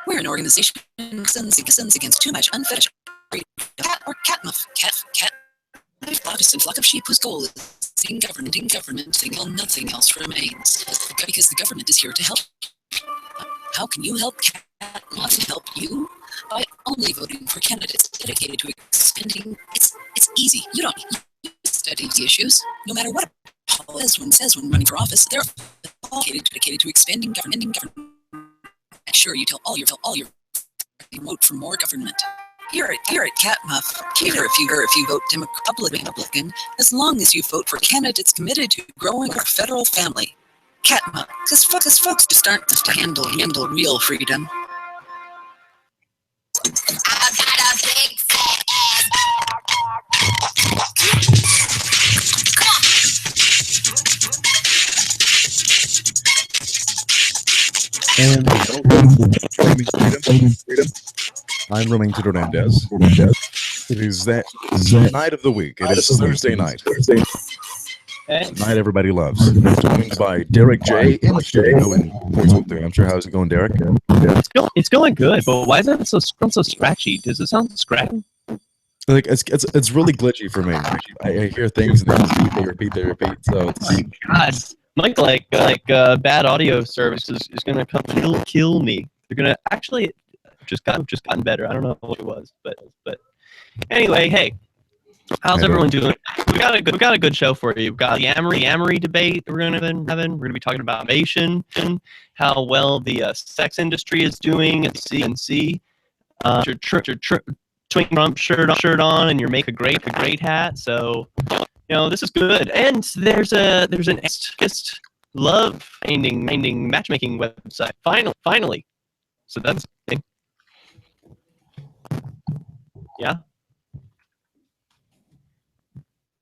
We're an organization that sins against too much unfettered cat or catmuff. Cat. A flock of sheep whose goal is seeing government until nothing else remains. Because the government is here to help. How can you help catmuff help you? By only voting for candidates dedicated to expanding. It's easy. You don't study the issues. No matter what a policeman says when running for office, they're all dedicated to expanding government. Make sure you tell all your vote for more government. Here at Catmuff, care if you vote Republican, as long as you vote for candidates committed to growing our federal family. Catmuff, because folks just aren't just to handle real freedom. I got a big fat ass. And Flaming Freedom. I'm Remington Hernandez. It is that night of the week. It is Thursday night. Night everybody loves. Joined by Derek J. in the studio in Portsmouth. I'm sure. How's it going, Derek? It's going good, but why is it so scratchy? Does it sound scratchy? Like it's really glitchy for me. I hear things and they repeat. So it's, oh my God, Mike, like bad audio service is gonna come kill me. They're gonna actually just gotten better. I don't know what it was, but anyway, hey, how's everyone doing? We got a good show for you. We've got the amory debate we're gonna be talking about masturbation, how well the sex industry is doing at CNC. Your twink rump shirt on, and your make a great hat. So this is good. And there's an love finding matchmaking website. Finally. So that's the thing. Yeah.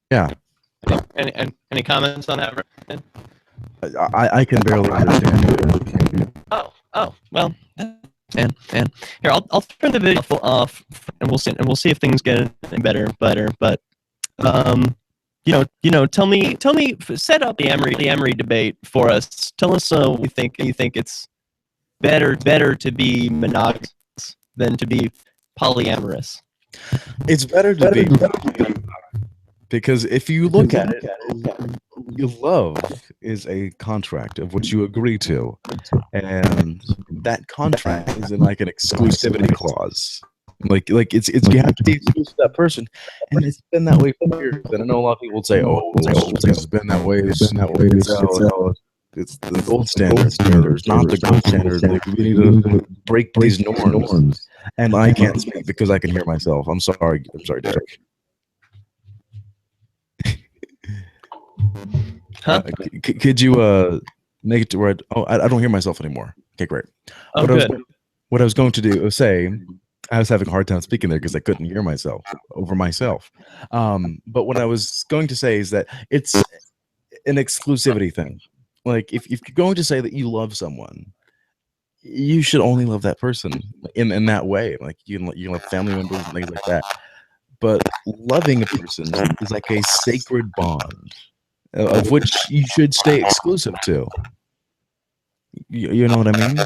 Yeah. Any comments on that? I can barely understand. Oh, well, and here I'll turn the video off, and we'll see if things get any better. But tell me, set up the amory debate for us. Tell us you think it's better to be monogamous than to be polyamorous. It's better to be because if you look at it, your love is a contract of which you agree to, and that contract is in like an exclusivity clause. Like it's you have to be exclusive to that person, and it's been that way for years. And I know a lot of people would say, "Oh, it's been that way. It's the gold standard. There's not the gold standard. Like, we need to break these norms." And I can't speak because I can hear myself. I'm sorry, Derek. Huh? Could you make it to where I don't hear myself anymore? Okay, great. Oh, good. What I was going to say, I was having a hard time speaking there because I couldn't hear myself over myself. But what I was going to say is that it's an exclusivity thing. Like if you're going to say that you love someone, you should only love that person in that way. Like you love family members and things like that. But loving a person is like a sacred bond of which you should stay exclusive to. You know what I mean?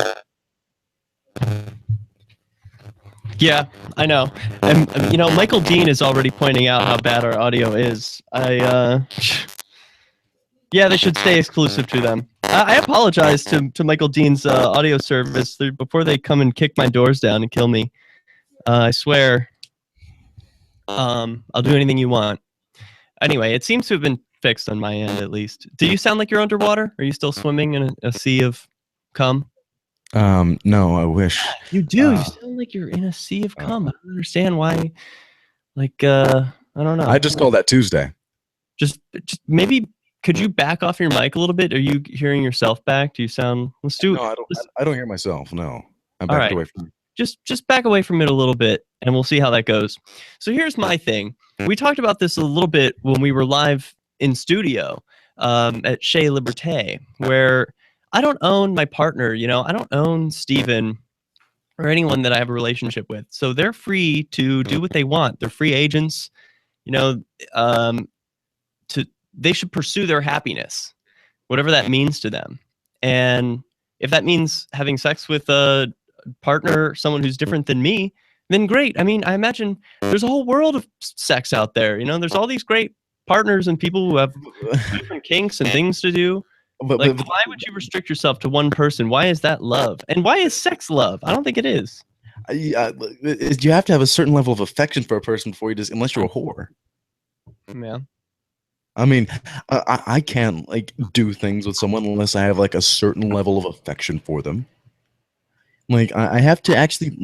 Yeah, I know. And Michael Dean is already pointing out how bad our audio is. Yeah, they should stay exclusive to them. I apologize to Michael Dean's audio service before they come and kick my doors down and kill me. I swear. I'll do anything you want. Anyway, it seems to have been fixed on my end, at least. Do you sound like you're underwater? Are you still swimming in a sea of cum? No, I wish. You do. You sound like you're in a sea of cum. I don't understand why. Like, I don't know. I just call that Tuesday. Just maybe. Could you back off your mic a little bit? Are you hearing yourself back? Do you sound? Let's do. No, I don't hear myself. No, I'm backed away from. Just back away from it a little bit, and we'll see how that goes. So here's my thing. We talked about this a little bit when we were live in studio at Chez Liberté, where I don't own my partner. I don't own Steven or anyone that I have a relationship with. So they're free to do what they want. They're free agents. They should pursue their happiness, whatever that means to them. And if that means having sex with partner someone who's different than me, then great. I mean, I imagine there's a whole world of sex out there. You know, there's all these great partners and people who have different kinks and things to do. But, Like, why would you restrict yourself to one person? Why is that love? And why is sex love? I don't think it is. you have to have a certain level of affection for a person before you just, unless you're a whore. Yeah. I mean, I can't like do things with someone unless I have like a certain level of affection for them. Like I have to actually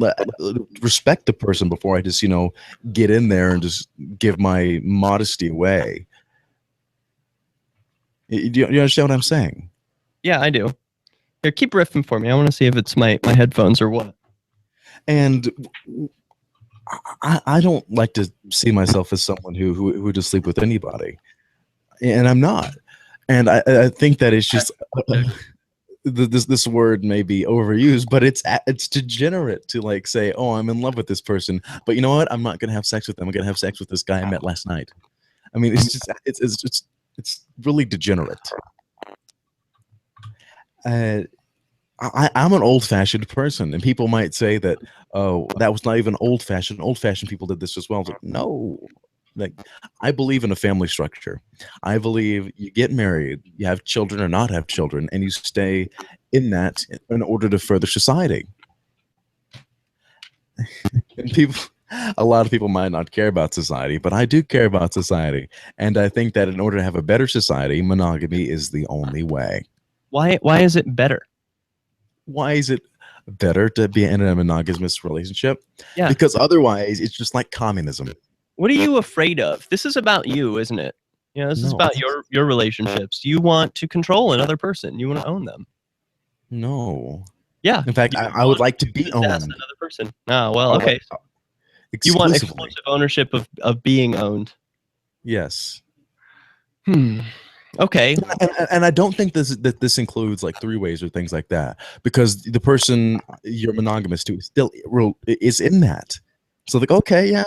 respect the person before I just, you know, get in there and just give my modesty away. Do you understand what I'm saying? Yeah, I do. Here, keep riffing for me. I want to see if it's my headphones or what. And I don't like to see myself as someone who would just sleep with anybody, and I'm not. And I think that it's just this word may be overused, but it's degenerate to like say, oh, I'm in love with this person, but you know what? I'm not gonna have sex with them. I'm gonna have sex with this guy I met last night. I mean, it's just it's really degenerate. I'm an old-fashioned person, and people might say that, oh, that was not even old-fashioned. Old-fashioned people did this as well. Like, no, like I believe in a family structure. I believe you get married, you have children or not have children, and you stay in that in order to further society. And a lot of people might not care about society, but I do care about society, and I think that in order to have a better society, monogamy is the only way. Why is it better? Why is it better to be in a monogamous relationship? Yeah. Because otherwise it's just like communism. What are you afraid of? This is about you, isn't it? You know, this is about your relationships. You want to control another person. You want to own them. No. Yeah. In fact, I would like to be owned. Another person. Oh, well, okay. You want exclusive ownership of being owned. Yes. Okay. And I don't think this includes like three-ways or things like that, because the person you're monogamous to still is in that. So like, okay, yeah,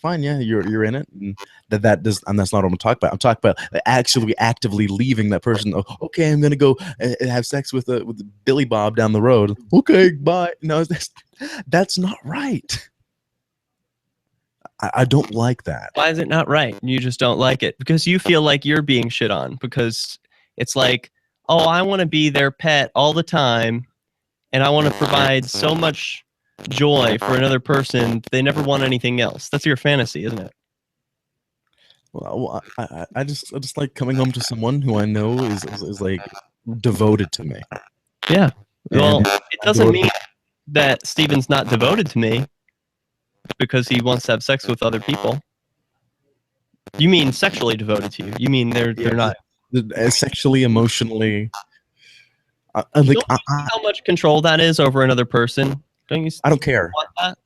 fine, yeah, you're in it, and and that's not what I'm talking about. I'm talking about actually actively leaving that person. Oh, okay, I'm gonna go and have sex with Billy Bob down the road. Okay, bye. No, that's not right. I don't like that. Why is it not right? You just don't like it because you feel like you're being shit on, because it's like, oh, I want to be their pet all the time, and I want to provide so much joy for another person. They never want anything else. That's your fantasy, isn't it? Well, I just like coming home to someone who I know is like devoted to me. Yeah. Well, it doesn't mean that Steven's not devoted to me because he wants to have sex with other people. You mean sexually devoted to you? You mean they're not sexually, emotionally? How much control that is over another person? Don't you? I don't care. Want that?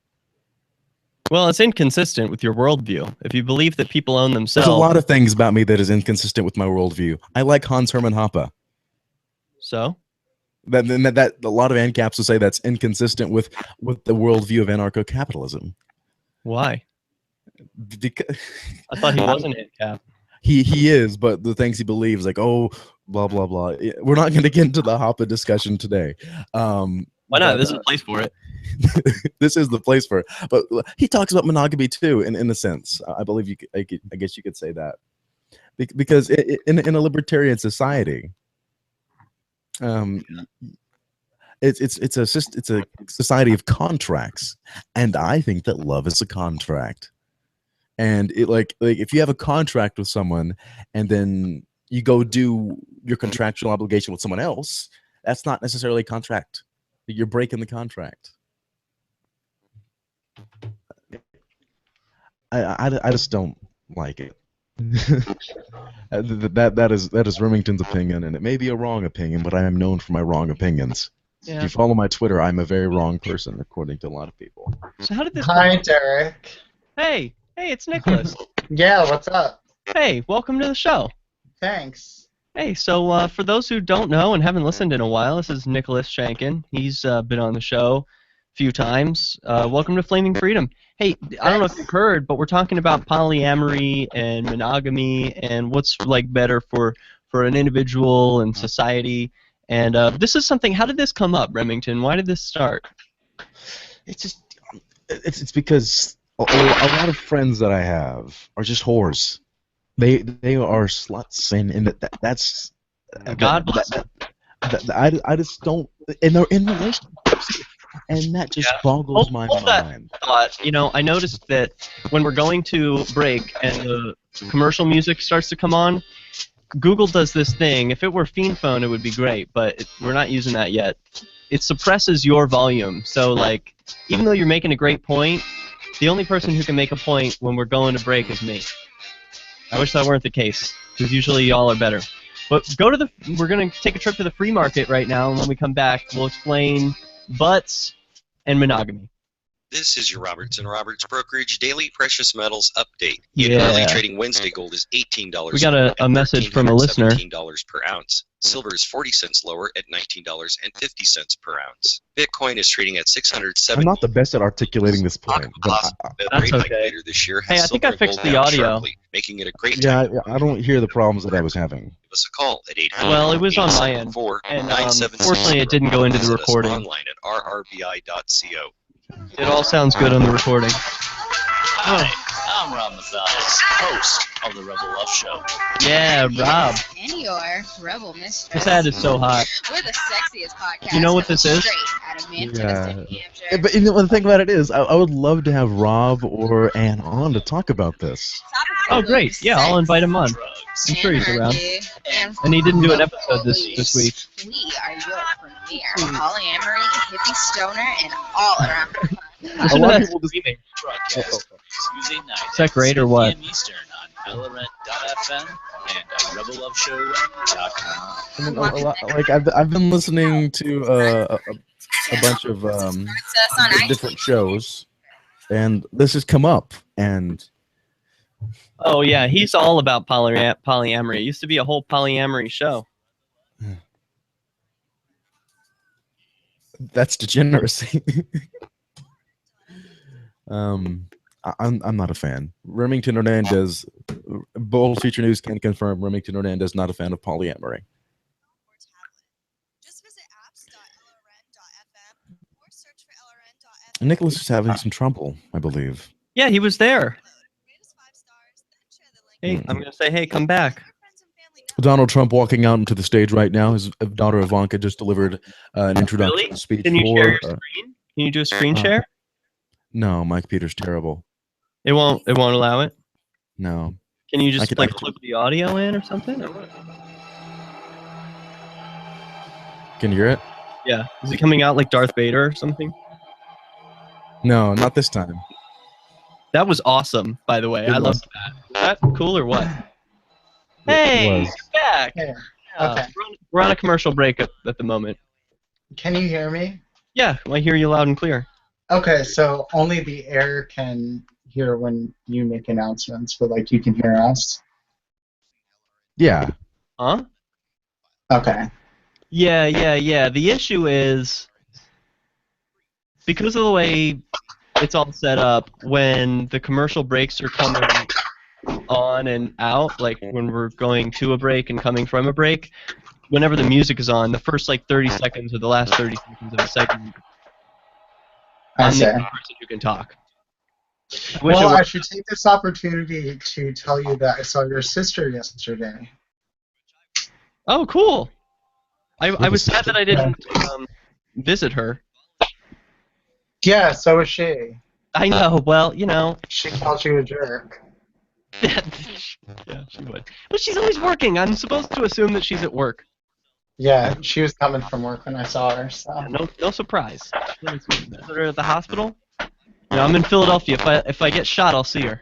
Well, it's inconsistent with your worldview. If you believe that people own themselves, there's a lot of things about me that is inconsistent with my worldview. I like Hans Hermann Hoppe. So that a lot of ANCAPs will say that's inconsistent with the worldview of anarcho-capitalism. Why? Because I thought he wasn't ANCAP. He is, but the things he believes, like, oh, blah blah blah. We're not going to get into the Hoppe discussion today. Why not? This is a place for it. This is the place for it. But he talks about monogamy too, in a sense. I believe I guess you could say that, because in a libertarian society, it's a society of contracts, and I think that love is a contract. And it like if you have a contract with someone and then you go do your contractual obligation with someone else, that's not necessarily a contract. You're breaking the contract. I just don't like it. that is Remington's opinion, and it may be a wrong opinion, but I am known for my wrong opinions. Yeah. If you follow my Twitter, I'm a very wrong person, according to a lot of people. So how did this? Hi, Derek. Hey, it's Nicholas. Yeah, what's up? Hey, welcome to the show. Thanks. Hey, so for those who don't know and haven't listened in a while, this is Nicholas Shankin. He's been on the show a few times. Welcome to Flaming.Freedom. Hey, I don't know if you've heard, but we're talking about polyamory and monogamy and what's like better for an individual and society. And this is something. How did this come up, Remington? Why did this start? It's just it's because a lot of friends that I have are just whores. They are sluts, and that's God bless them. I just don't, and they're in relationships, and that just boggles my Hold that mind. thought. I noticed that when we're going to break and the commercial music starts to come on, Google does this thing. If it were Fiend Phone, it would be great, but we're not using that yet. It suppresses your volume. So, like, even though you're making a great point, the only person who can make a point when we're going to break is me. I wish that weren't the case, because usually y'all are better. But we're going to take a trip to the free market right now, and when we come back, we'll explain butts and monogamy. This is your Robertson Roberts Brokerage Daily Precious Metals Update. Yeah. Early trading Wednesday gold is $18. We got a message from a listener. $1,317 per ounce. Silver is 40 cents lower at $19.50 per ounce. Bitcoin is trading at $670. I'm not the best at articulating this point, but That's okay. Later this year Hey, has I think silver I fixed and gold the down audio. sharply, making it a great time. yeah, I don't hear the problems that I was having. Give us a call at 800. Well, it was on my end, and fortunately it didn't go into the recording. Online at rrbi.co. It all sounds good on the recording. Hi, I'm Rob Mathias, host of the Rebel Love Show. Yeah, Rob. And your rebel mistress. This ad is so hot. We're the sexiest podcast. You know what this is? Straight out of Manchester, Yeah. New Hampshire. Yeah, but the thing about it is, I would love to have Rob or Ann on to talk about this. Oh, great. Yeah, I'll invite him on. Drugs. I'm sure he's around. And And he didn't do an episode this week. we are your premier polyamory, hippie stoner, and all around fun. Listen lot to of that people just- screaming. Broadcast Tuesday night Is that great or what? 7 p.m. Eastern on LRN.FM and RebelLoveShow.com. I mean, a lot, like I've been listening to a bunch of different shows, and this has come up, and Oh, yeah, he's all about polyamory. It used to be a whole polyamory show. that's degeneracy. I'm not a fan. Remington Hernandez, Bold Feature News can confirm Remington Hernandez not a fan of polyamory. Just visit apps.lrn.fm or search for lrn.fm. Nicholas is having some trouble, I believe. Yeah, he was there. Rate us 5 stars, then share the link. Hey, I'm going to say, hey, come back. Let your friends and family know. Donald Trump walking out into the stage right now. His daughter Ivanka just delivered an introduction Really? speech Can you for. share your screen? Can you do a screen share? No, Mike Peters terrible. It won't allow it? No. Can you I just could- like plug the audio in or something? Or what? Can you hear it? Yeah. Is it coming out like Darth Vader or something? No, not this time. That was awesome, by the way. It I was. loved that. Was that cool or what? Hey, was. you're back. Yeah. Yeah, Okay. we're on a commercial break at the moment. Can you hear me? Yeah, I hear you loud and clear. Okay, so only the air can hear when you make announcements, but like you can hear us. Yeah. Huh? Okay. Yeah. The issue is because of the way it's all set up, when the commercial breaks are coming on and out, like when we're going to a break and coming from a break, whenever the music is on, the first like 30 seconds or the last 30 seconds of a segment, I I'm see. the only person who can talk. I wish Well, it were- I should take this opportunity to tell you that I saw your sister yesterday. Oh, cool. I was sad that I didn't visit her. Yeah, so is she. I know. Well, you know. She called you a jerk. Yeah, she would. But she's always working. I'm supposed to assume that she's at work. Yeah, she was coming from work when I saw her, so. Yeah, no surprise. Visit her at the hospital. You know, I'm in Philadelphia. If I get shot, I'll see her.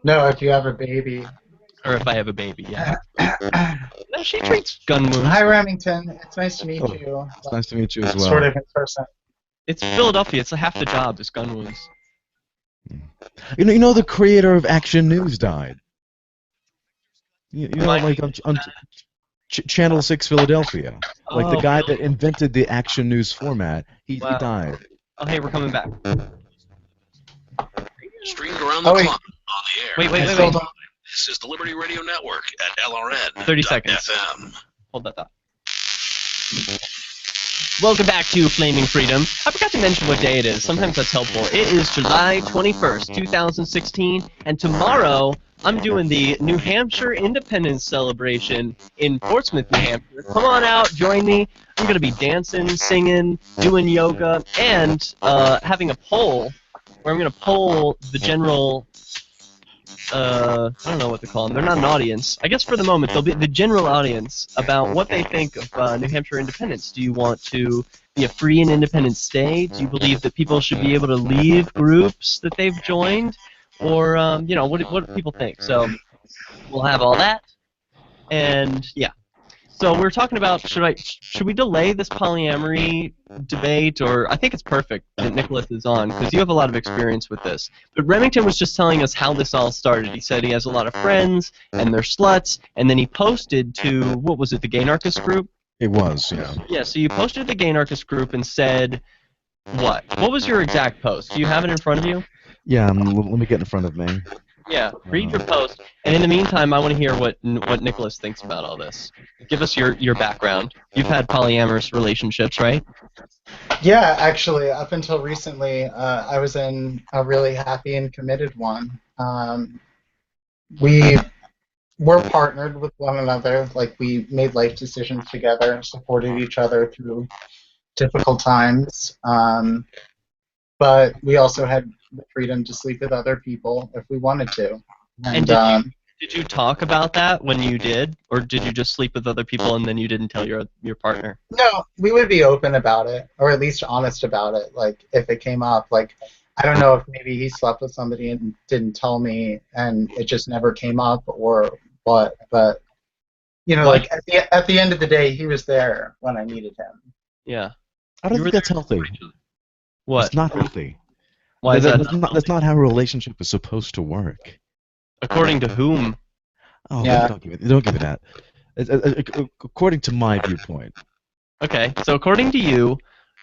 No, if you have a baby. Or if I have a baby, yeah. No, she treats gun wounds. Hi, Remington. It's nice to meet Oh, you. It's nice to meet you as well. Sort of in person. It's Philadelphia. It's half the job is gun wounds. You know the creator of Action News died. You know, like on Channel 6 Philadelphia. Like the guy that invented the Action News format, he Wow. died. Oh, hey, we're coming back. Streamed around the Oh, wait. clock on the air. Wait. Hold on. This is the Liberty Radio Network at LRN. 30 seconds. FM. Hold that thought. Welcome back to Flaming Freedom. I forgot to mention what day it is. Sometimes that's helpful. It is July 21st, 2016, and tomorrow I'm doing the New Hampshire Independence Celebration in Portsmouth, New Hampshire. Come on out, join me. I'm going to be dancing, singing, doing yoga, and having a poll where I'm going to poll the general... I don't know what to call them. They're not an audience. I guess for the moment, they'll be the general audience about what they think of New Hampshire independence. Do you want to be a free and independent state? Do you believe that people should be able to leave groups that they've joined? Or, you know, what do people think? So we'll have all that. And, yeah. So we're talking about, should we delay this polyamory debate, or I think it's perfect that Nicholas is on, because you have a lot of experience with this. But Remington was just telling us how this all started. He said he has a lot of friends, and they're sluts, and then he posted to, what was it, the Gay Narcist group? It was, yeah. Yeah, so you posted to the Gay Narcist group and said, what? What was your exact post? Do you have it in front of you? Yeah, let me get in front of me. Yeah, read your post, and in the meantime, I want to hear what Nicholas thinks about all this. Give us your background. You've had polyamorous relationships, right? Yeah, actually, up until recently, I was in a really happy and committed one. We were partnered with one another, like we made life decisions together, supported each other through difficult times, but we also had the freedom to sleep with other people if we wanted to. And did you talk about that when you did, or did you just sleep with other people and then you didn't tell your partner? No, we would be open about it, or at least honest about it. Like if it came up, like I don't know if maybe he slept with somebody and didn't tell me, and it just never came up, or what. But you know, like at the end of the day, he was there when I needed him. Yeah. I don't think that's healthy. What? It's not healthy. Why is that? That's not how a relationship is supposed to work. According to whom? Oh, Yeah. don't give me that. According to my viewpoint. Okay, so according to you,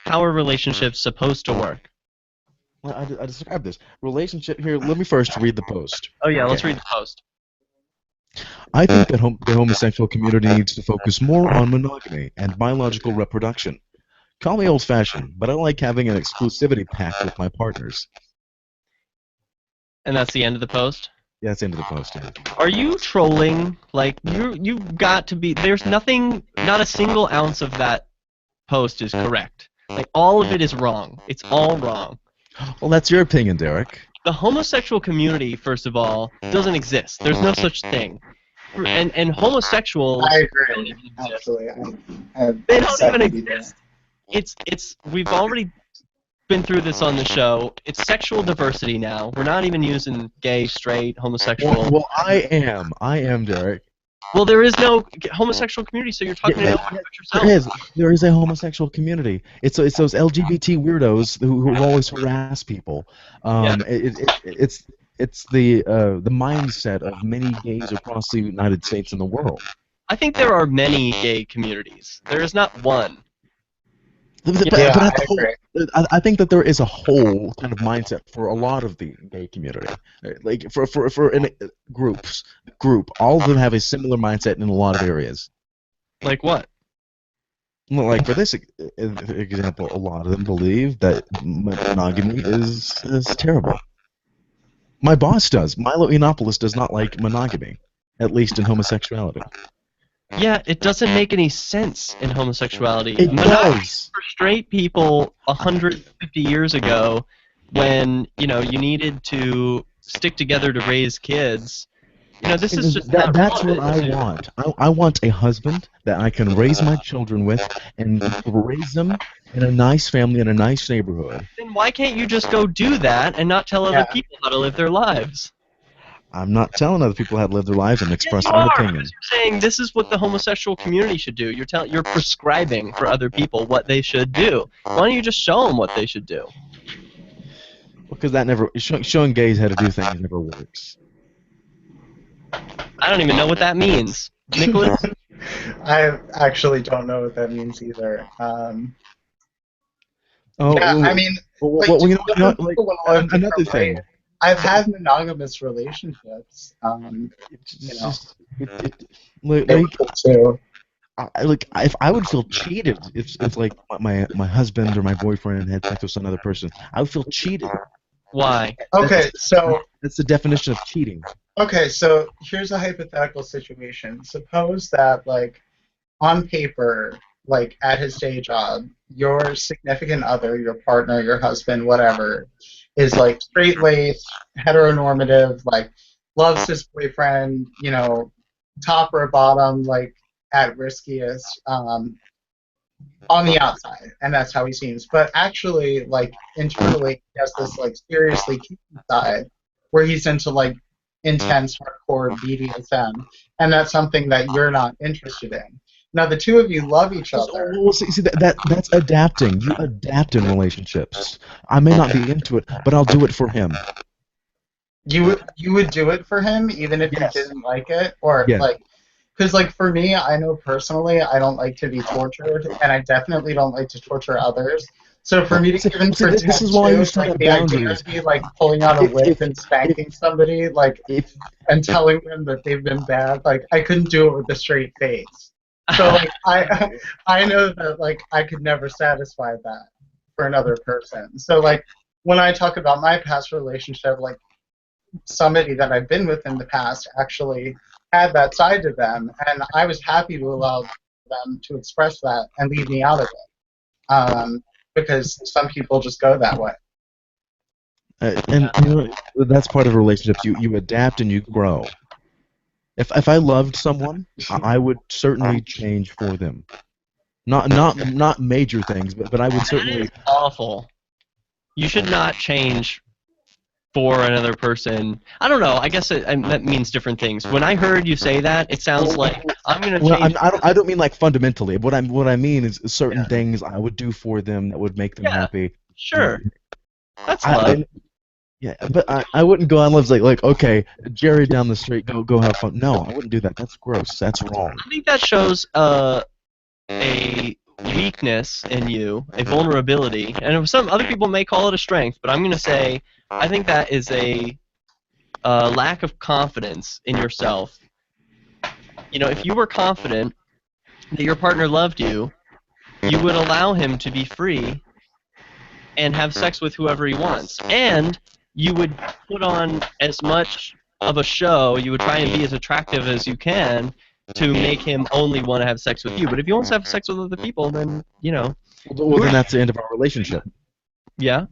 how are relationships supposed to work? Well, I describe this relationship here. Let me first read the post. Oh yeah, let's read the post. I think that the homosexual community needs to focus more on monogamy and biological reproduction. Call me old-fashioned, but I like having an exclusivity pact with my partners. And that's the end of the post? Yeah, that's the end of the post. Yeah. Are you trolling? Like, you've got to be... There's nothing... Not a single ounce of that post is correct. Like, all of it is wrong. It's all wrong. Well, that's your opinion, Derek. The homosexual community, first of all, doesn't exist. There's no such thing. And homosexuals... I agree. Actually, they don't even exist. We've already been through this on the show. It's sexual diversity now. We're not even using gay, straight, homosexual. Well, I am, Derek. Well, there is no homosexual community, so you're talking about yourself. There is a homosexual community. It's those LGBT weirdos who always harass people. It's the mindset of many gays across the United States and the world. I think there are many gay communities. There is not one. I think that there is a whole kind of mindset for a lot of the gay community. Like for group, all of them have a similar mindset in a lot of areas. Like what? Well, like for this example, a lot of them believe that monogamy is terrible. My boss does. Milo Yiannopoulos does not like monogamy, at least in homosexuality. Yeah, it doesn't make any sense in homosexuality. It does. For straight people 150 years ago, when you needed to stick together to raise kids, this is just that's what I want. I want a husband that I can raise my children with and raise them in a nice family in a nice neighborhood. Then why can't you just go do that and not tell other people how to live their lives? I'm not telling other people how to live their lives and express my opinion. You're saying this is what the homosexual community should do. You're prescribing for other people what they should do. Why don't you just show them what they should do? Because that never showing gays how to do things never works. I don't even know what that means, Nicholas. I actually don't know what that means either. I mean, another thing. I've had monogamous relationships. Like, if I would feel cheated if like my husband or my boyfriend had sex with another person, I would feel cheated. Why? Okay, so That's the definition of cheating. okay, so here's a hypothetical situation. Suppose that like on paper, like at his day job, your significant other, your partner, your husband, whatever, is like straight-laced, heteronormative, like loves his boyfriend, you know, top or bottom, like at riskiest, on the outside, and that's how he seems. But actually, like internally, he has this like seriously kinky side where he's into like intense hardcore BDSM, and that's something that you're not interested in. Now the two of you love each other. Well, see that's adapting. You adapt in relationships. I may not be into it, but I'll do it for him. You would do it for him even if Yes. you didn't like it, or Yes. like, because like for me, I know personally I don't like to be tortured, and I definitely don't like to torture others. So for me to even pretend this is why you should like have the idea boundaries. of me like pulling out a whip If- and spanking somebody like If and telling them that they've been bad, like I couldn't do it with a straight face. So like I know that like I could never satisfy that for another person. So like when I talk about my past relationship, like somebody that I've been with in the past actually had that side to them, and I was happy to allow them to express that and leave me out of it, because some people just go that way. and you know, that's part of relationships. You adapt and you grow. If I loved someone, I would certainly change for them. Not major things, but I would That certainly. is awful. You should not change for another person. I don't know. I guess that means different things. When I heard you say that, it sounds like I'm gonna Well, change. I don't mean like fundamentally. What I mean is certain things I would do for them that would make them happy. Sure, that's I- love. Yeah, but I wouldn't go on lives like okay, Jerry down the street, go have fun. No, I wouldn't do that. That's gross. That's wrong. I think that shows a weakness in you, a vulnerability, and some other people may call it a strength, but I'm gonna say I think that is a lack of confidence in yourself. You know, if you were confident that your partner loved you, you would allow him to be free and have sex with whoever he wants. And you would put on as much of a show, you would try and be as attractive as you can to make him only want to have sex with you. But if he wants to have sex with other people, then, you know. Well, then that's the end of our relationship. Yeah?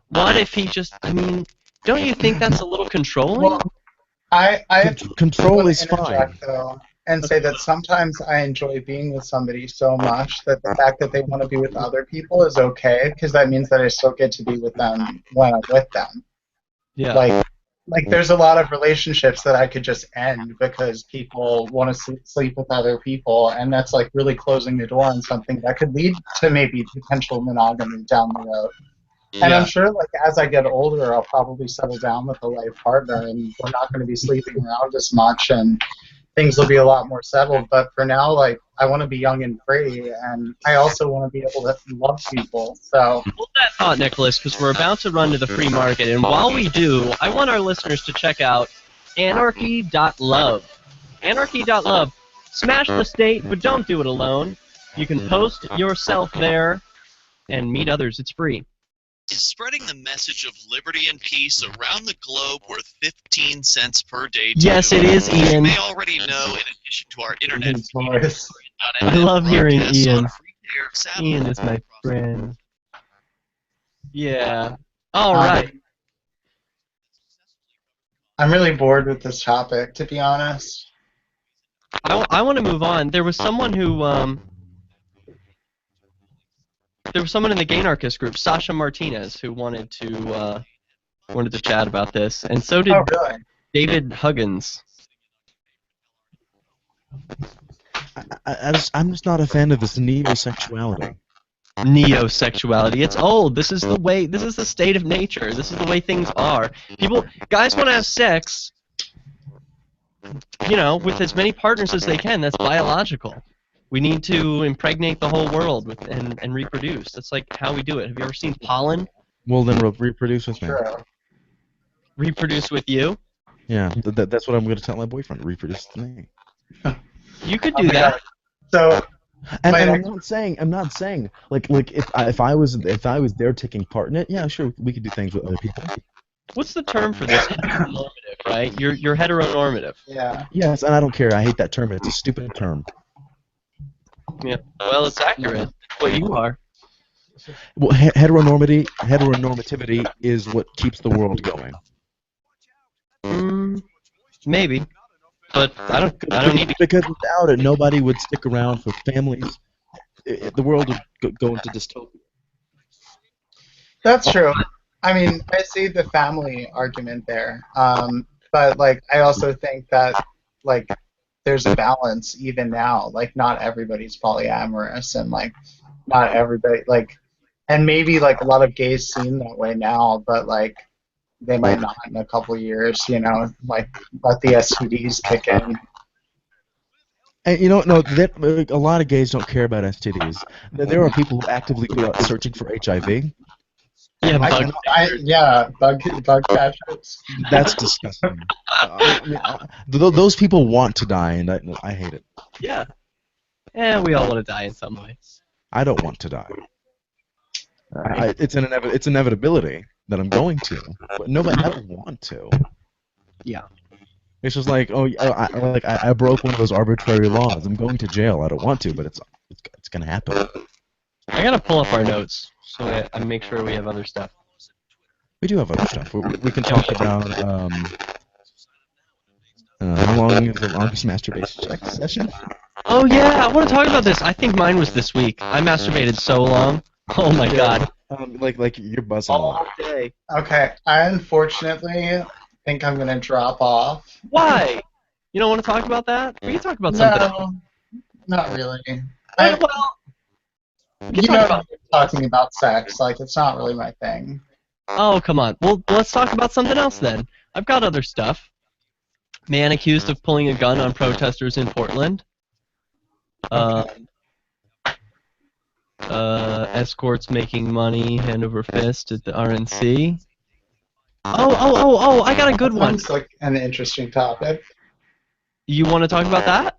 What if he just, I mean, don't you think that's a little controlling? Well, I Control wanna is fine. interject, though, and say that sometimes I enjoy being with somebody so much that the fact that they want to be with other people is okay, because that means that I still get to be with them when I'm with them. Yeah. Like there's a lot of relationships that I could just end because people want to sleep with other people, and that's like really closing the door on something that could lead to maybe potential monogamy down the road. And I'm sure, like, as I get older, I'll probably settle down with a life partner, and we're not going to be sleeping around as much, and things will be a lot more settled. But for now, like, I want to be young and free, and I also want to be able to love people. So Hold that thought, Nicholas, because we're about to run to the free market. And while we do, I want our listeners to check out anarchy.love. Anarchy.love. Smash the state, but don't do it alone. You can post yourself there and meet others. It's free. Is spreading the message of liberty and peace around the globe worth 15 cents per day to Yes, you? it is, As you Ian. may already know, in addition to our internet feed, I love hearing broadcasts Ian. on free-to-air satellite Ian is my across the friend. Yeah. All right. I'm really bored with this topic, to be honest. I want to move on. There was someone who there was someone in the Gaynarchist group, Sasha Martinez, who wanted to chat about this, and so did really? David Huggins. I'm just not a fan of this neo-sexuality. Neo-sexuality. It's old. This is the way. This is the state of nature. This is the way things are. Guys want to have sex, you know, with as many partners as they can. That's biological. We need to impregnate the whole world and reproduce. That's like how we do it. Have you ever seen Pollen? Well, then reproduce with me. Sure. Reproduce with you? Yeah, that's what I'm going to tell my boyfriend. Reproduce with me. You could do that. So, And my I'm not saying like if I was there taking part in it, yeah, sure, we could do things with other people. What's the term for this? Heteronormative, right? You're heteronormative. yeah. Yes, and I don't care. I hate that term. It's a stupid term. Yeah. Well, it's accurate. What you are. Well, heteronormativity is what keeps the world going. Maybe, but I don't need to. Because without it, nobody would stick around for families. The world would go into dystopia. That's true. I mean, I see the family argument there, but like I also think that like there's a balance even now. Like not everybody's polyamorous, and like not everybody like, and maybe like a lot of gays seem that way now, but like they might not in a couple years. You know, like let the STDs kick in. And you know, no, that a lot of gays don't care about STDs. There are people who actively go out searching for HIV. Yeah, bug catchers. That's disgusting. Those people want to die, and I hate it. Yeah. Yeah, we all want to die in some way. I don't want to die. It's an inevitability that I'm going to, but nobody. I don't want to. Yeah. It's just like, oh, I broke one of those arbitrary laws. I'm going to jail. I don't want to, but it's gonna happen. I gotta pull up our notes so that I make sure we have other stuff. We do have other stuff. We can talk about how long is the longest masturbation check session? Oh yeah, I want to talk about this. I think mine was this week. I masturbated so long. Oh my god. Like you're buzzing. All day. Okay, I unfortunately think I'm gonna drop off. Why? You don't want to talk about that? We can talk about something. No, not really. You know, talking about sex, like it's not really my thing. Oh, come on. Well, let's talk about something else then. I've got other stuff. Man accused of pulling a gun on protesters in Portland. Escorts making money hand over fist at the RNC. Oh, I got a good one. Sounds like an interesting topic. You want to talk about that?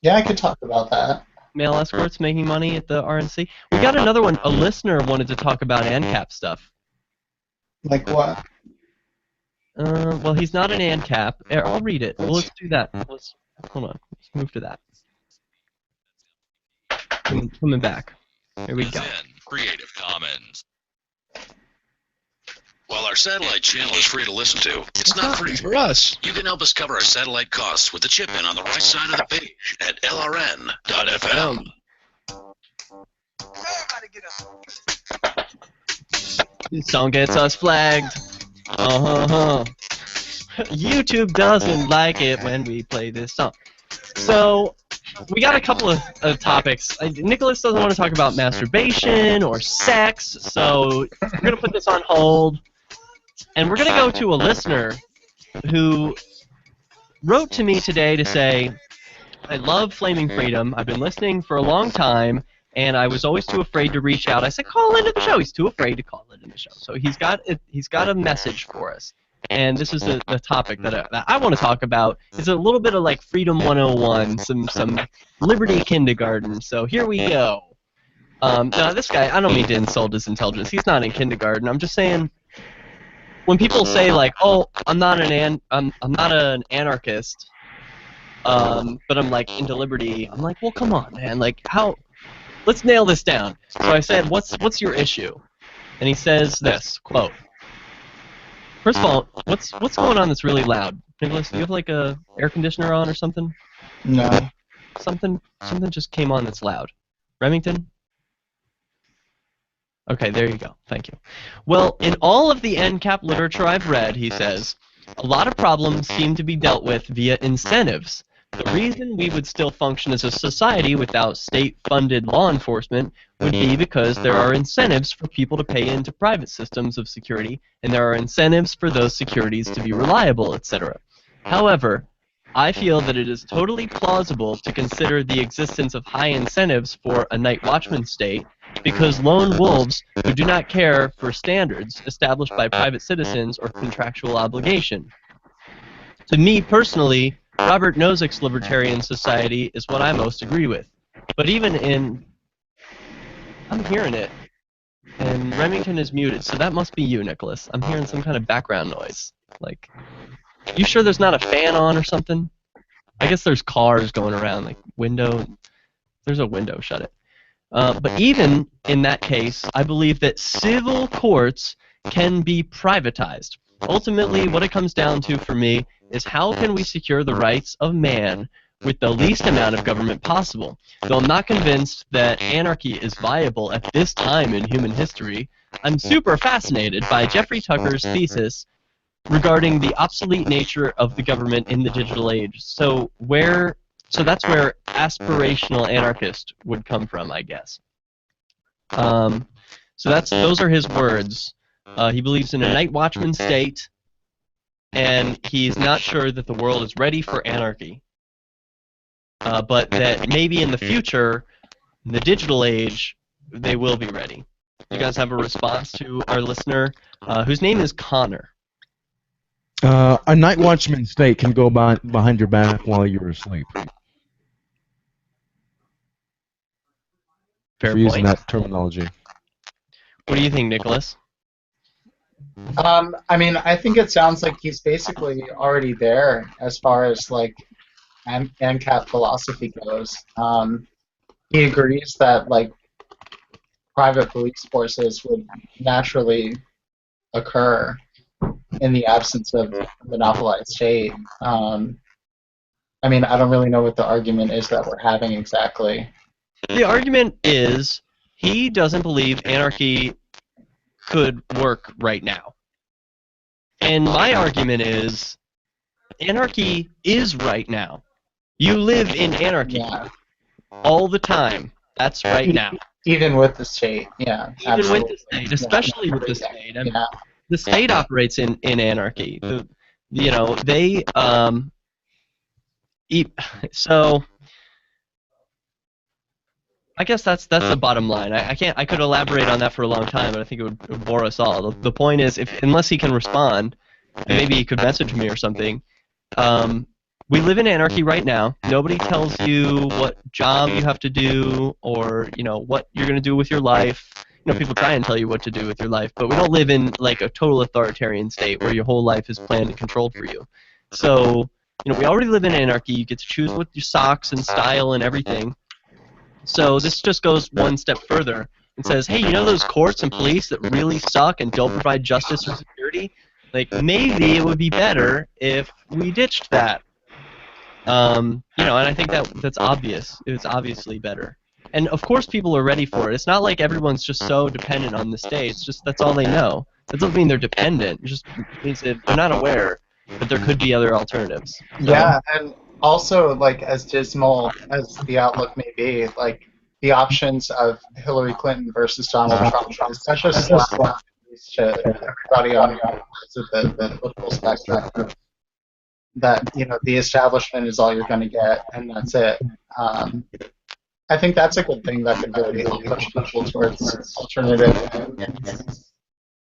Yeah, I could talk about that. Male escorts making money at the RNC. We got another one. A listener wanted to talk about ANCAP stuff. Like what? Well, he's not an ANCAP. I'll read it. Well, let's do that. Hold on. Let's move to that. Coming back. Here we go. Creative Commons. While our satellite channel is free to listen to, it's not free for us. You can help us cover our satellite costs with the chip in on the right side of the page at lrn.fm. This song gets us flagged. YouTube doesn't like it when we play this song. So, we got a couple of topics. Nicholas doesn't want to talk about masturbation or sex, so we're going to put this on hold. And we're going to go to a listener who wrote to me today to say, I love Flaming.Freedom. I've been listening for a long time, and I was always too afraid to reach out. I said, call into the show. He's too afraid to call into the show. So he's got a message for us. And this is the topic that I want to talk about. It's a little bit of like Freedom 101, some Liberty kindergarten. So here we go. Now this guy, I don't mean to insult his intelligence. He's not in kindergarten. I'm just saying, when people say like, "Oh, I'm not an anarchist," but I'm like into liberty, I'm like, well, come on, man. Like, how? Let's nail this down. So I said, "What's your issue?" And he says this quote. First of all, what's going on that's really loud? Nicholas, do you have like a air conditioner on or something? No. Something just came on that's loud. Remington? Okay, there you go. Thank you. Well, in all of the NCAP literature I've read, he says, a lot of problems seem to be dealt with via incentives. The reason we would still function as a society without state-funded law enforcement would be because there are incentives for people to pay into private systems of security, and there are incentives for those securities to be reliable, etc. However, I feel that it is totally plausible to consider the existence of high incentives for a Night-watchman state because lone wolves who do not care for standards established by private citizens or contractual obligation. To me personally, Robert Nozick's libertarian society is what I most agree with. But even in, I'm hearing it, and Remington is muted, so that must be you, Nicholas. I'm hearing some kind of background noise. Like, you sure there's not a fan on or something? I guess there's cars going around, like window. There's a window, shut it. But even in that case, I believe that civil courts can be privatized. Ultimately, what it comes down to for me is how can we secure the rights of man with the least amount of government possible. Though I'm not convinced that anarchy is viable at this time in human history, I'm super fascinated by Jeffrey Tucker's thesis regarding the obsolete nature of the government in the digital age. So that's where aspirational anarchist would come from, I guess. So those are his words. He believes in a night-watchman state, and he's not sure that the world is ready for anarchy. But that maybe in the future, in the digital age, they will be ready. You guys have a response to our listener, whose name is Connor. A night watchman state can go behind your back while you're asleep. Fair For using point. that terminology. What do you think, Nicholas? I mean, I think it sounds like he's basically already there as far as like ANCAP philosophy goes. He agrees that like private police forces would naturally occur in the absence of a monopolized state. I mean, I don't really know what the argument is that we're having exactly. The argument is he doesn't believe anarchy could work right now. And my argument is anarchy is right now. You live in anarchy all the time. That's right now. Even with the state, yeah. Even absolutely. with the state, especially with the state. I mean, Yeah. the state operates in anarchy. So I guess that's the bottom line. I could elaborate on that for a long time, but I think it would bore us all. The point is, unless he can respond, and maybe he could message me or something. We live in anarchy right now. Nobody tells you what job you have to do, or what you're going to do with your life. People try and tell you what to do with your life, but we don't live in like a total authoritarian state where your whole life is planned and controlled for you. So, we already live in anarchy. You get to choose what your socks and style and everything. So this just goes one step further and says, hey, those courts and police that really suck and don't provide justice or security? Like, maybe it would be better if we ditched that. And I think that's obvious. It's obviously better. And of course people are ready for it. It's not like everyone's just so dependent on the state. It's just that's all they know. That doesn't mean they're dependent. It just means that they're not aware that there could be other alternatives. So, yeah, and also, like, as dismal as the outlook may be, like, the options of Hillary Clinton versus Donald Trump is such a slap to everybody on the political spectrum that, the establishment is all you're going to get, and that's it. I think that's a good thing that could really help push people towards alternative.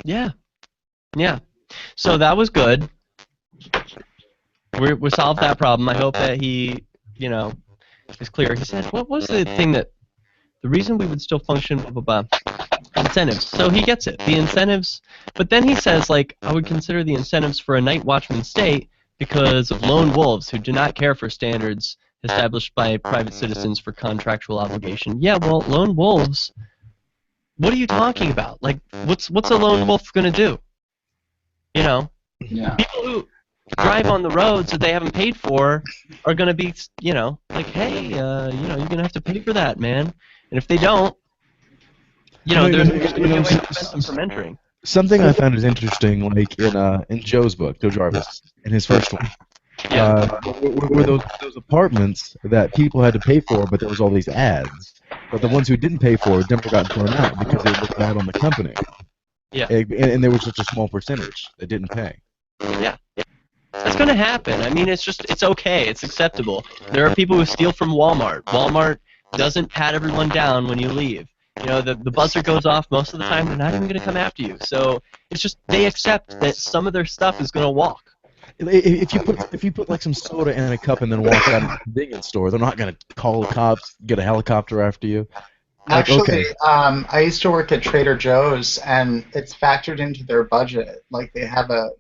Yeah. So that was good. We solved that problem. I hope that he, is clear. He said, what was the thing that, the reason we would still function, blah, blah, blah, incentives. So he gets it, the incentives. But then he says, like, I would consider the incentives for a night watchman state because of lone wolves who do not care for standards established by private citizens for contractual obligation. Yeah, well, lone wolves, what are you talking about? Like, what's a lone wolf going to do? Yeah. People who drive on the roads that they haven't paid for are going to be, like, hey, you're going to have to pay for that, man. And if they don't, there's going to be a way to prevent them from entering. Something I found is interesting, like in Joe's book, Joe Jarvis, in his first one. Were those apartments that people had to pay for, but there was all these ads. But the ones who didn't pay for it never got thrown out because they looked bad on the company. Yeah. And there was such a small percentage that didn't pay. Yeah. It's going to happen. I mean, it's okay. It's acceptable. There are people who steal from Walmart. Walmart doesn't pat everyone down when you leave. The buzzer goes off most of the time. They're not even going to come after you. So it's just they accept that some of their stuff is going to walk. if you put like some soda in a cup and then walk out of the convenience store, they're not gonna call the cops, get a helicopter after you. Like, Actually, okay, I used to work at Trader Joe's, and it's factored into their budget. Like they have a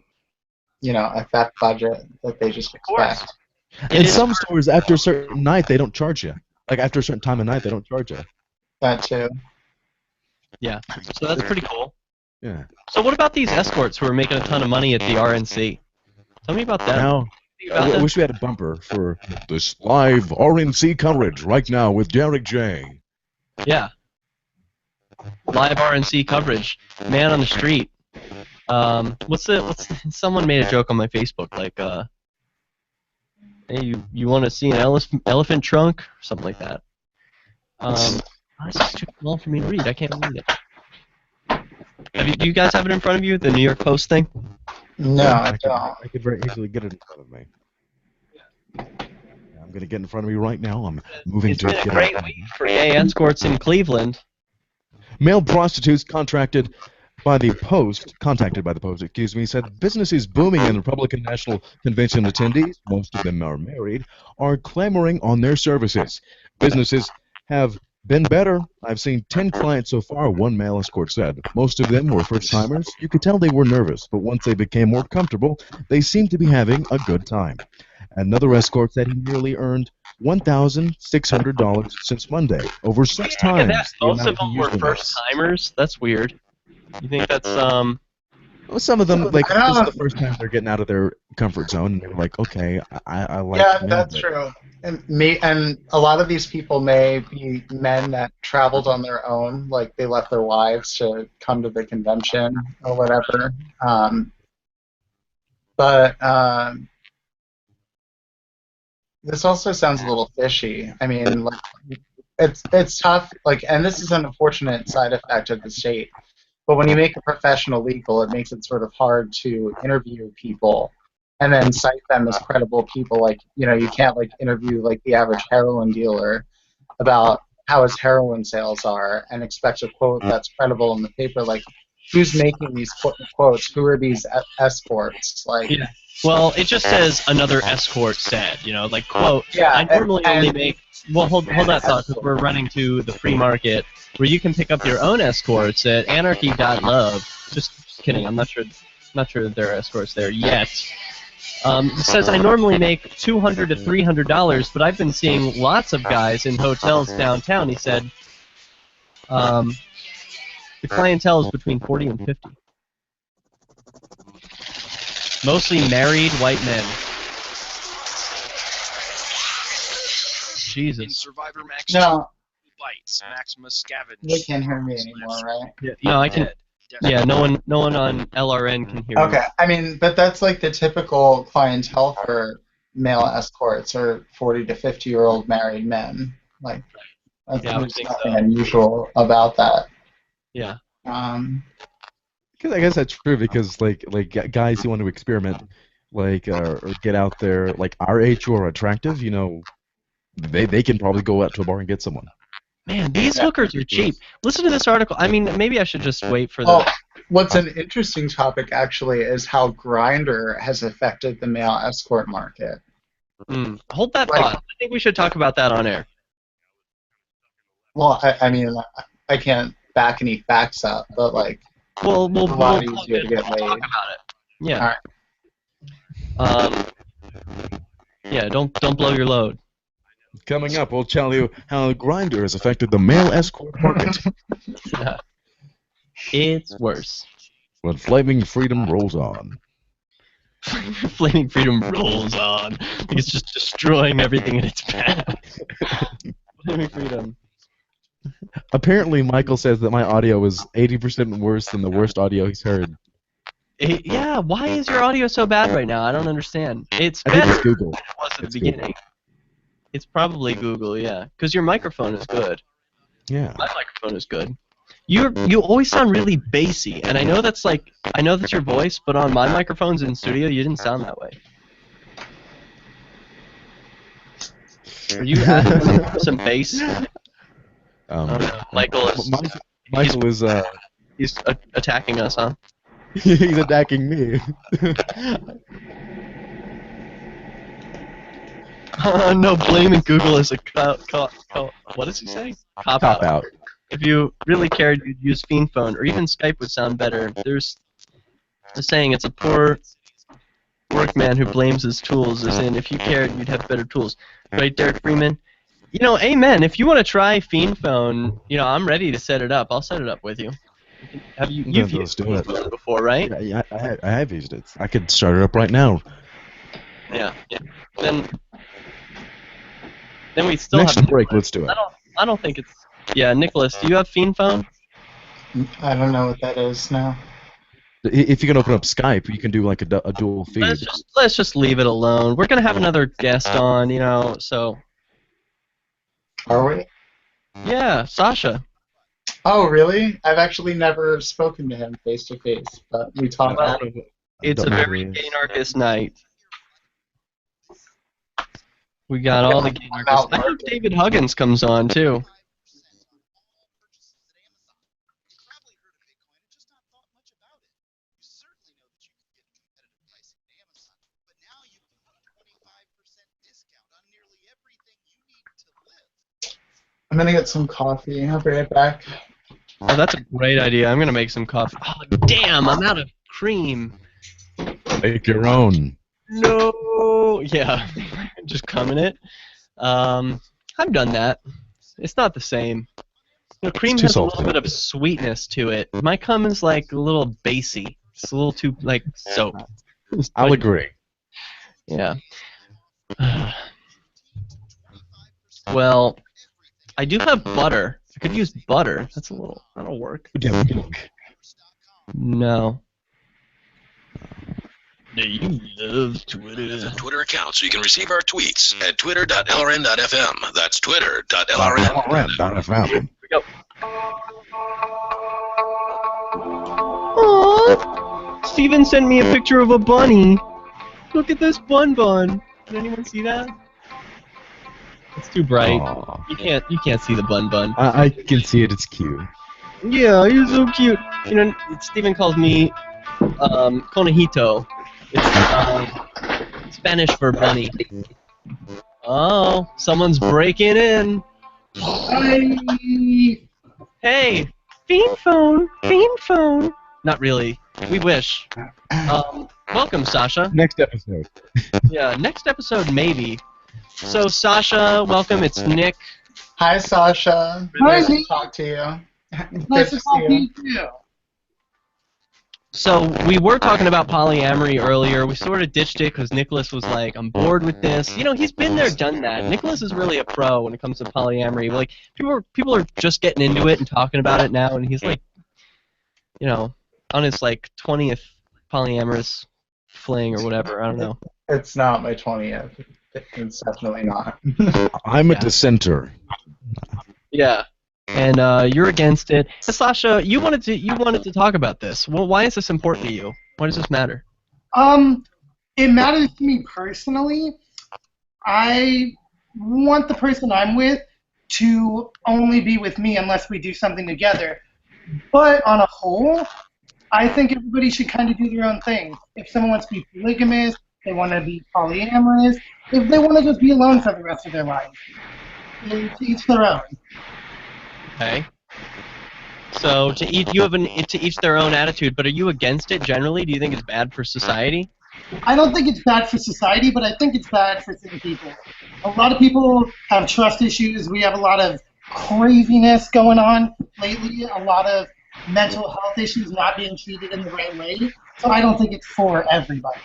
theft budget that they just expect. in some stores after a certain night they don't charge you. Like after a certain time of night they don't charge you. That too. Yeah, so that's pretty cool. Yeah. So what about these escorts who are making a ton of money at the RNC? Tell me about them. Now, I wish we had a bumper for this live RNC coverage right now with Derek J. Yeah. Live RNC coverage. Man on the street. Someone made a joke on my Facebook like, hey, you want to see an elephant trunk? Or something like that. It's too long for me to read. I can't read it. Do you guys have it in front of you? The New York Post thing? No, I don't. I could very easily get it in front of me. I'm going to get in front of me right now. I'm moving It's to been a great week for gay escorts in Cleveland. Male prostitutes contacted by the Post, said business is booming and Republican National Convention attendees, most of them are married, are clamoring on their services. Businesses have been better. I've seen 10 clients so far, one male escort said. Most of them were first-timers. You could tell they were nervous, but once they became more comfortable, they seemed to be having a good time. Another escort said he nearly earned $1,600 since Monday, over 6 times. Most of them were first-timers? That's weird. You think that's, Well, some of them, like, this is the first time they're getting out of their comfort zone, and they're like, okay, I like Yeah, men, that's but- true. And a lot of these people may be men that traveled on their own, like they left their wives to come to the convention or whatever. But this also sounds a little fishy. I mean, like, it's tough. Like, and this is an unfortunate side effect of the state. But when you make it professional legal, it makes it sort of hard to interview people and then cite them as credible people. Like, you can't like interview like the average heroin dealer about how his heroin sales are and expect a quote that's credible in the paper. Like, who's making these quotes? Who are these escorts? Like, yeah. Well, it just says another escort said, like, quote, Yeah, I normally only make, well, hold that thought, because we're running to the free market where you can pick up your own escorts at anarchy.love. Just kidding, I'm not sure there are escorts there yet. It says I normally make $200 to $300, but I've been seeing lots of guys in hotels downtown. He said the clientele is between 40 and 50. Mostly married white men. In Jesus. Survivor Max no, bites, Maximus scavenge. they can't hear me anymore, right? No, I can. Yeah, no one on LRN can hear me. Okay, I mean, but that's like the typical clientele for male escorts or 40 to 50-year-old married men. Like, Yeah, I would there's think nothing so. unusual about that. Yeah. Because I guess that's true because like guys who want to experiment, like or get out there, like our age who are attractive, they can probably go out to a bar and get someone. Man, these hookers are cheap. Listen to this article. I mean, maybe I should just wait for the. Oh, what's an interesting topic actually is how Grindr has affected the male escort market. Hold that thought. I think we should talk about that on air. Well, I mean, I can't back any facts up, but like, We'll a lot easier to get talk laid. about it. Yeah. All right. Yeah. Don't blow your load. Coming up, we'll tell you how Grindr has affected the male escort market. Yeah. It's worse. When Flaming Freedom rolls on. Flaming Freedom rolls on. Like it's just destroying everything in its path. Flaming Freedom. Apparently, Michael says that my audio is 80% worse than the worst audio he's heard. Yeah, why is your audio so bad right now? I don't understand. It's I think better it's Google. than it was at It's the beginning. It's probably Google, yeah. Because your microphone is good. Yeah. My microphone is good. You always sound really bassy, and I know that's your voice, but on my microphones in studio, you didn't sound that way. Are you adding some bass? Michael is. Michael is He's attacking us, huh? he's attacking me. No, blaming Google is a what does he say? Cop out. If you really cared, you'd use Fiend Phone, or even Skype would sound better. There's a saying, it's a poor workman who blames his tools, as in, if you cared, you'd have better tools. Right, Derek Freeman? You know, amen. If you want to try Fiend Phone, you know, I'm ready to set it up. I'll set it up with you. You've used Fiend Phone before, right? Yeah, I have used it. I could start it up right now. Yeah. Then we still Next have break, let's do it. I don't think it's... Yeah, Nicholas, do you have Fiend Phone? I don't know what that is now. If you can open up Skype, you can do like a dual feed. Let's just leave it alone. We're gonna have another guest on, you know, so... Are we? Yeah, Sasha. Oh, really? I've actually never spoken to him face to face, but we talked. Well, it's a very gay anarchist night. We got all the gay anarchists. I hope David Huggins comes on too. I'm gonna get some coffee. I'll be right back. Oh, that's a great idea. I'm gonna make some coffee. Oh, damn! I'm out of cream. Make your own. No. Yeah. Just cum in it. I've done that. It's not the same. You know, cream has a little bit of sweetness to it. My cum is like a little basey. It's a little too like soap. I'll agree. Yeah. Well, I do have butter. I could use butter. That's a little... That'll work. No. Do you love Twitter? There's a Twitter account so you can receive our tweets at twitter.lrn.fm. That's twitter.lrn.fm. Here we go. Aww. Steven sent me a picture of a bunny. Look at this bun. Can anyone see that? It's too bright. Aww. You can't see the bun. I can see it. It's cute. Yeah, you're so cute. You know, Steven calls me conejito. It's Spanish for bunny. Oh, someone's breaking in. Hey, Fiend Phone. Not really. We wish. Welcome, Sasha. Next episode. Yeah, next episode maybe. So, Sasha, welcome. It's Nick. Hi, Sasha. Hi, Nice to Nick. talk to you. Nice to talk to you too. So, we were talking about polyamory earlier. We sort of ditched it because Nicholas was like, I'm bored with this. You know, he's been there, done that. Nicholas is really a pro when it comes to polyamory. Like, people are just getting into it and talking about it now, and he's like, you know, on his like 20th polyamorous fling or whatever. I don't know. It's not my 20th. It's definitely not. I'm a dissenter. Yeah, and you're against it. Sasha, you wanted to talk about this. Well, why is this important to you? Why does this matter? It matters to me personally. I want the person I'm with to only be with me unless we do something together. But on a whole, I think everybody should kind of do their own thing. If someone wants to be polygamous, they want to be polyamorous, if they want to just be alone for the rest of their life, to each their own. Okay. So to each their own attitude, but are you against it generally? Do you think it's bad for society? I don't think it's bad for society, but I think it's bad for certain people. A lot of people have trust issues. We have a lot of craziness going on lately, a lot of mental health issues not being treated in the right way. So I don't think it's for everybody.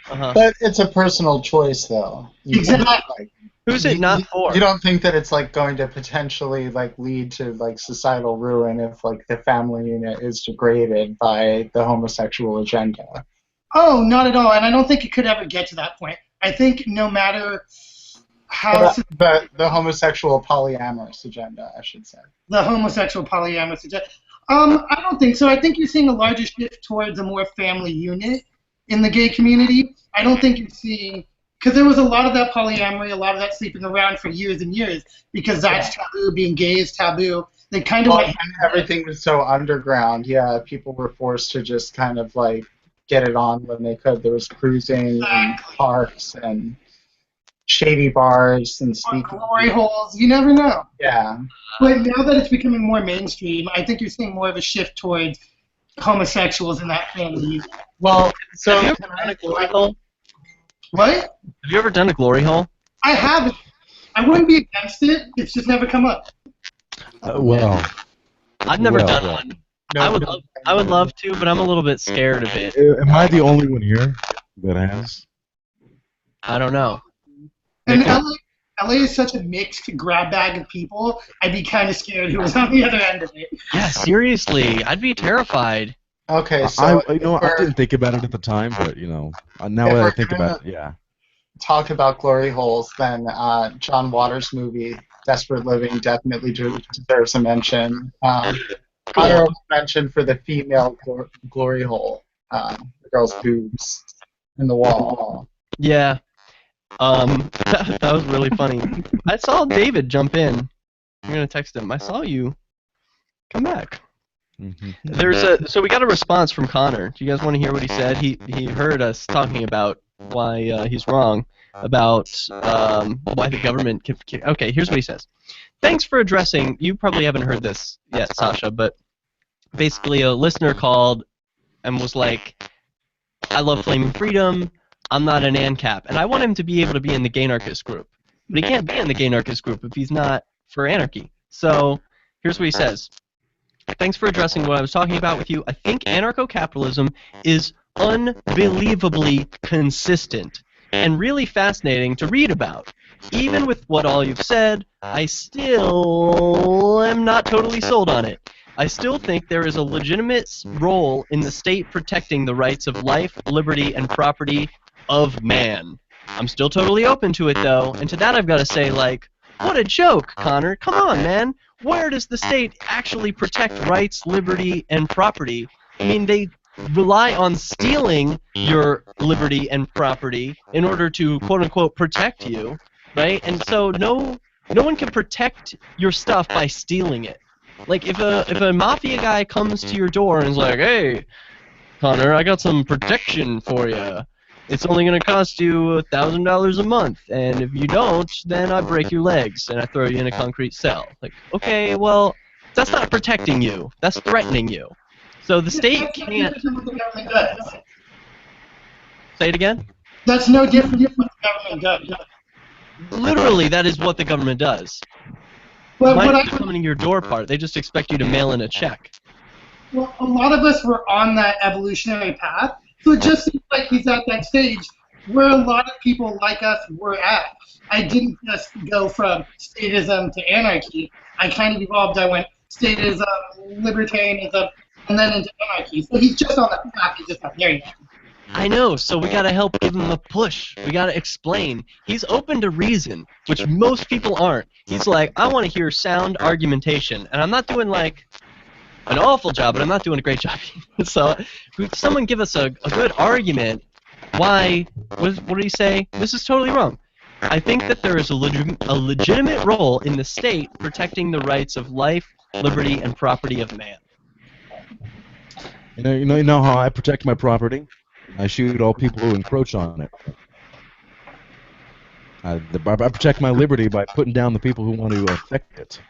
But it's a personal choice, though. Exactly. Who's it not for? You don't think that it's like going to potentially like lead to like societal ruin if like the family unit is degraded by the homosexual agenda? Oh, not at all. And I don't think it could ever get to that point. I think no matter how... But the homosexual polyamorous agenda, I should say. The homosexual polyamorous agenda. I don't think so. I think you're seeing a larger shift towards a more family unit in the gay community. I don't think you're seeing... Because there was a lot of that polyamory, a lot of that sleeping around for years and years, because that's taboo, being gay is taboo. They kind of went... Everything was so underground, yeah, people were forced to just kind of like get it on when they could. There was cruising and parks and shady bars and Or speaking. glory holes. You never know. Yeah. But now that it's becoming more mainstream, I think you're seeing more of a shift towards homosexuals in that family. Well, so Have you ever done a glory hole? What? Have you ever done a glory hole? I haven't. I wouldn't be against it. It's just never come up. Well, I've never Well, done one. I would love to, but I'm a little bit scared of it. am I the only one here that has? I don't know. And LA is such a mixed grab bag of people. I'd be kind of scared who was on the other end of it. Yeah, seriously, I'd be terrified. Okay, so I didn't think about it at the time, but now that I think about it, yeah. Talk about glory holes, then John Waters' movie Desperate Living definitely deserves a mention. Honorable mention for the female glory hole, the girl's boobs in the wall. Yeah. That was really funny. I saw David jump in. I'm gonna text him. I saw you. Come back. So we got a response from Connor. Do you guys want to hear what he said? He heard us talking about why he's wrong about why the government can. Okay, here's what he says. Thanks for addressing. You probably haven't heard this yet, Sasha, but basically a listener called and was like, "I love Flaming.Freedom. I'm not an ANCAP, and I want him to be able to be in the gay anarchist group, but he can't be in the gay anarchist group if he's not for anarchy." So here's what he says. Thanks for addressing what I was talking about with you. I think anarcho-capitalism is unbelievably consistent and really fascinating to read about. Even with what all you've said, I still am not totally sold on it. I still think there is a legitimate role in the state protecting the rights of life, liberty, and property of man. I'm still totally open to it, though, and to that I've got to say, like, what a joke, Connor. Come on, man. Where does the state actually protect rights, liberty, and property? I mean, they rely on stealing your liberty and property in order to, quote-unquote, protect you, right? And so no one can protect your stuff by stealing it. Like, if a mafia guy comes to your door and is like, "Hey, Connor, I got some protection for you. It's only going to cost you $1,000 a month, and if you don't, then I break your legs and I throw you in a concrete cell." Like, okay, well, that's not protecting you. That's threatening you. So the state can't... Say it again? That's no different than what the government does. Literally, that is what the government does. Well, Minus the coming to your door part. They just expect you to mail in a check. Well, a lot of us were on that evolutionary path, so it just seems like he's at that stage where a lot of people like us were at. I didn't just go from statism to anarchy. I kind of evolved. I went statism, libertarianism, and then into anarchy. So he's just on that path. He's just not there yet. I know, so we gotta help give him a push. We gotta explain. He's open to reason, which most people aren't. He's like, I want to hear sound argumentation, and I'm not doing like an awful job, but I'm not doing a great job. So, someone give us a good argument. Why? What did he say? This is totally wrong. I think that there is a legitimate role in the state protecting the rights of life, liberty, and property of man. You know how I protect my property? I shoot all people who encroach on it. I protect my liberty by putting down the people who want to affect it.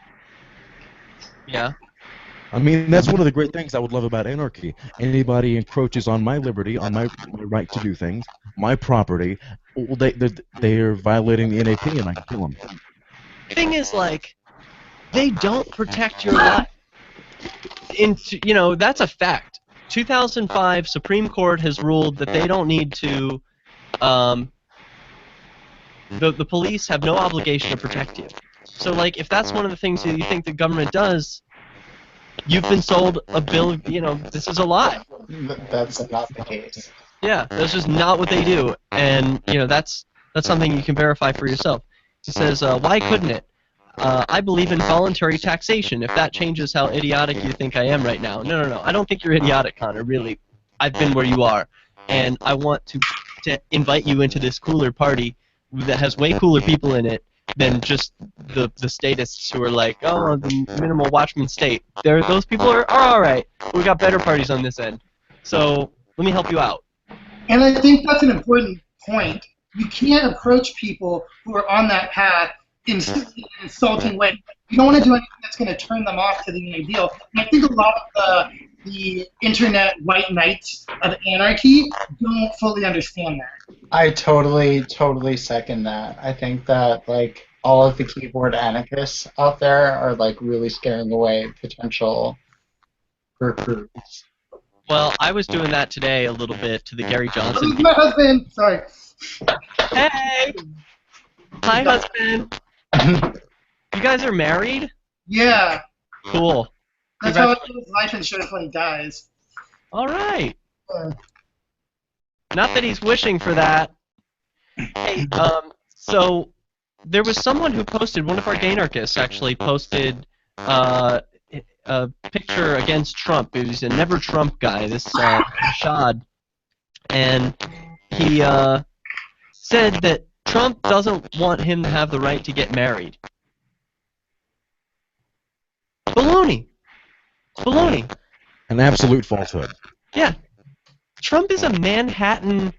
Yeah. I mean, that's one of the great things I would love about anarchy. Anybody encroaches on my liberty, on my right to do things, my property, well, they are violating the NAP, and I can kill them. Thing is, like, they don't protect your life. That's a fact. 2005 Supreme Court has ruled that they don't need to. The police have no obligation to protect you. So, like, if that's one of the things that you think the government does, you've been sold a bill. This is a lie. That's not the case. Yeah, that's just not what they do, and that's something you can verify for yourself. He says, why couldn't it? I believe in voluntary taxation, if that changes how idiotic you think I am right now. No. I don't think you're idiotic, Connor, really. I've been where you are, and I want to invite you into this cooler party that has way cooler people in it than just the statists who are like, oh, the minimal watchman state. Those people are alright. We got better parties on this end. So, let me help you out. And I think that's an important point, You can't approach people who are on that path in an insulting way. You don't want to do anything that's going to turn them off to the ideal. And I think a lot of the internet white knights of anarchy don't fully understand that. I totally second that. I think that like all of the keyboard anarchists out there are like really scaring away potential recruits. Well, I was doing that today a little bit to the Gary Johnson. My husband. Sorry. Hey. Hi, husband. You guys are married? Yeah. Cool. That's how I do his life insurance when he dies. All right. Not that he's wishing for that. Hey, so there was someone who posted, one of our gaynarchists actually posted a picture against Trump. It was a Never Trump guy, this Shad. And he said that Trump doesn't want him to have the right to get married. Baloney. Baloney. An absolute falsehood. Yeah. Trump is a Manhattan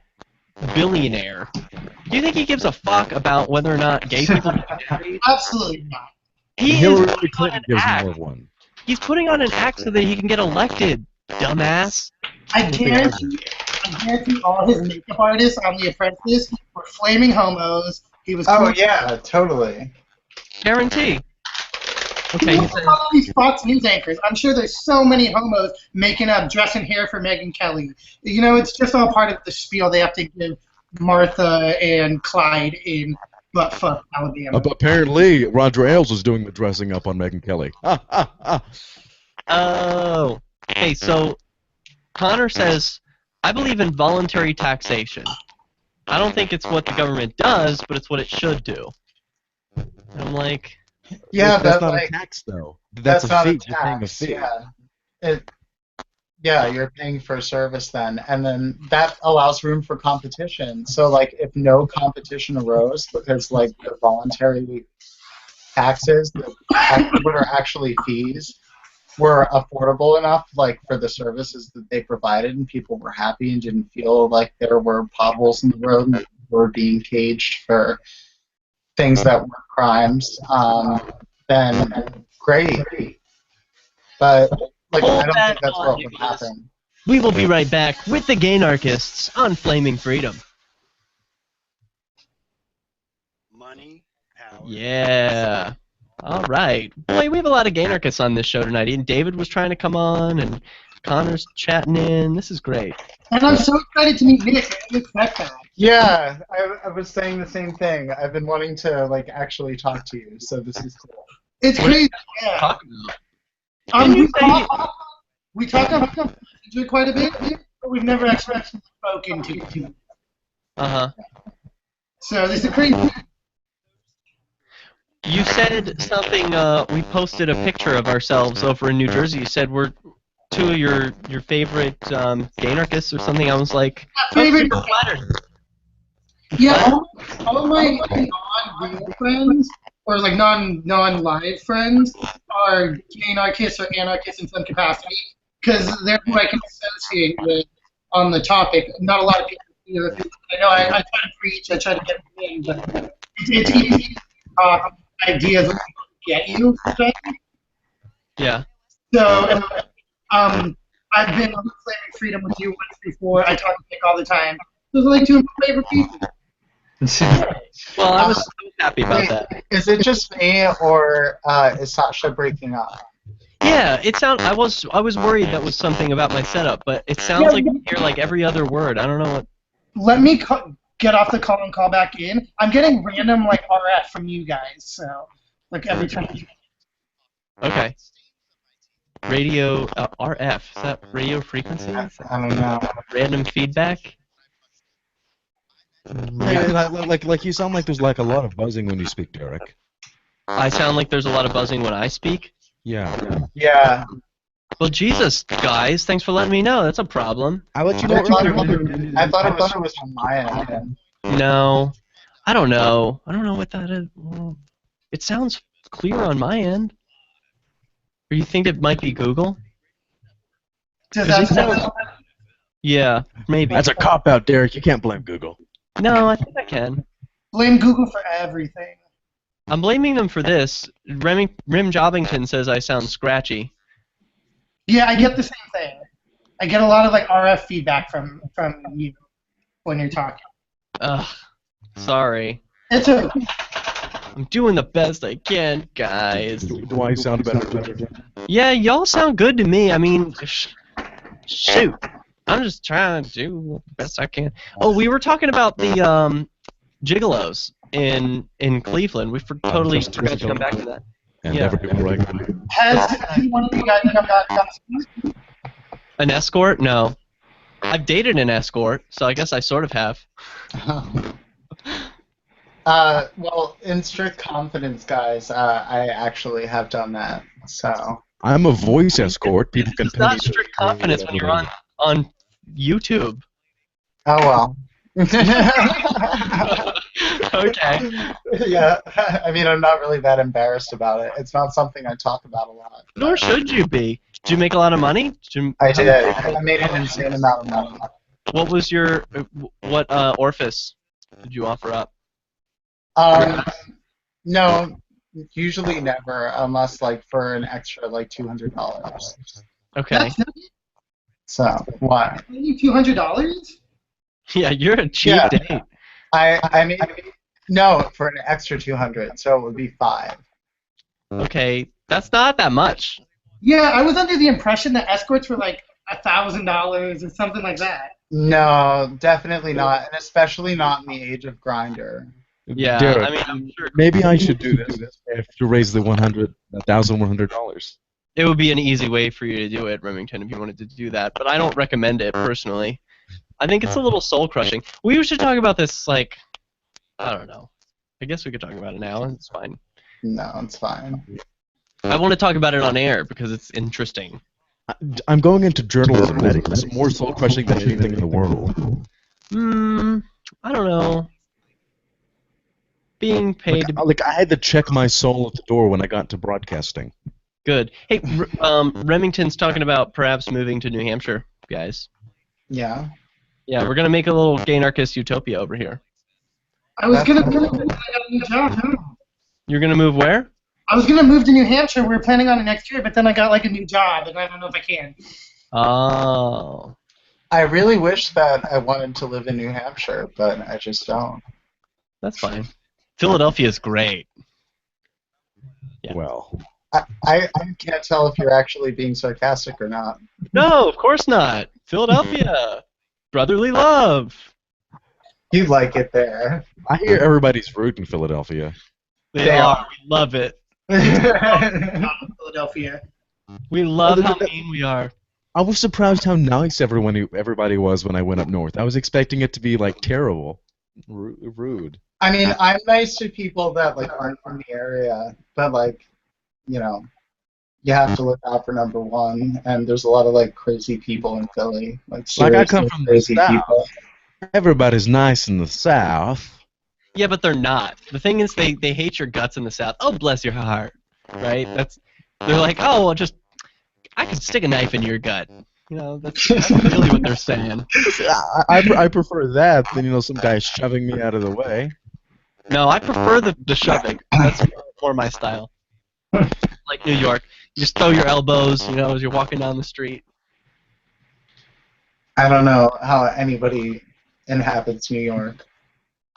billionaire. Do you think he gives a fuck about whether or not gay people get married? Absolutely not. Hillary Clinton gives more of one. He's putting on an act so that he can get elected, dumbass. I guarantee all his makeup artists on The Apprentice were flaming homos. He was. Oh yeah, totally. Guarantee. Okay. All these Fox News anchors. I'm sure there's so many homos making up, dressing hair for Megyn Kelly. You know, it's just all part of the spiel they have to give Martha and Clyde in buttfuck Alabama. Apparently, Roger Ailes was doing the dressing up on Megyn Kelly. Oh. Hey, so Connor says, I believe in voluntary taxation. I don't think it's what the government does, but it's what it should do. And I'm like... Yeah, that's not like, a tax, though. That's not fee. a You're paying a tax. fee. Yeah, you're paying for a service then, and then that allows room for competition. So, like, if no competition arose because, like, the voluntary taxes, what are actually fees, were affordable enough, like, for the services that they provided, and people were happy and didn't feel like there were potholes in the road and were being caged for things that were crimes, then great. But like, I don't think that's what would happen. We will be right back with the gaynarchists on Flaming Freedom. Money, power. Yeah. All right. Boy, we have a lot of gaynarchists on this show tonight. Even David was trying to come on, and Connor's chatting in. This is great. And I'm so excited to meet Nick. I didn't expect that. Yeah, I was saying the same thing. I've been wanting to like actually talk to you, so this is cool. It's crazy. Yeah. Talk about? We talk about it quite a bit, but we've never actually spoken to. Uh-huh. So this is crazy. You said something, we posted a picture of ourselves over in New Jersey. You said we're two of your favorite gaynarchists or something. I was like, favorite. Yeah, all of my non-real friends, or like non-live friends, are gaynarchists or anarchists in some capacity, because they're who I can associate with on the topic. Not a lot of people either. I know I try to preach, I try to get in, but it's easy to talk ideas that get you. Right? Yeah. So, I've been on Flaming Freedom with you once before. I talk to Nick all the time. Those are like two of my favorite people. Well, I was happy about that. Is it just me, or is Sasha breaking up? Yeah, it sound. I was worried that was something about my setup, but it sounds like you hear like every other word. I don't know what. Let me get off the call and call back in. I'm getting random like RF from you guys, so like every time. Okay. Radio RF, is that radio frequency? I don't know. Random feedback. Like you sound like there's like a lot of buzzing when you speak, Derek. I sound like there's a lot of buzzing when I speak? Yeah. Yeah. Well, Jesus, guys, thanks for letting me know. That's a problem. I'll let you know. I thought it was on my end. No, I don't know. I don't know what that is. It sounds clear on my end. Or you think it might be Google? Does that sound? Yeah, maybe. That's a cop-out, Derek. You can't blame Google. No, I think I can. Blame Google for everything. I'm blaming them for this. Rim Jobbington says I sound scratchy. Yeah, I get the same thing. I get a lot of like RF feedback from you when you're talking. Ugh, sorry. It's okay. I'm doing the best I can, guys. Do I sound better? Yeah, y'all sound good to me. I mean, shoot. I'm just trying to do the best I can. Oh, we were talking about the gigolos in Cleveland. We totally forgot to come back to that. And Yeah. Has one of you guys ever got An escort? No. I've dated an escort, so I guess I sort of have. Well, in strict confidence, guys, I actually have done that. So I'm a voice escort. People can It's pay not me to- strict confidence when you're on YouTube. Oh well. Okay. Yeah, I mean, I'm not really that embarrassed about it. It's not something I talk about a lot. Nor should you be. Did you make a lot of money? I did. I made an insane amount of money. What was your what orifice did you offer up? No, usually never, unless like for an extra like $200. Okay. So why? $200? Yeah, you're a cheap date. I mean, no, for an extra 200, so it would be 5. Okay, that's not that much. Yeah, I was under the impression that escorts were like $1,000 or something like that. No, definitely not, and especially not in the age of Grindr. Yeah, Derek, I mean, I'm sure maybe I should do this to raise the $1,100. it would be an easy way for you to do it, Remington, if you wanted to do that. But I don't recommend it personally. I think it's a little soul crushing. We should talk about this, like, I don't know. I guess we could talk about it now. It's fine. No, it's fine. I want to talk about it on air because it's interesting. I'm going into journalism. It's more soul crushing than anything in the world. I don't know. Being paid. Like I had to check my soul at the door when I got to broadcasting. Good. Hey, Remington's talking about perhaps moving to New Hampshire, guys. Yeah. Yeah, we're gonna make a little gay anarchist utopia over here. I was gonna move, but I got a new job. You're gonna move where? I was gonna move to New Hampshire. We were planning on it next year, but then I got like a new job, and I don't know if I can. Oh. I really wish that I wanted to live in New Hampshire, but I just don't. That's fine. Philadelphia is great. Yeah. Well. I can't tell if you're actually being sarcastic or not. No, of course not. Philadelphia. Brotherly love. You like it there. I hear everybody's rude in Philadelphia. They are. We love it. Philadelphia. We love how mean we are. I was surprised how nice everybody was when I went up north. I was expecting it to be like terrible, rude. I mean, I'm nice to people that like aren't from the area, but like, you know, you have to look out for number one. And there's a lot of like crazy people in Philly, like I come from the crazy South. people. Everybody's nice in the South. Yeah, but they're not. The thing is, they hate your guts in the South. Oh, bless your heart, right? They're like, oh, well, I can stick a knife in your gut. You know, that's really what they're saying. I prefer that than some guy shoving me out of the way. No, I prefer the shoving. That's more my style. Like New York, you just throw your elbows, as you're walking down the street. I don't know how anybody inhabits New York.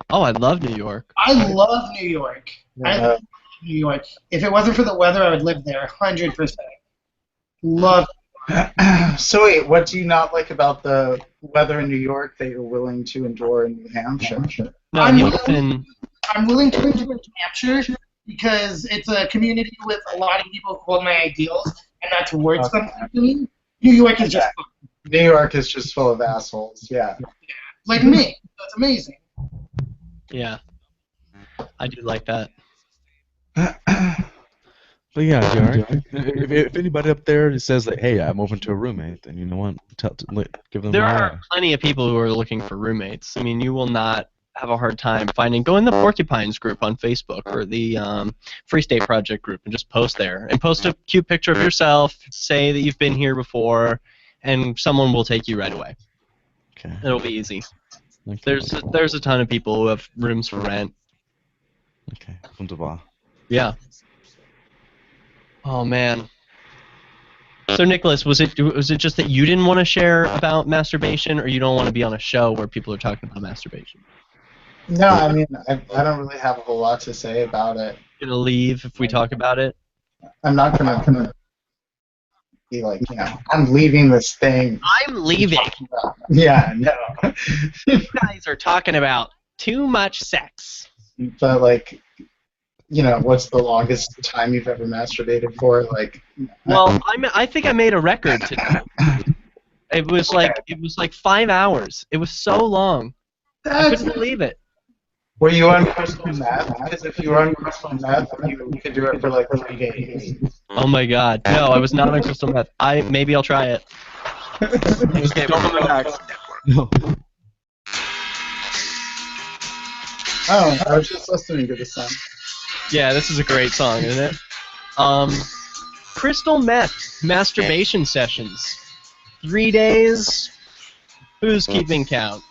Oh, I love New York. I love New York. I love New York. If it wasn't for the weather, I would live there 100%. Love. So wait, what do you not like about the weather in New York that you're willing to endure in New Hampshire? No, I'm willing to endure New Hampshire because it's a community with a lot of people who hold my ideals, and that's worth something to me. New York is just fun. New York is just full of assholes. Yeah. Like me. That's amazing. Yeah, I do like that. But yeah, Jared, if anybody up there says that, hey, I'm open to a roommate, then you know what? Give them. There are plenty of people who are looking for roommates. I mean, you will not have a hard time finding. Go in the Porcupines group on Facebook or the Free State Project group and just post there. And post a cute picture of yourself. Say that you've been here before, and someone will take you right away. Okay. It'll be easy. Okay. There's a ton of people who have rooms for rent. Okay. Wunderbar. Yeah. Oh man. So Nicholas, was it just that you didn't want to share about masturbation, or you don't want to be on a show where people are talking about masturbation? No, I mean, I don't really have a whole lot to say about it. Gonna leave if we talk about it? I'm not gonna be like, I'm leaving this thing. I'm leaving. Yeah, no. You guys are talking about too much sex. But like, what's the longest time you've ever masturbated for? Like, well, I think I made a record today. It was like 5 hours. It was so long. I couldn't believe it. Were you on crystal meth? Because if you were on crystal meth, you could do it for like 3 days. Oh my god. No, I was not on crystal meth. Maybe I'll try it. Okay, welcome back. No. Oh, I was just listening to the song. Yeah, this is a great song, isn't it? Crystal meth masturbation sessions. 3 days. Who's keeping count?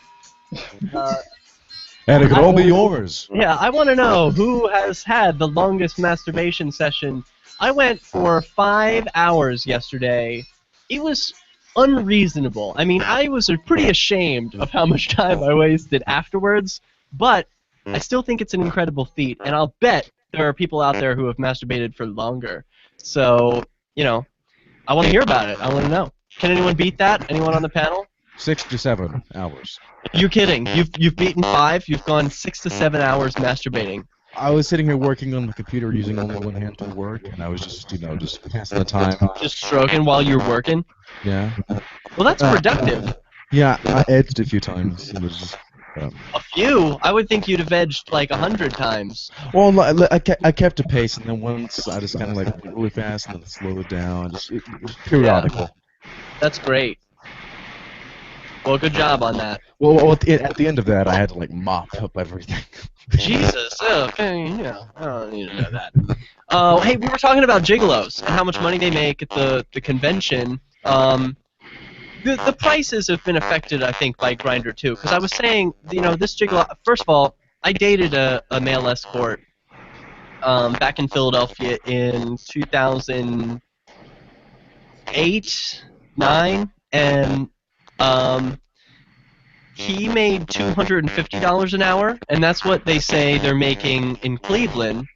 And it could all be yours. Yeah, I want to know who has had the longest masturbation session. I went for 5 hours yesterday. It was unreasonable. I mean, I was pretty ashamed of how much time I wasted afterwards, but I still think it's an incredible feat, and I'll bet there are people out there who have masturbated for longer. So, I want to hear about it. I want to know. Can anyone beat that? Anyone on the panel? 6 to 7 hours. You're kidding. You've beaten 5. You've gone 6 to 7 hours masturbating. I was sitting here working on the computer using only one hand to work, and I was just, just passing the time. Just stroking while you're working? Yeah. Well, that's productive. Yeah, I edged a few times. It was just, A few? I would think you'd have edged like 100 times. well, I kept a pace, and then once I just kind of like went really fast and then slowed it down. It was periodical. Yeah. That's great. Well, good job on that. Well, at the end of that, I had to like mop up everything. Jesus. Okay, I don't need to know that. Hey, we were talking about gigolos and how much money they make at the convention. The prices have been affected, I think, by Grindr too. Because I was saying, this gigolo. First of all, I dated a male escort back in Philadelphia in 2008, 2009, and he made $250 an hour, and that's what they say they're making in Cleveland,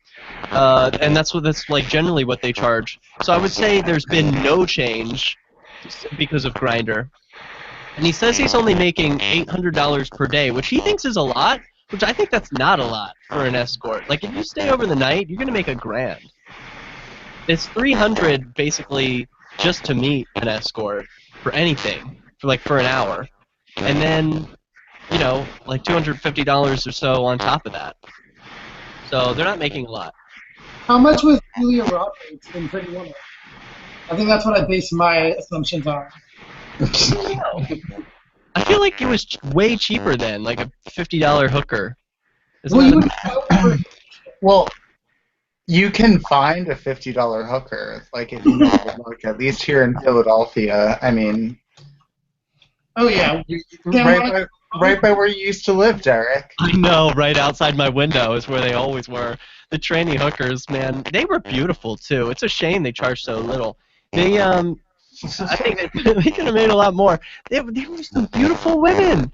and that's like generally what they charge. So I would say there's been no change because of Grindr, and he says he's only making $800 per day, which he thinks is a lot, which I think that's not a lot for an escort. Like if you stay over the night, you're gonna make $1,000. It's $300 basically just to meet an escort for anything for an hour. And then, like $250 or so on top of that. So they're not making a lot. How much was Julia Roberts in Pretty Woman? I think that's what I base my assumptions on. I feel like it was way cheaper then, like a $50 hooker. Well, you can find a $50 hooker, like if you know where to look, at least here in Philadelphia. I mean, oh yeah, right by where you used to live, Derek. I know, right outside my window is where they always were. The trainee hookers, man, they were beautiful too. It's a shame they charged so little. They, I think they could have made a lot more. They were some beautiful women.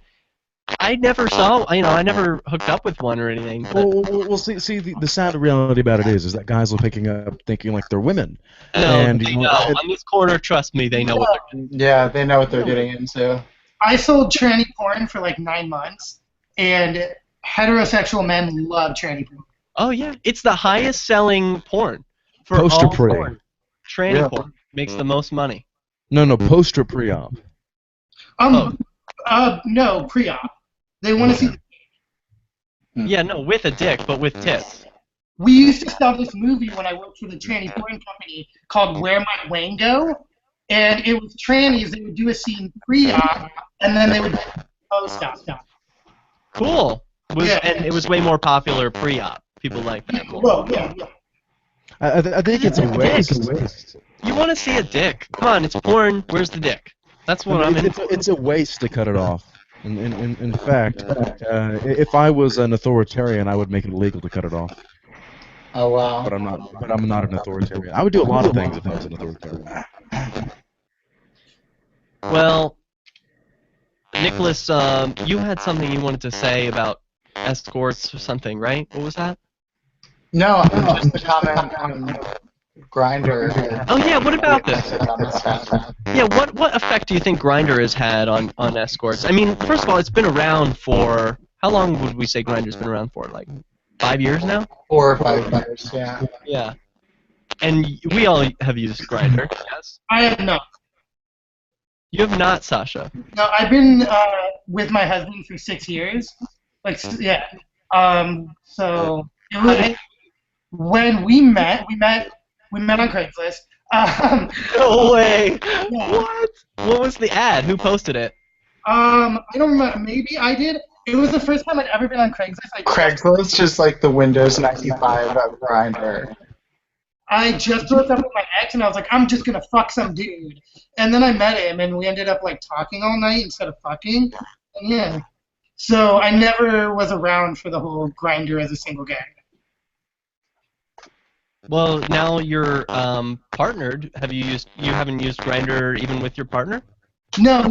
I never saw, I never hooked up with one or anything. But... Well, see, the sad reality about it is that guys are picking up thinking like they're women. No, and, they know. On this corner, trust me, they know what they're doing. Yeah, they know what they're getting into. I sold tranny porn for like 9 months, and heterosexual men love tranny porn. Oh yeah, it's the highest selling porn for Poster all pre. porn. Tranny porn makes the most money. No, poster pre-op. No, pre-op. They want to see. Yeah, no, with a dick, but with tits. We used to sell this movie when I worked for the tranny porn company called Where My Wang Go, and it was trannies. They would do a scene pre-op, and then they would post-op. Cool. And it was way more popular pre-op. People like that. Well, yeah. I think it's a waste. You want to see a dick? Come on, it's porn. Where's the dick? That's what I'm into. It's a waste to cut it off. In fact, if I was an authoritarian, I would make it illegal to cut it off. Oh wow. But I'm not. But I'm not an authoritarian. I would do a lot of things if I was an authoritarian. Well, Nicholas, you had something you wanted to say about escorts or something, right? What was that? No, just a comment on Grinder. Oh yeah, what about this? Yeah, what effect do you think Grindr has had on escorts? I mean, first of all, it's been around for how long would we say Grindr's been around for? Like 5 years now? 4 or 5 years, yeah. Yeah. And we all have used Grindr, yes? I have not. You have not, Sasha. No, I've been with my husband for 6 years. Like, yeah. So it was, when we met on Craigslist. No way. Yeah. What? What was the ad? Who posted it? I don't remember. Maybe I did. It was the first time I'd ever been on Craigslist. Craigslist just like the Windows 95 of Grindr. I just broke up with my ex, and I was like, I'm just gonna fuck some dude. And then I met him, and we ended up like talking all night instead of fucking. And yeah. So I never was around for the whole Grindr as a single guy. Well, now you're partnered. You haven't used Grindr even with your partner? No,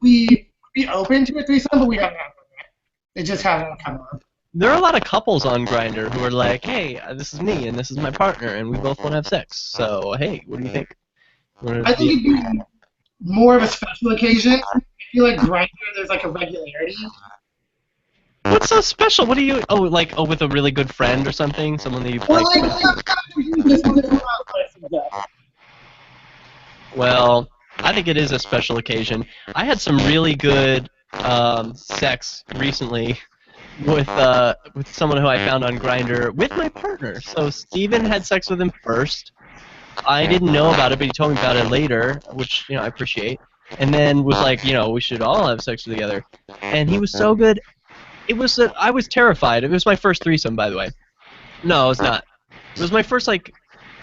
we open to a threesome, but we haven't had one yet. It just hasn't come up. There are a lot of couples on Grindr who are like, hey, this is me and this is my partner and we both want to have sex. So, hey, what do you think? I think it'd be more of a special occasion. I feel like Grindr, there's like a regularity. What's so special? What do you? With a really good friend or something, someone that you Well, like. Well, I think it is a special occasion. I had some really good sex recently with someone who I found on Grindr with my partner. So Steven had sex with him first. I didn't know about it, but he told me about it later, which I appreciate. And then was like, we should all have sex together. And he was so good. I was terrified. It was my first threesome, by the way. No, it's not. It was my first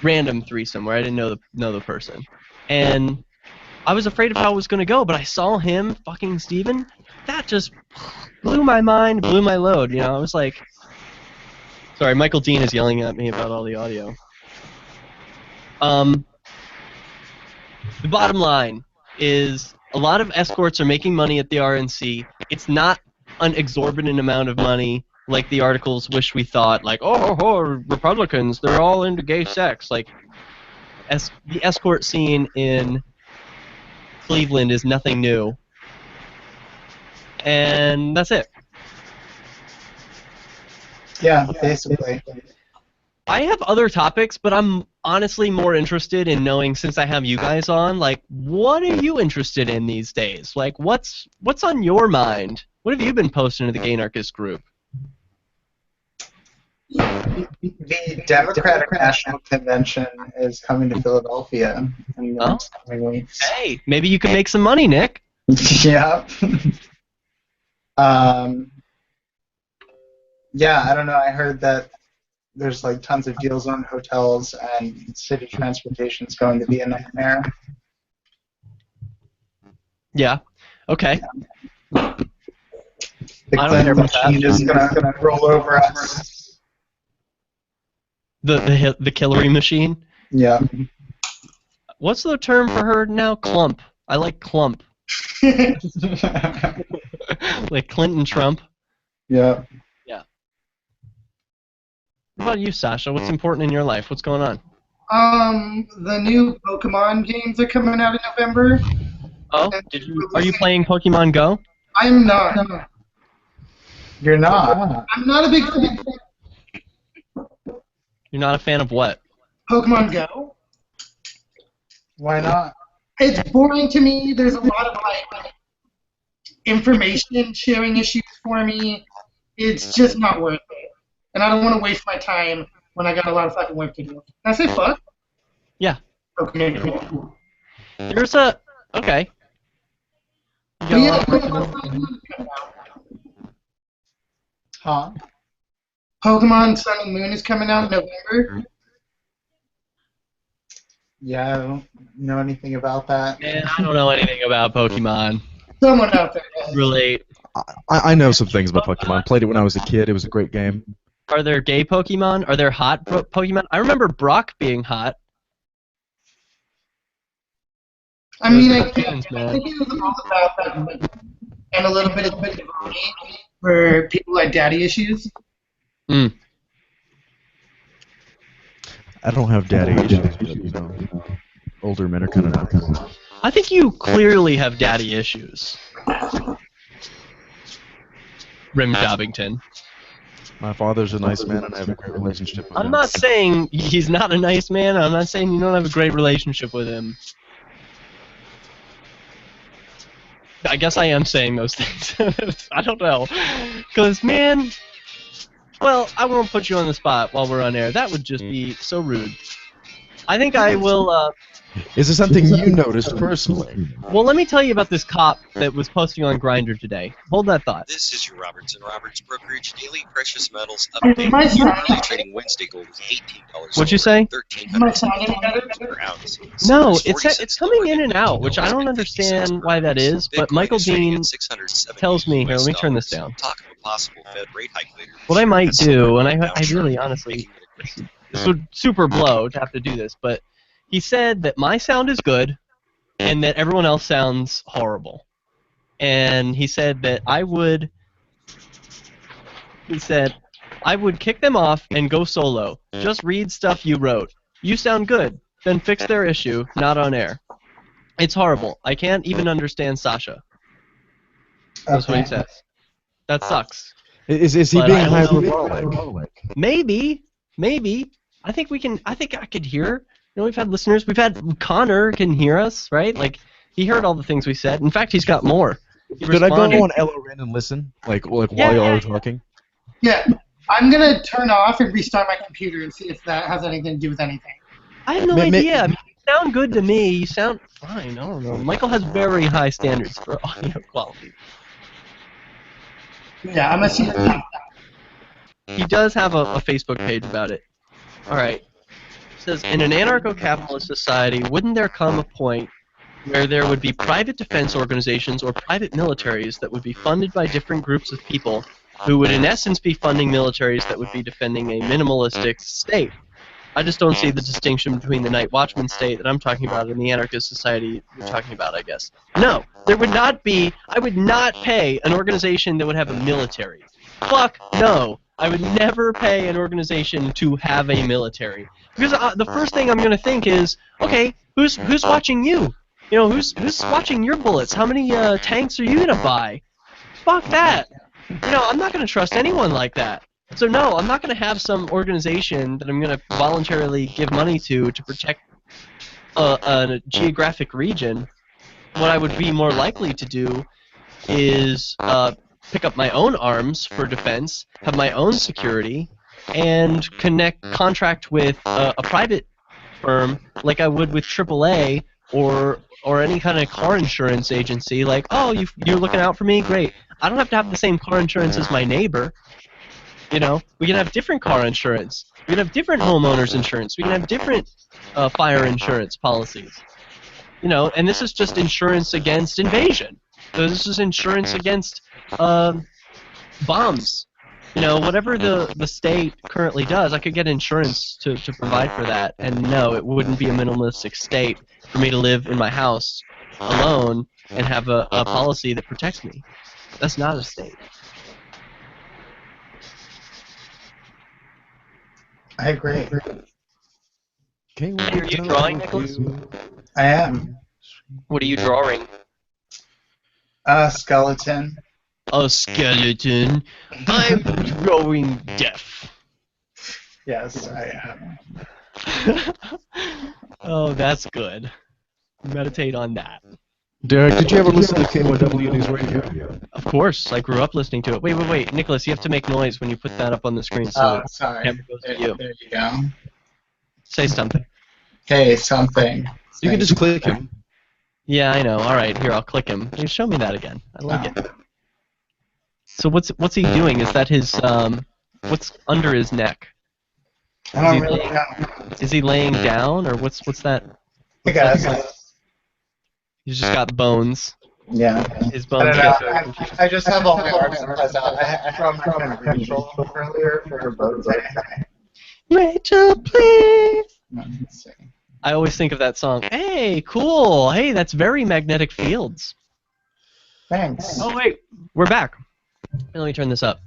random threesome where I didn't know the person, and I was afraid of how it was gonna go. But I saw him fucking Steven. That just blew my mind, blew my load. I was like, sorry, Michael Dean is yelling at me about all the audio. The bottom line is a lot of escorts are making money at the RNC. It's not an exorbitant amount of money like the articles wish we thought, like, oh, Republicans, they're all into gay sex. Like, the escort scene in Cleveland is nothing new. And that's it. Yeah, basically. I have other topics, but I'm honestly more interested in knowing, since I have you guys on, like, what are you interested in these days? Like, what's on your mind? What have you been posting to the Gay Anarchist group? The Democratic National Convention is coming to Philadelphia in the next coming weeks. Hey, maybe you can make some money, Nick. Yeah. Yeah, I don't know. I heard that there's tons of deals on hotels and city transportation is going to be a nightmare. Yeah. Okay. The Clinton machine is gonna roll over us. The Hillary machine? Yeah. What's the term for her now? Clump. I like clump. Like Clinton Trump. Yeah. Yeah. What about you, Sasha? What's important in your life? What's going on? The new Pokemon games are coming out in November. Oh, are you playing Pokemon Go? I'm not. You're not? I'm not a big fan. You're not a fan of what? Pokemon Go. Why not? It's boring to me. There's a lot of information sharing issues for me. It's just not worth it. And I don't want to waste my time when I got a lot of fucking work to do. Can I say fuck? Yeah. Okay. There's a... Okay. Yeah, huh? Pokemon Sun and Moon is coming out in November. Yeah, I don't know anything about that. Man, I don't know anything about Pokemon. Someone out there does. relate. I know some things about Pokemon. Played it when I was a kid. It was a great game. Are there gay Pokemon? Are there hot Pokemon? I remember Brock being hot. I mean, I Depends, think man. it was all about that, and a little bit of for people like daddy issues. Mm. I don't have daddy issues, but, you know, older men are kind of nice. I think you clearly have daddy issues. Rim Dobbington. My father's a nice man, and I have a great relationship with him. I'm not saying he's not a nice man. I'm not saying you don't have a great relationship with him. I guess I am saying those things. I don't know. Because, man, well, I won't put you on the spot while we're on air. That would just be so rude. I think I will... Is this something you noticed personally? Well, let me tell you about this cop that was posting on Grindr today. Hold that thought. This is your Roberts & Roberts Brokerage Daily Precious Metals Is my update. sound- Currently trading Wednesday gold is $18. What'd you say? Is my sound any better? per ounce. No, Silver's 40 it's cents coming lower in at and out, which I don't $15.50 understand per why that ounce. is, but Bitcoin Michael is trading Dean at 670 tells me, here, US let me turn this dollars. down. Talk of a possible Fed rate hike later this What I year might has do, silver and I down really sharply, honestly, making it a great this would super blow to have to do this, but he said that my sound is good and that everyone else sounds horrible. And he said that I would kick them off and go solo. Just read stuff you wrote. You sound good. Then fix their issue, not on air. It's horrible. I can't even understand Sasha. That's what he says. That sucks. Is he But being I don't know. hyperbolic? Maybe. I think I could hear. You know, we've had listeners. We've had Connor can hear us, right? Like he heard all the things we said. In fact, he's got more. He Should I go responded. on LRN and listen? Like while Yeah, y'all yeah. are talking? Yeah. I'm going to turn off and restart my computer and see if that has anything to do with anything. I have no idea. I mean, you sound good to me. You sound fine. I don't know. Michael has very high standards for audio quality. Yeah, I'm assuming. He does have a Facebook page about it. All right. It says, in an anarcho-capitalist society, wouldn't there come a point where there would be private defense organizations or private militaries that would be funded by different groups of people who would in essence be funding militaries that would be defending a minimalistic state? I just don't see the distinction between the Night-watchman state that I'm talking about and the anarchist society you're talking about, I guess. No, there would not be, I would not pay an organization that would have a military. Fuck no. I would never pay an organization to have a military. Because the first thing I'm going to think is, okay, who's watching you? You know, who's watching your bullets? How many tanks are you going to buy? Fuck that. You know, I'm not going to trust anyone like that. So no, I'm not going to have some organization that I'm going to voluntarily give money to protect a geographic region. What I would be more likely to do is pick up my own arms for defense, have my own security, and contract with a private firm like I would with AAA or any kind of car insurance agency. Like, oh, you're looking out for me? Great. I don't have to have the same car insurance as my neighbor. You know, we can have different car insurance. We can have different homeowners insurance. We can have different fire insurance policies. You know, and this is just insurance against invasion. So this is insurance against bombs. You know, whatever the state currently does, I could get insurance to provide for that. And no, it wouldn't be a minimalistic state for me to live in my house alone and have a policy that protects me. That's not a state. I agree. Okay, Are you drawing, Nicholas? I am. What are you drawing? A skeleton. A skeleton. I'm drawing death. Yes, I am. Oh, that's good. Meditate on that. Derek, did you ever listen to KYW News Radio? Of course, I grew up listening to it. Wait, Nicholas, you have to make noise when you put that up on the screen. So Oh, sorry. camera goes to you. There you go. Say something. Hey, something. You can just click him. Yeah, I know. All right, here, I'll click him. You show me that again. I like it. So what's he doing? Is that his what's under his neck? I don't really know. Is he laying down or what's that? I guess. He's just got bones. Yeah. His I bones don't get know. very confused. I just have all my art supplies out. I brought my friend Rachel earlier for her birthday. Rachel, please. Let's see. I always think of that song. Hey, cool. Hey, that's very Magnetic Fields. Thanks. Oh wait, we're back. Let me turn this up.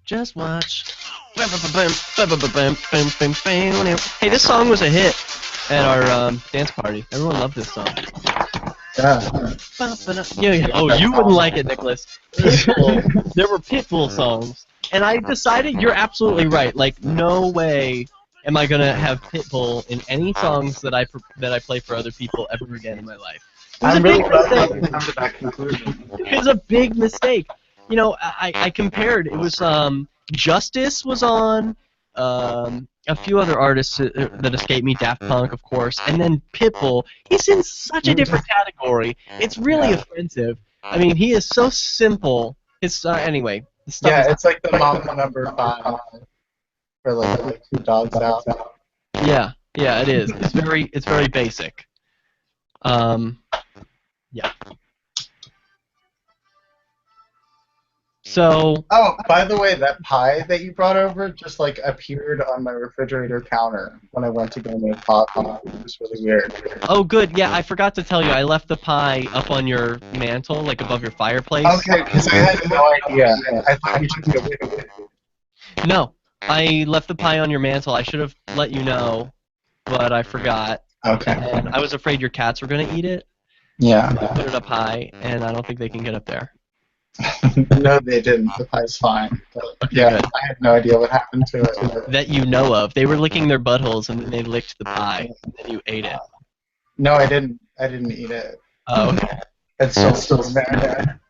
Just watch. Hey, this song was a hit at our dance party. Everyone loved this song. Yeah. Oh, you wouldn't like it, Nicholas. Pitbull. There were Pitbull songs, and I decided you're absolutely right. Like, no way am I gonna have Pitbull in any songs that I play for other people ever again in my life. I'm really glad you come to that conclusion. It was a big mistake. You know, I compared. It was Justice was on, a few other artists that escaped me, Daft Punk, of course, and then Pitbull. He's in such a different category. It's really offensive. I mean, he is so simple. It's anyway. Yeah, it's like the Mama number 5 for like 2 dogs out. Yeah, it is. It's very basic. Yeah. So. Oh, by the way, that pie that you brought over just like appeared on my refrigerator counter when I went to go make coffee. It was really weird. Oh, good. Yeah, I forgot to tell you. I left the pie up on your mantle, like above your fireplace. Okay, because I had no idea. I thought you took it away with it. No, I left the pie on your mantle. I should have let you know, but I forgot. Okay. And I was afraid your cats were gonna eat it. Yeah. I put it up high, and I don't think they can get up there. No, they didn't. The pie's fine. But, Okay, yeah, good. I had no idea what happened to it. That you know of. They were licking their buttholes, and then they licked the pie, and then you ate it. No, I didn't. I didn't eat it. Oh, okay. It's still there.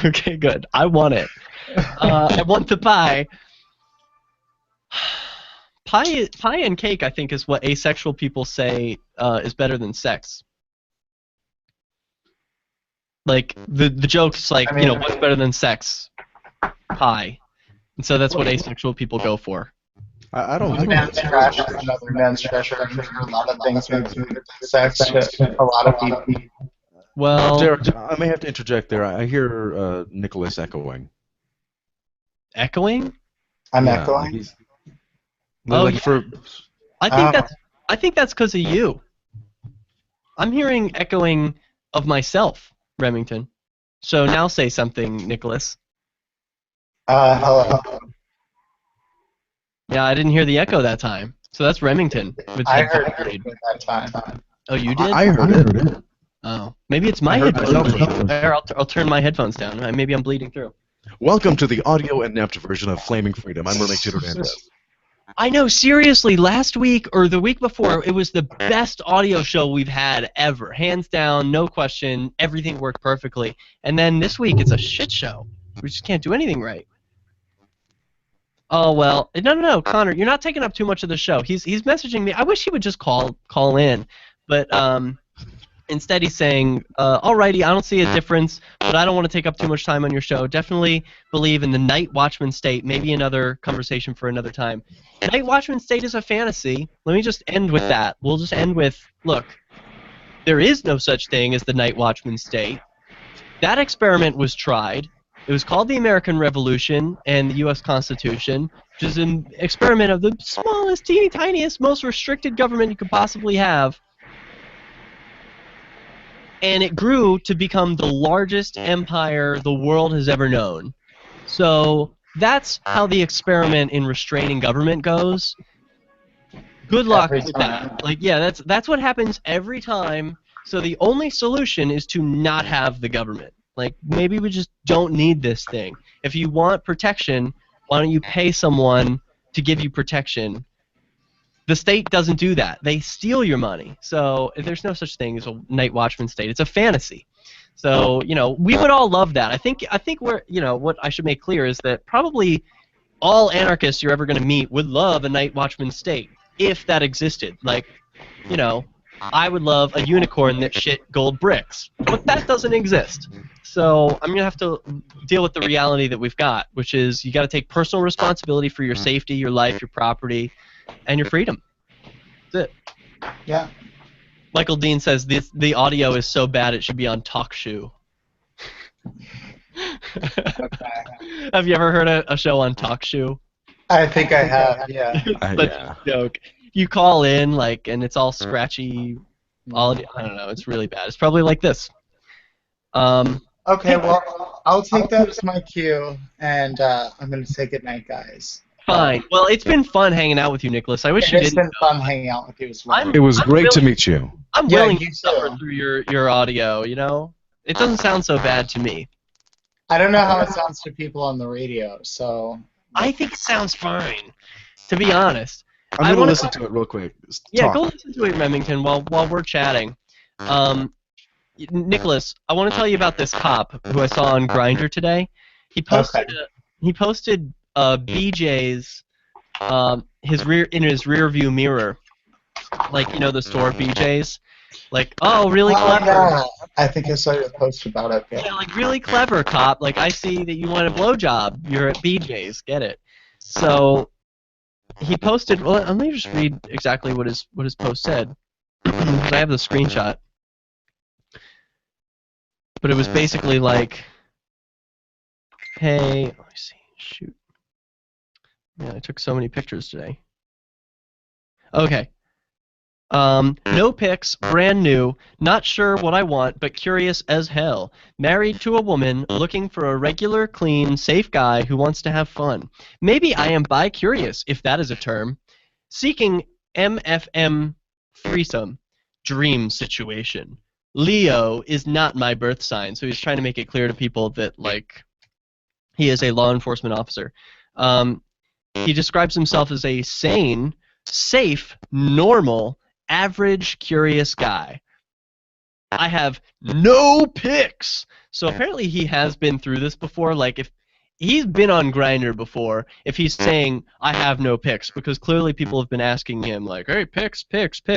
Okay, good. I want it. I want the pie. Pie and cake, I think, is what asexual people say is better than sex. Like, the joke is like, you know, what's better than sex? Pie. And so that's what asexual people go for. I don't think Man's trash is another man's treasure. I'm sure a lot of things have to do with sex to a lot of people. Well, Derek, I may have to interject there. I hear Nicholas echoing. Echoing? I'm Yeah, echoing? he's- Oh, like yeah. for I think that's because of you. I'm hearing echoing of myself, Remington. So now say something, Nicholas. Hello. Yeah, I didn't hear the echo that time. So that's Remington. With I headphones heard played. it at that time. Oh, you did? I heard it. Oh, maybe it's my I heard headphones. myself. There, I'll turn my headphones down. Maybe I'm bleeding through. Welcome to the audio inept version of Flaming Freedom. I'm Remington Hernandez. I know, seriously, last week or the week before, it was the best audio show we've had ever. Hands down, no question, everything worked perfectly. And then this week, it's a shit show. We just can't do anything right. Oh, well, no, Connor, you're not taking up too much of the show. He's messaging me. I wish he would just call in. But instead he's saying, alrighty, I don't see a difference, but I don't want to take up too much time on your show. Definitely believe in the Night-watchman state. Maybe another conversation for another time. Night-watchman state is a fantasy. Let me just end with that. We'll just end with, look, there is no such thing as the Night-watchman state. That experiment was tried. It was called the American Revolution and the U.S. Constitution, which is an experiment of the smallest, teeny tiniest, most restricted government you could possibly have. And it grew to become the largest empire the world has ever known. So that's how the experiment in restraining government goes. Good luck with that. Like, yeah, that's what happens every time. So the only solution is to not have the government. Like, maybe we just don't need this thing. If you want protection, why don't you pay someone to give you protection? The state doesn't do that. They steal your money. So there's no such thing as a Night Watchman state. It's a fantasy. So, you know, we would all love that. I think we're, you know, what I should make clear is that probably all anarchists you're ever going to meet would love a Night Watchman state if that existed. Like, you know, I would love a unicorn that shit gold bricks. But that doesn't exist. So I'm going to have to deal with the reality that we've got, which is you got to take personal responsibility for your safety, your life, your property, and your freedom. That's it. Yeah. Michael Dean says the audio is so bad it should be on TalkShoe. Have you ever heard a show on Talk Shoe? I think I have, yeah. Such a joke. You call in, like, and it's all scratchy. I don't know. It's really bad. It's probably like this. Okay, well, I'll take that as my cue, and I'm going to say goodnight, guys. Fine. Well, it's been fun hanging out with you, Nicholas. I wish you It's didn't. been fun hanging out with you as well. It was great to meet you. I'm Yeah, willing you to suffer through your audio, you know? It doesn't sound so bad to me. I don't know how it sounds to people on the radio, so... I think it sounds fine, to be honest. I'm going to listen to it real quick. Yeah, go listen to it, Remington, while we're chatting. Nicholas, I want to tell you about this cop who I saw on Grindr today. He posted BJ's in his rear view mirror, like, you know, the store BJ's. Like, oh, really clever. Yeah. I think I saw your post about it. Yeah, like, really clever, cop. Like, I see that you want a blowjob. You're at BJ's. Get it. So he posted. Well, let me just read exactly what his post said. I have the screenshot. But it was basically like, hey, let me see. Shoot. Man, I took so many pictures today. Okay. No pics, brand new, not sure what I want, but curious as hell. Married to a woman, looking for a regular, clean, safe guy who wants to have fun. Maybe I am bi-curious, if that is a term. Seeking MFM threesome. Dream situation. Leo is not my birth sign, so he's trying to make it clear to people that, like, he is a law enforcement officer. He describes himself as a sane, safe, normal, average, curious guy. I have no pics. So apparently he has been through this before. Like, if he's been on Grindr before, if he's saying, I have no pics, because clearly people have been asking him, like, hey, pics,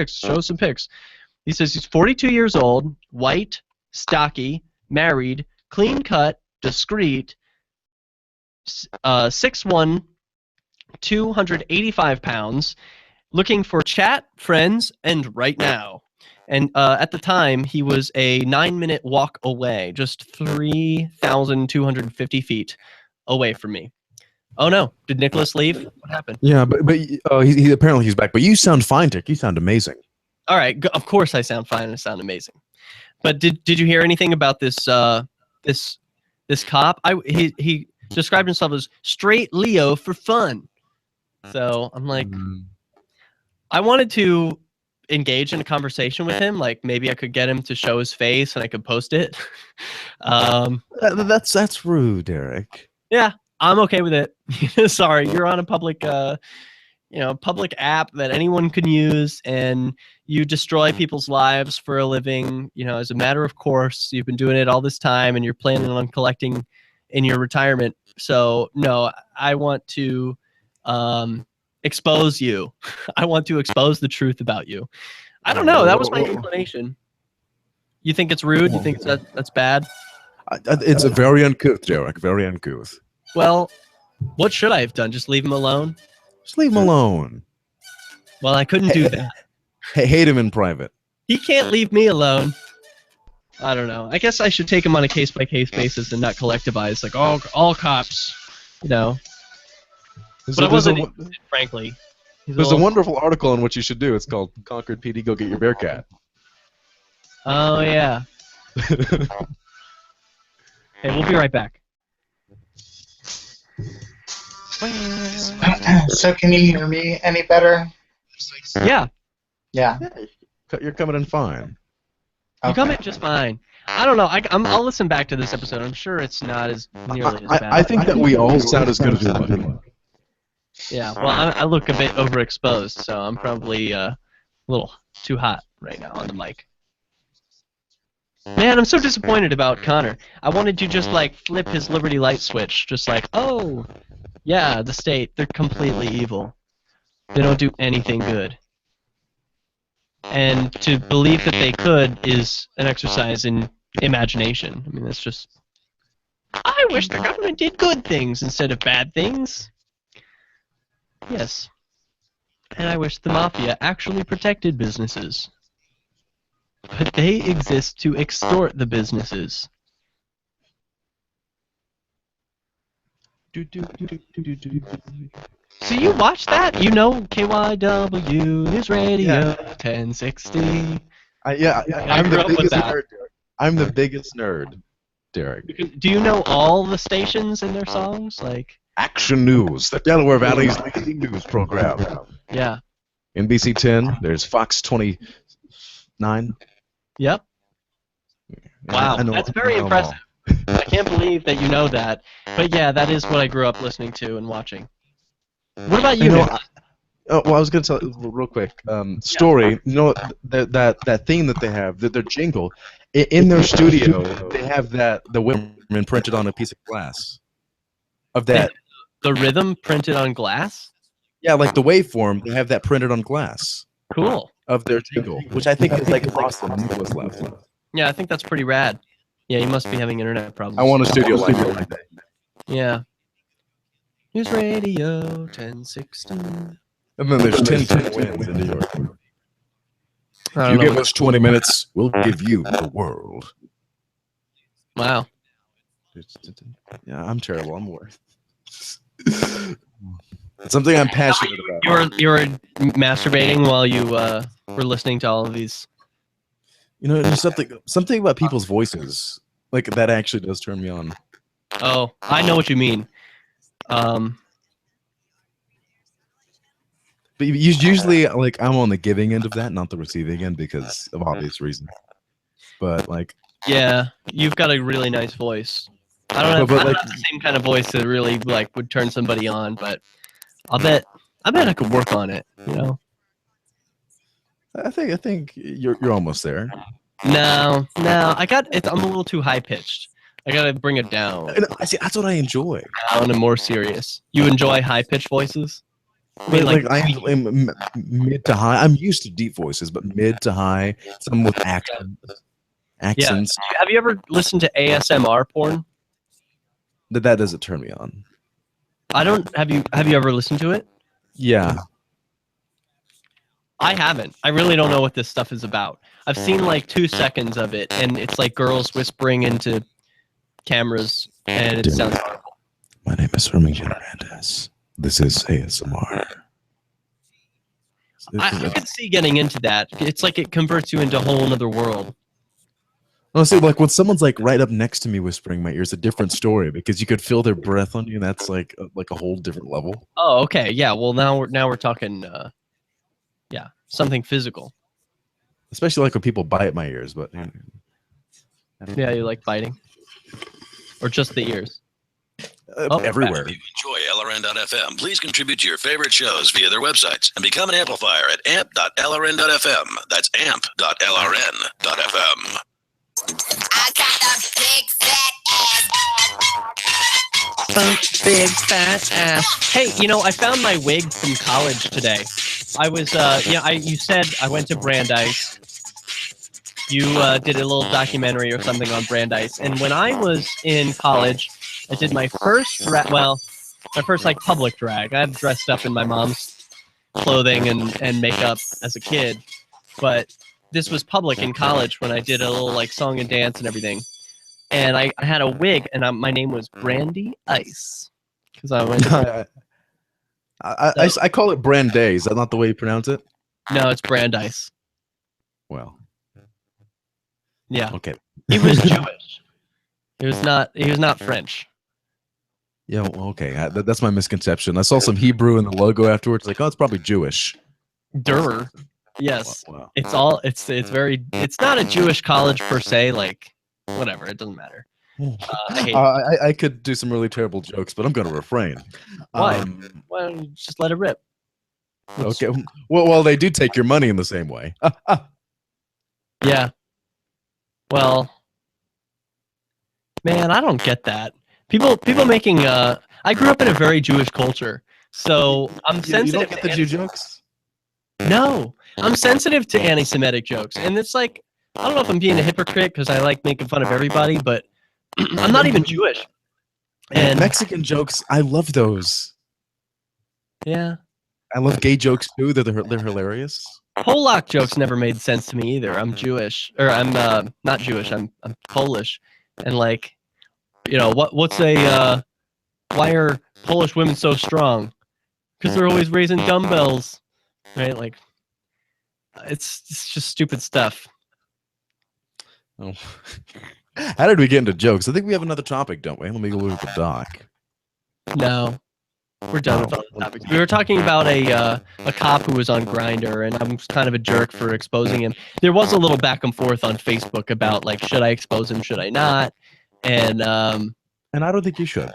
show some pics. He says he's 42 years old, white, stocky, married, clean cut, discreet, 6'1", 285 pounds, looking for chat, friends, and right now. And at the time, he was a 9-minute walk away, just 3,250 feet away from me. Oh no! Did Nicholas leave? What happened? Yeah, but he apparently he's back. But you sound fine, Dick. You sound amazing. All right, of course I sound fine and I sound amazing. But did you hear anything about this this cop? He described himself as straight Leo for fun. So I'm like, I wanted to engage in a conversation with him. Like, maybe I could get him to show his face and I could post it. That's rude, Derek. Yeah, I'm okay with it. Sorry, you're on a public public app that anyone can use, and you destroy people's lives for a living, as a matter of course. You've been doing it all this time, and you're planning on collecting in your retirement. So, no, I want to expose you. I want to expose the truth about you. I don't know. That was my inclination. You think it's rude? You think that's bad? It's a very uncouth, Derek. Very uncouth. Well, what should I have done? Just leave him alone? Just leave him alone. Well, I couldn't do that. Hate him in private. He can't leave me alone. I don't know. I guess I should take him on a case-by-case basis and not collectivize, like, all cops, But I wasn't, frankly. There's a wonderful article on what you should do. It's called Concord PD, Go Get Your Bearcat. Oh, yeah. Hey, we'll be right back. So can you hear me any better? Yeah. Yeah. You're coming in fine. You come in just fine. I don't know. I'll listen back to this episode. I'm sure it's not as nearly as bad. I think that we all sound as good as you do. Yeah. Well, I look a bit overexposed, so I'm probably a little too hot right now on the mic. Man, I'm so disappointed about Connor. I wanted to just, like, flip his Liberty light switch. Just like, oh, yeah, the state, they're completely evil. They don't do anything good. And to believe that they could is an exercise in imagination. I mean, that's just... I wish the government did good things instead of bad things. Yes. And I wish the mafia actually protected businesses. But they exist to extort the businesses. So you watch that? You know KYW News Radio 1060. I'm grew the up with biggest that. nerd, Derek. I'm the biggest nerd, Derek. Do you know all the stations and their songs? Like Action News, the Delaware Valley's leading news program. Yeah. NBC 10, there's Fox 29. Yep. Wow, I know- that's very I know them impressive. I can't believe that you know that. But yeah, that is what I grew up listening to and watching. What about you? Nick? I was going to tell you real quick. Story, you know, that theme that they have, their jingle, in their studio, they have the women printed on a piece of glass. Of that. The rhythm printed on glass? Yeah, like the waveform, they have that printed on glass. Cool. Of their jingle, which I think is like awesome. What's left. Yeah, I think that's pretty rad. Yeah, you must be having internet problems. I want a studio like that. Yeah. News Radio 1060. And then there's 10 wins in New York. I If don't you know give what- us 20 minutes, we'll give you the world. Wow. Yeah, I'm terrible. I'm aware. It's something I'm passionate about. You were masturbating while you were listening to all of these. You know, there's something about people's voices, like that actually does turn me on. Oh, I know what you mean. But usually, like, I'm on the giving end of that, not the receiving end, because of obvious reasons. But like, Yeah, you've got a really nice voice. I don't have, But, I don't like- have the same kind of voice that really like would turn somebody on, but I bet I could work on it. You know? I think you're almost there. No, I'm a little too high pitched. I gotta bring it down. And I see, that's what I enjoy. Down and more serious. You enjoy high pitched voices? I mean, like, I'm mid to high. I'm used to deep voices, but mid to high, some with accents. Have you ever listened to ASMR porn? That doesn't turn me on. I don't. Have you ever listened to it? Yeah. I haven't. I really don't know what this stuff is about. I've seen like 2 seconds of it, and it's like girls whispering into cameras, and it sounds horrible. My name is Flaming.Freedom. This is ASMR. I could see getting into that. It's like it converts you into a whole other world. Honestly, like when someone's like right up next to me whispering in my ear, it's a different story because you could feel their breath on you, and that's like a whole different level. Oh, okay. Yeah. Well, now we're talking. Yeah, something physical. Especially like when people bite my ears, but Yeah, you like biting, or just the ears? Everywhere. If you enjoy LRN.FM, please contribute to your favorite shows via their websites and become an amplifier at amp.lrn.fm. That's amp.lrn.fm. I got a big fat Big fat ass. Hey, you know, I found my wig from college today. I was, you said I went to Brandeis. You did a little documentary or something on Brandeis. And when I was in college, I did my first, my first like public drag. I dressed up in my mom's clothing and makeup as a kid. But this was public in college when I did a little like song and dance and everything. And I had a wig, and my name was Brandy Ice. Because I went. I call it Brandeis. Is that not the way you pronounce it? No, it's Brandeis. Well. Yeah. Okay. He was Jewish. He was not French. Yeah. Well, okay. That's my misconception. I saw some Hebrew in the logo afterwards. Like, oh, it's probably Jewish. Durr. Yes. Wow. It's not a Jewish college per se. Like, whatever. It doesn't matter. I could do some really terrible jokes, but I'm going to refrain. Why? Well, just let it rip. Okay. Well, they do take your money in the same way. Yeah. Well, man, I don't get that. People making. I grew up in a very Jewish culture, so I'm sensitive. You don't get the Jew jokes? No, I'm sensitive to anti-Semitic jokes, and it's like I don't know if I'm being a hypocrite because I like making fun of everybody, but I'm not even Jewish. And Mexican jokes, I love those. Yeah. I love gay jokes too. They're hilarious. Polak jokes never made sense to me either. I'm Jewish, or I'm not Jewish. I'm Polish, and like, you know, what's a why are Polish women so strong? Because they're always raising dumbbells, right? Like, it's just stupid stuff. Oh. How did we get into jokes? I think we have another topic, don't we? Let me go look at the doc. No, we're done with all the topics. We were talking about a cop who was on Grindr, and I'm kind of a jerk for exposing him. There was a little back and forth on Facebook about, like, should I expose him, should I not? And I don't think you should.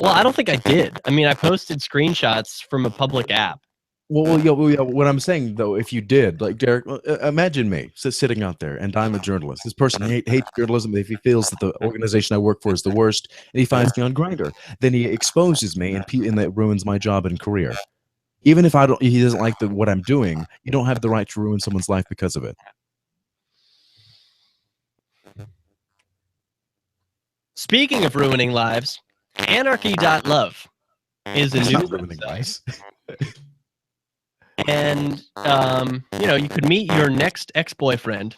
Well, I don't think I did. I mean, I posted screenshots from a public app. Well, what I'm saying, though, if you did, like, Derek, imagine me sitting out there, and I'm a journalist. This person hates journalism. If he feels that the organization I work for is the worst, and he finds me on Grindr, then he exposes me, and that ruins my job and career. Even if he doesn't like what I'm doing, you don't have the right to ruin someone's life because of it. Speaking of ruining lives, Anarchy.love is a It's new not ruining lives. And, you know, you could meet your next ex-boyfriend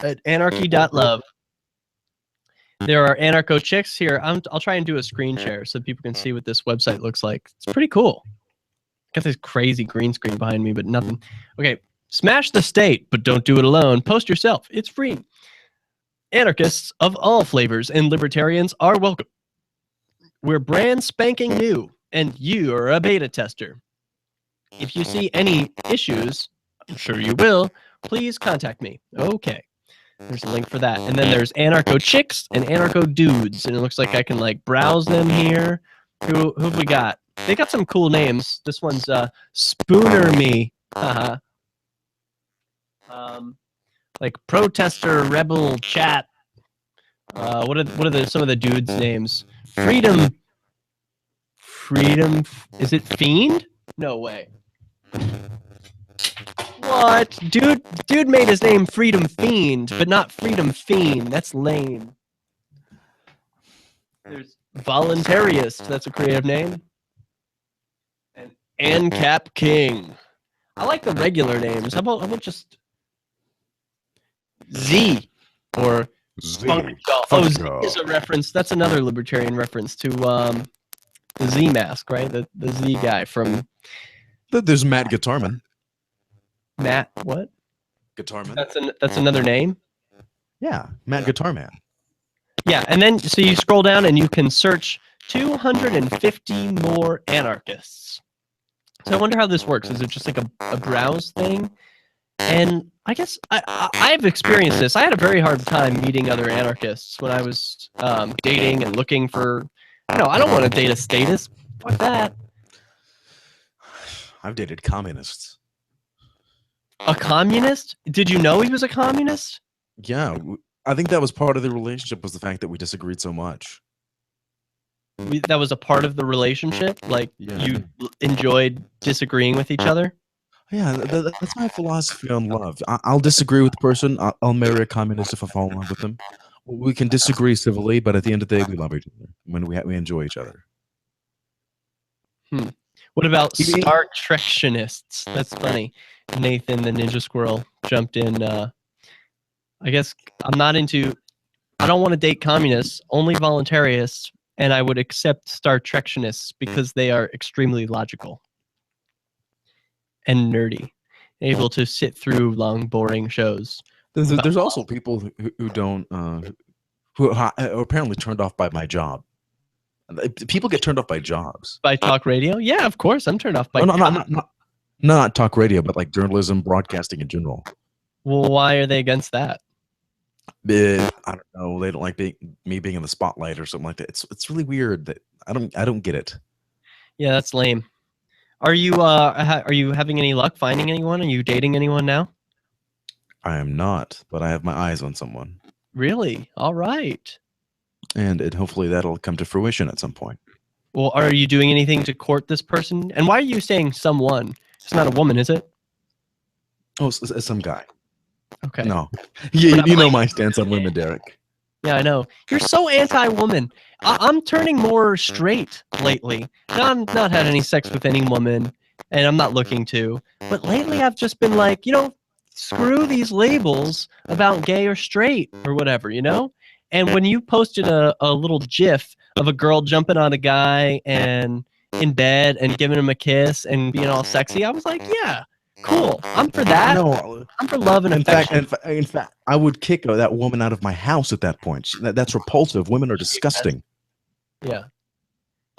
at Anarchy.love. There are anarcho chicks here. I'll try and do a screen share so people can see what this website looks like. It's pretty cool. Got this crazy green screen behind me, but nothing. Okay, smash the state, but don't do it alone. Post yourself. It's free. Anarchists of all flavors and libertarians are welcome. We're brand spanking new, and you are a beta tester. If you see any issues, I'm sure you will, please contact me. Okay. There's a link for that. And then there's anarcho chicks and anarcho dudes. And it looks like I can, like, browse them here. Who have we got? They got some cool names. This one's Spooner Me. Haha. Like protester, rebel, chat. What are some of the dudes' names? Freedom. Is it Fiend? No way. What? Dude made his name Freedom Fiend, but not Freedom Fiend. That's lame. There's Voluntarist. That's a creative name. And ANCAP King. I like the regular names. How about just Z or Funk Golf? Oh, Z is a reference. That's another libertarian reference to the Z Mask, right? The Z guy from. There's Matt Guitarman. Matt what? Guitarman. That's another name? Yeah, Matt Guitarman. Yeah, and then so you scroll down and you can search 250 more anarchists. So I wonder how this works. Is it just like a browse thing? And I guess I've experienced this. I had a very hard time meeting other anarchists when I was dating and looking for. I don't want to date a statist. Fuck that. I've dated communists. A communist? Did you know he was a communist? Yeah, I think that was part of the relationship, was the fact that we disagreed so much. That was a part of the relationship? Like, you enjoyed disagreeing with each other? Yeah, that's my philosophy on love. I'll disagree with the person. I'll marry a communist if I fall in love with them. We can disagree civilly, but at the end of the day, we love each other. When we enjoy each other. What about Star Treksionists? That's funny. Nathan the Ninja Squirrel jumped in. I guess I don't want to date communists, only voluntarists, and I would accept Star Treksionists because they are extremely logical and nerdy, able to sit through long, boring shows. There's also people who don't, who are apparently turned off by my job. People get turned off by jobs. By talk radio? Yeah, of course. I'm turned off by not talk radio, but like journalism, broadcasting in general. Well, why are they against that? I don't know. They don't like me being in the spotlight or something like that. It's really weird that I don't get it. Yeah, that's lame. Are you having any luck finding anyone? Are you dating anyone now? I am not, but I have my eyes on someone. Really? All right. And hopefully that'll come to fruition at some point. Well, are you doing anything to court this person? And why are you saying someone? It's not a woman, is it? Oh, it's some guy. Okay. No. You know my stance on women, Derek. Yeah, I know. You're so anti-woman. I'm turning more straight lately. I'm not had any sex with any woman, and I'm not looking to. But lately I've just been like, screw these labels about gay or straight or whatever, And when you posted a little GIF of a girl jumping on a guy and in bed and giving him a kiss and being all sexy, I was like, yeah, cool. I'm for that. No, I'm for love and affection. in fact, I would kick that woman out of my house at that point. That's repulsive. Women are disgusting. Yeah.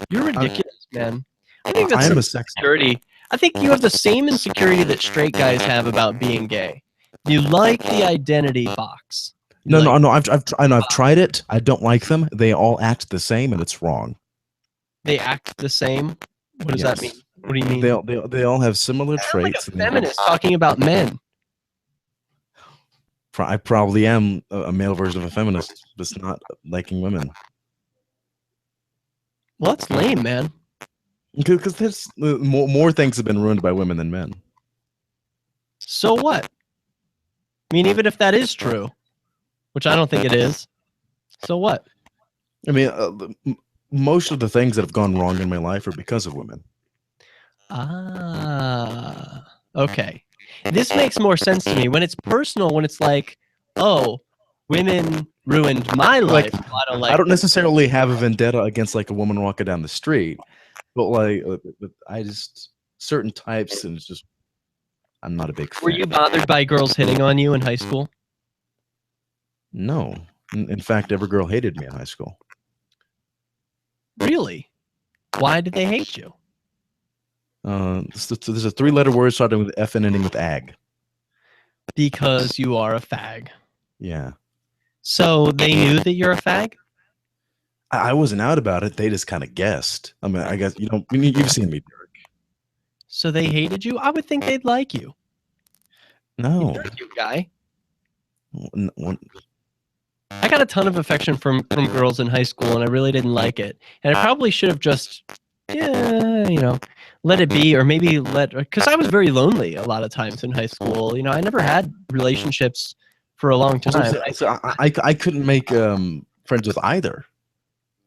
You're ridiculous, man. I think that's I am some a sex. insecurity. I think you have the same insecurity that straight guys have about being gay. You like the identity box. No. I've tried it. I don't like them. They all act the same, and it's wrong. They act the same. What does that mean? What do you mean? They all have similar traits. Like a feminist talking about men. I probably am a male version of a feminist, just not liking women. Well, that's lame, man. Because there's more things have been ruined by women than men. So what? I mean, even if that is true, which I don't think it is. So what? I mean, most of the things that have gone wrong in my life are because of women. Ah, okay. This makes more sense to me. When it's personal, when it's like, oh, women ruined my life. I don't necessarily have a vendetta against like a woman walking down the street, but like I just certain types, and it's just I'm not a big fan. Were you bothered by girls hitting on you in high school? No. In fact, every girl hated me in high school. Really? Why did they hate you? There's a 3-letter word starting with F and ending with ag. Because you are a fag. Yeah. So they knew that you're a fag? I wasn't out about it. They just kind of guessed. I mean, I guess you've seen me, Derek. So they hated you? I would think they'd like you. No. You're a cute guy. I got a ton of affection from girls in high school, and I really didn't like it. And I probably should have just, let it be, or maybe because I was very lonely a lot of times in high school. I never had relationships for a long time. So I couldn't make friends with either.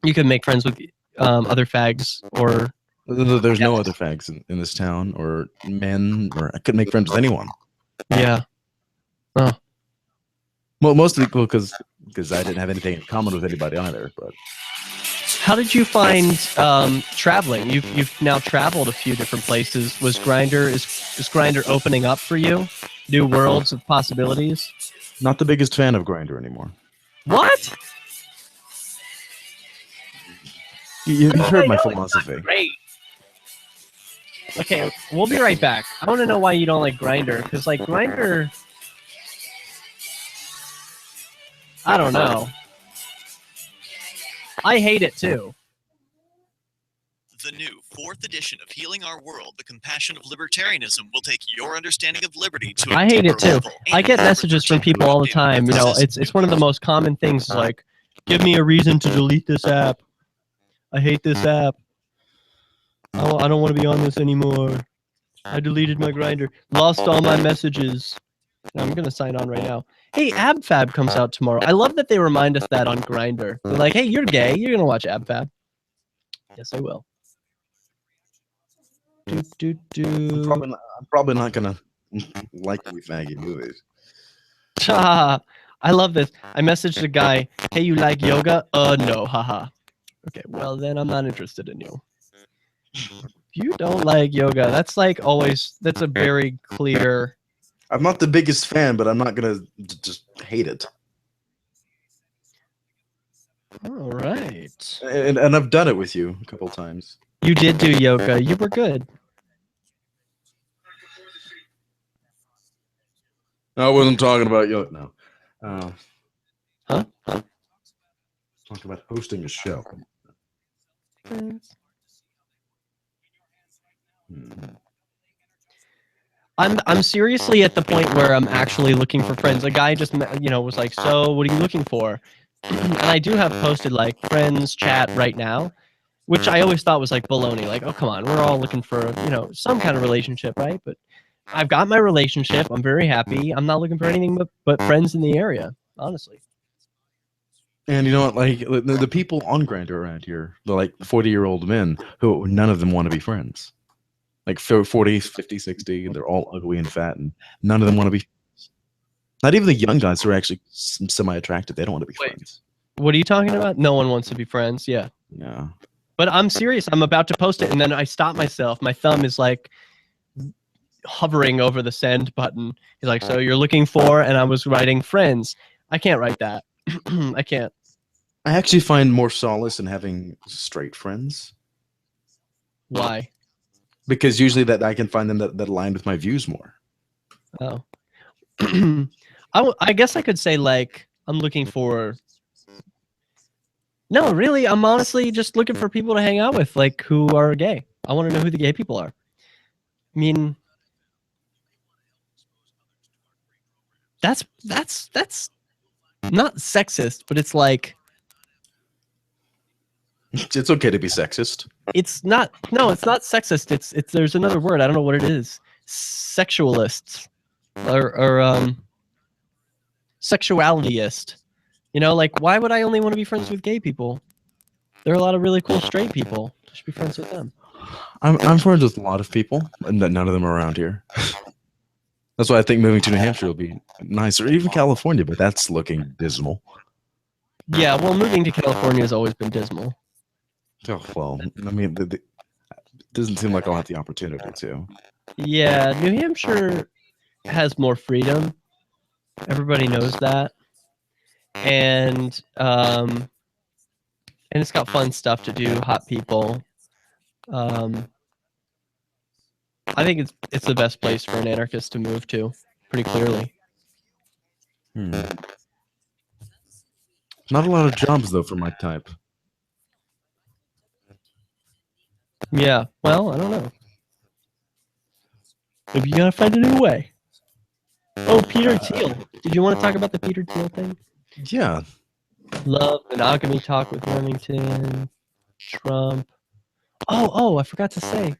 You could make friends with other fags, or there's no other fags in this town, or men, or I couldn't make friends with anyone. Yeah. Oh. Well, mostly because I didn't have anything in common with anybody either. But how did you find traveling? You've now traveled a few different places. Was Grindr is Grindr opening up for you? New worlds of possibilities? Not the biggest fan of Grindr anymore. What? You've heard my philosophy. Great. Okay, we'll be right back. I want to know why you don't like Grindr, because like Grindr, I don't know. I hate it too. The new 4th edition of Healing Our World, The Compassion of Libertarianism, will take your understanding of liberty to a I hate it deeper too. level. I get messages from people all the time. It's one of the most common things. Like, give me a reason to delete this app. I hate this app. I don't want to be on this anymore. I deleted my Grindr. Lost all my messages. I'm going to sign on right now. Hey, AbFab comes out tomorrow. I love that they remind us that on Grindr. They're like, hey, you're gay. You're going to watch AbFab. Yes, I will. I'm probably not going to like any faggy movies. I love this. I messaged a guy, hey, you like yoga? No, haha. Okay, well, then I'm not interested in you. If you don't like yoga, that's like always, that's a very clear... I'm not the biggest fan, but I'm not going to just hate it. All right. And I've done it with you a couple times. You did do yoga. You were good. I wasn't talking about yoga. No. Huh? Talking about hosting a show. I'm seriously at the point where I'm actually looking for friends. A guy just was like, so what are you looking for? And I do have posted like friends chat right now, which I always thought was like baloney. Like, oh come on, we're all looking for some kind of relationship, right? But I've got my relationship. I'm very happy. I'm not looking for anything but friends in the area, honestly. And you know what? Like the people on Grindr around here, they're like 40-year-old men who none of them want to be friends. Like 40, 50, 60, they're all ugly and fat, and none of them want to be friends. Not even the young guys who are actually semi-attractive. They don't want to be friends. What are you talking about? No one wants to be friends. Yeah. Yeah. But I'm serious. I'm about to post it, and then I stop myself. My thumb is like hovering over the send button. He's like, so you're looking for, and I was writing friends. I can't write that. I can't. I actually find more solace in having straight friends. Why? Because usually that I can find them that align with my views more. Oh. I guess I could say, like, I'm looking for... No, really, I'm honestly just looking for people to hang out with, like, who are gay. I want to know who the gay people are. I mean... That's not sexist, but it's like... It's okay to be sexist. It's not. No, it's not sexist. It's. There's another word. I don't know what it is. Sexualists, or sexualityist. You know, like, why would I only want to be friends with gay people? There are a lot of really cool straight people. I should be friends with them. I'm friends with a lot of people, and none of them are around here. That's why I think moving to New Hampshire will be nice, or even California, but that's looking dismal. Yeah, well, moving to California has always been dismal. Oh, well, I mean, it doesn't seem like I'll have the opportunity to. Yeah, New Hampshire has more freedom. Everybody knows that, and it's got fun stuff to do. Hot people. I think it's the best place for an anarchist to move to. Pretty clearly. Not a lot of jobs though for my type. Yeah, well, I don't know. Maybe you gotta find a new way. Oh, Peter Thiel. Did you want to talk about the Peter Thiel thing? Yeah. Love, monogamy talk with Remington, Trump. Oh, I forgot to say.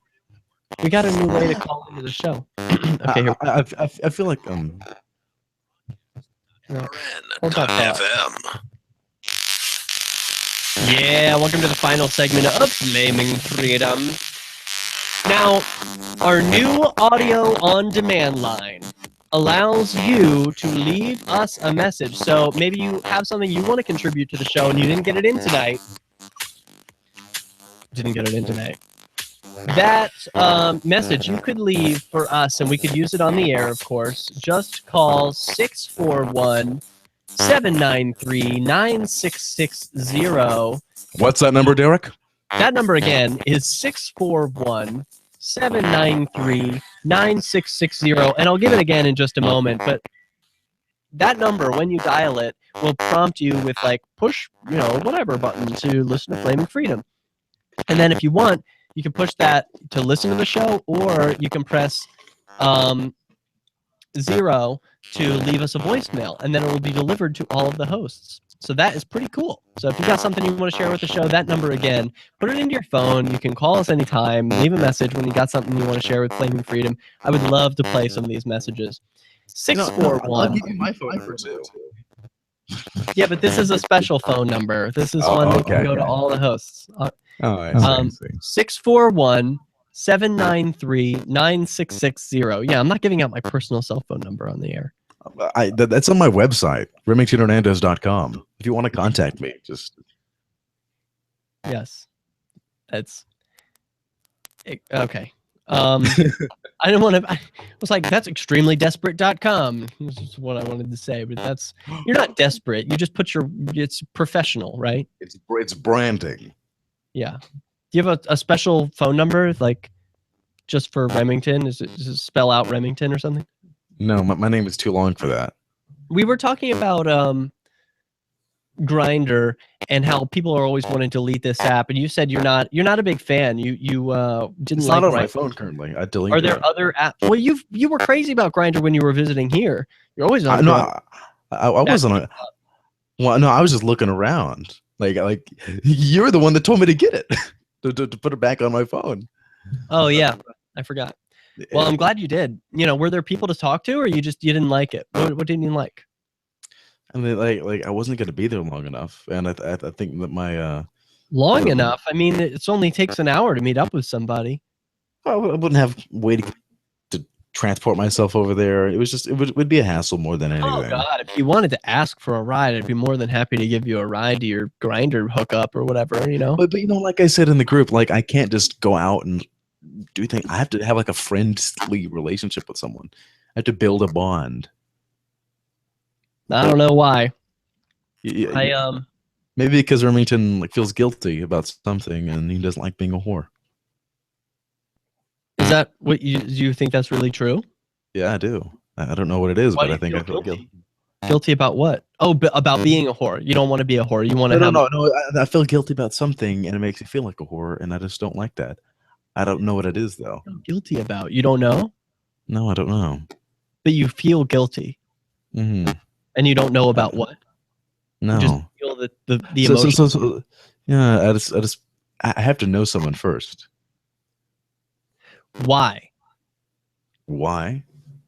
We got a new way to call into the show. Okay, here. I feel like FM. Yeah, welcome to the final segment of Flaming.Freedom. Now, our new audio on demand line allows you to leave us a message. So maybe you have something you want to contribute to the show and you didn't get it in tonight. That message you could leave for us, and we could use it on the air, of course. Just call 641-793-9660. What's that number, Derek? That number again is 641-793-9660. And I'll give it again in just a moment. But that number, when you dial it, will prompt you with, like, push, whatever button to listen to Flaming.Freedom. And then if you want, you can push that to listen to the show, or you can press 0 to leave us a voicemail, and then it will be delivered to all of the hosts. So that is pretty cool. So if you got something you want to share with the show, that number again, put it into your phone. You can call us anytime, leave a message when you got something you want to share with Flaming.Freedom. I would love to play some of these messages. 641. I'll give you my phone number too. Yeah, but this is a special phone number. This is one that can go to all the hosts. 641-793-9660. Yeah, I'm not giving out my personal cell phone number on the air. That's on my website, remingtonhernandez.com. If you want to contact me, just... Yes. That's... Okay. I didn't want to... I was like, that's extremely-desperate.com. This is what I wanted to say, but that's... You're not desperate. You just put your... It's professional, right? It's branding. Yeah. Do you have a special phone number, like, just for Remington? Does it spell out Remington or something? No, my name is too long for that. We were talking about Grindr and how people are always wanting to delete this app, and you said you're not a big fan. You didn't it's like not on Grindr. my phone currently. I deleted it. Are there other apps? Well, you were crazy about Grindr when you were visiting here. You're always on. I wasn't on. Well, no, I was just looking around. Like you're the one that told me to get it to put it back on my phone. Oh yeah, I forgot. Well, I'm glad you did. Were there people to talk to, or you didn't like it? What didn't you like? I mean, like I wasn't going to be there long enough, and I think that my long enough. I mean, it only takes an hour to meet up with somebody. I wouldn't have waited to transport myself over there. It was just it would be a hassle more than anything. Oh God! If you wanted to ask for a ride, I'd be more than happy to give you a ride to your grinder hookup or whatever. You know. But you know, like I said in the group, like I can't just go out and do things. I have to have like a friendly relationship with someone. I have to build a bond. I don't know why. Maybe because Remington like feels guilty about something and he doesn't like being a whore. Is that what you think that's really true? Yeah, I do. I don't know what it is, Why but do I you think feel I feel guilty? guilty. Guilty about what? Oh, about being a whore. You don't want to be a whore. You want to have. No. I feel guilty about something, and it makes me feel like a whore, and I just don't like that. I don't know what it is, though. Guilty about? You don't know? No, I don't know. But you feel guilty, Mm-hmm. and you don't know about what. No. You just feel the emotion. So, yeah, I have to know someone first. Why? Why?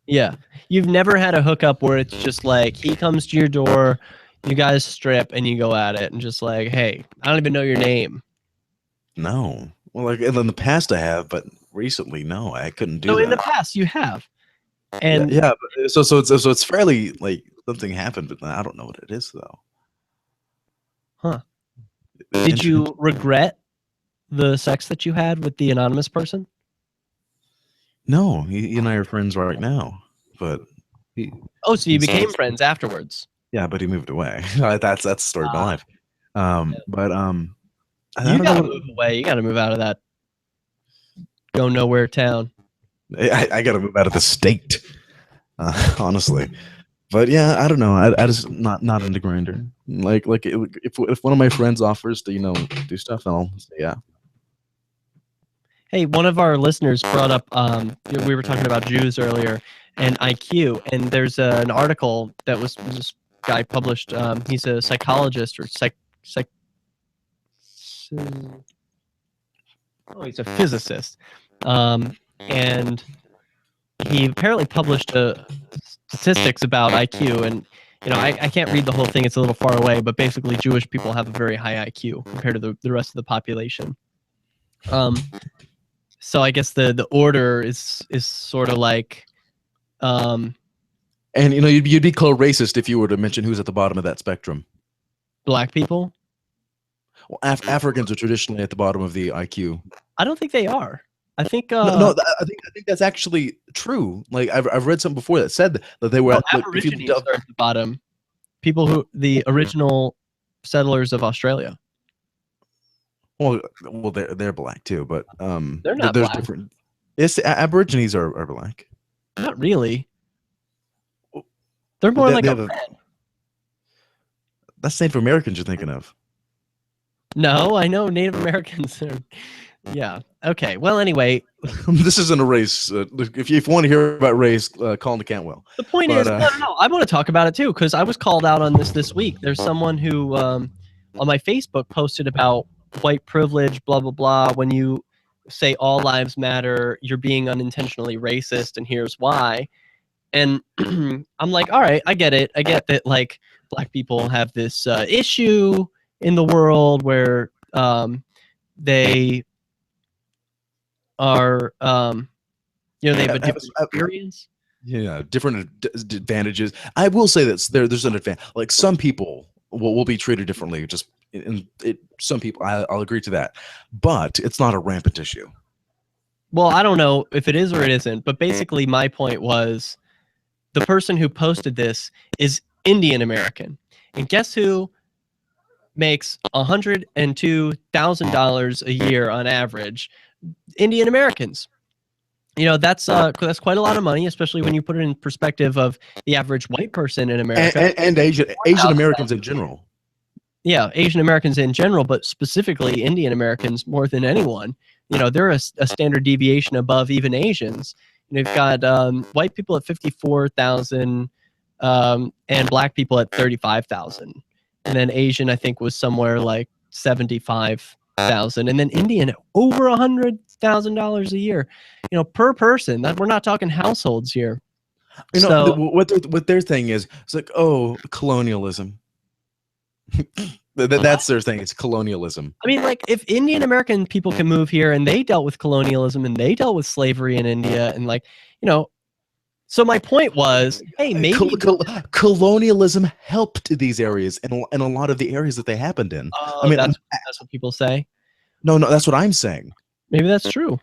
Yeah. You've never had a hookup where it's just like he comes to your door, you guys strip, and you go at it, and just like, hey, I don't even know your name. No. Well, like in the past I have, but recently, no, I couldn't do So that. in the past you have. And yeah, but so it's fairly like something happened, but I don't know what it is though. Huh. Did you regret the sex that you had with the anonymous person? No, he and I are friends right now, but so you became friends afterwards. Yeah, but he moved away. That's the story of my life. But you gotta move away. You gotta move out of that go nowhere town. I gotta move out of the state, honestly. But yeah, I don't know. I just not into Grindr. Like if one of my friends offers to do stuff, I'll say yeah. Hey, one of our listeners brought up, we were talking about Jews earlier and IQ, and there's an article that was this guy published. He's a psychologist or he's a physicist. And he apparently published statistics about IQ, and I can't read the whole thing, it's a little far away, but basically Jewish people have a very high IQ compared to the rest of the population. So I guess the order is sort of like, and you'd be called racist if you were to mention who's at the bottom of that spectrum. Black people. Well, Africans are traditionally at the bottom of the IQ. I don't think they are. I think I think that's actually true. Like I've read something before that said that they were Aborigines are at the bottom. People the original settlers of Australia. Well, they're black too, but they're not there's black. different. Yes, Aborigines are black. Not really. They're more like a red. That's Native Americans you're thinking of. No, I know Native Americans are. Yeah. Okay. Well, anyway, this isn't a race. If you want to hear about race, call into Cantwell. The point is, no. I want to talk about it too because I was called out on this week. There's someone who on my Facebook posted about white privilege, blah blah blah. When you say all lives matter, you're being unintentionally racist, and here's why. And I'm like, all right, I get it. I get that. Like, black people have this issue in the world where they are, they have a different experience. Yeah, different advantages. I will say that there's an advantage. Like some people will be treated differently. Just some people, I'll agree to that, but it's not a rampant issue. Well, I don't know if it is or it isn't, but basically my point was the person who posted this is Indian American, and guess who makes $102,000 a year on average? Indian Americans. That's quite a lot of money, especially when you put it in perspective of the average white person in America and Asian Americans in general. Yeah, Asian Americans in general, but specifically Indian Americans more than anyone. They're a standard deviation above even Asians. You've got white people at 54,000 and black people at 35,000. And then Asian, I think, was somewhere like 75,000. And then Indian, over $100,000 a year, per person. We're not talking households here. What their thing is, it's like, oh, colonialism. That's their thing. It's colonialism. I mean, like, if Indian American people can move here and they dealt with colonialism and they dealt with slavery in India, and So my point was, hey, maybe colonialism helped these areas and a lot of the areas that they happened in. Oh, I mean, that's what people say. No, that's what I'm saying. Maybe that's true.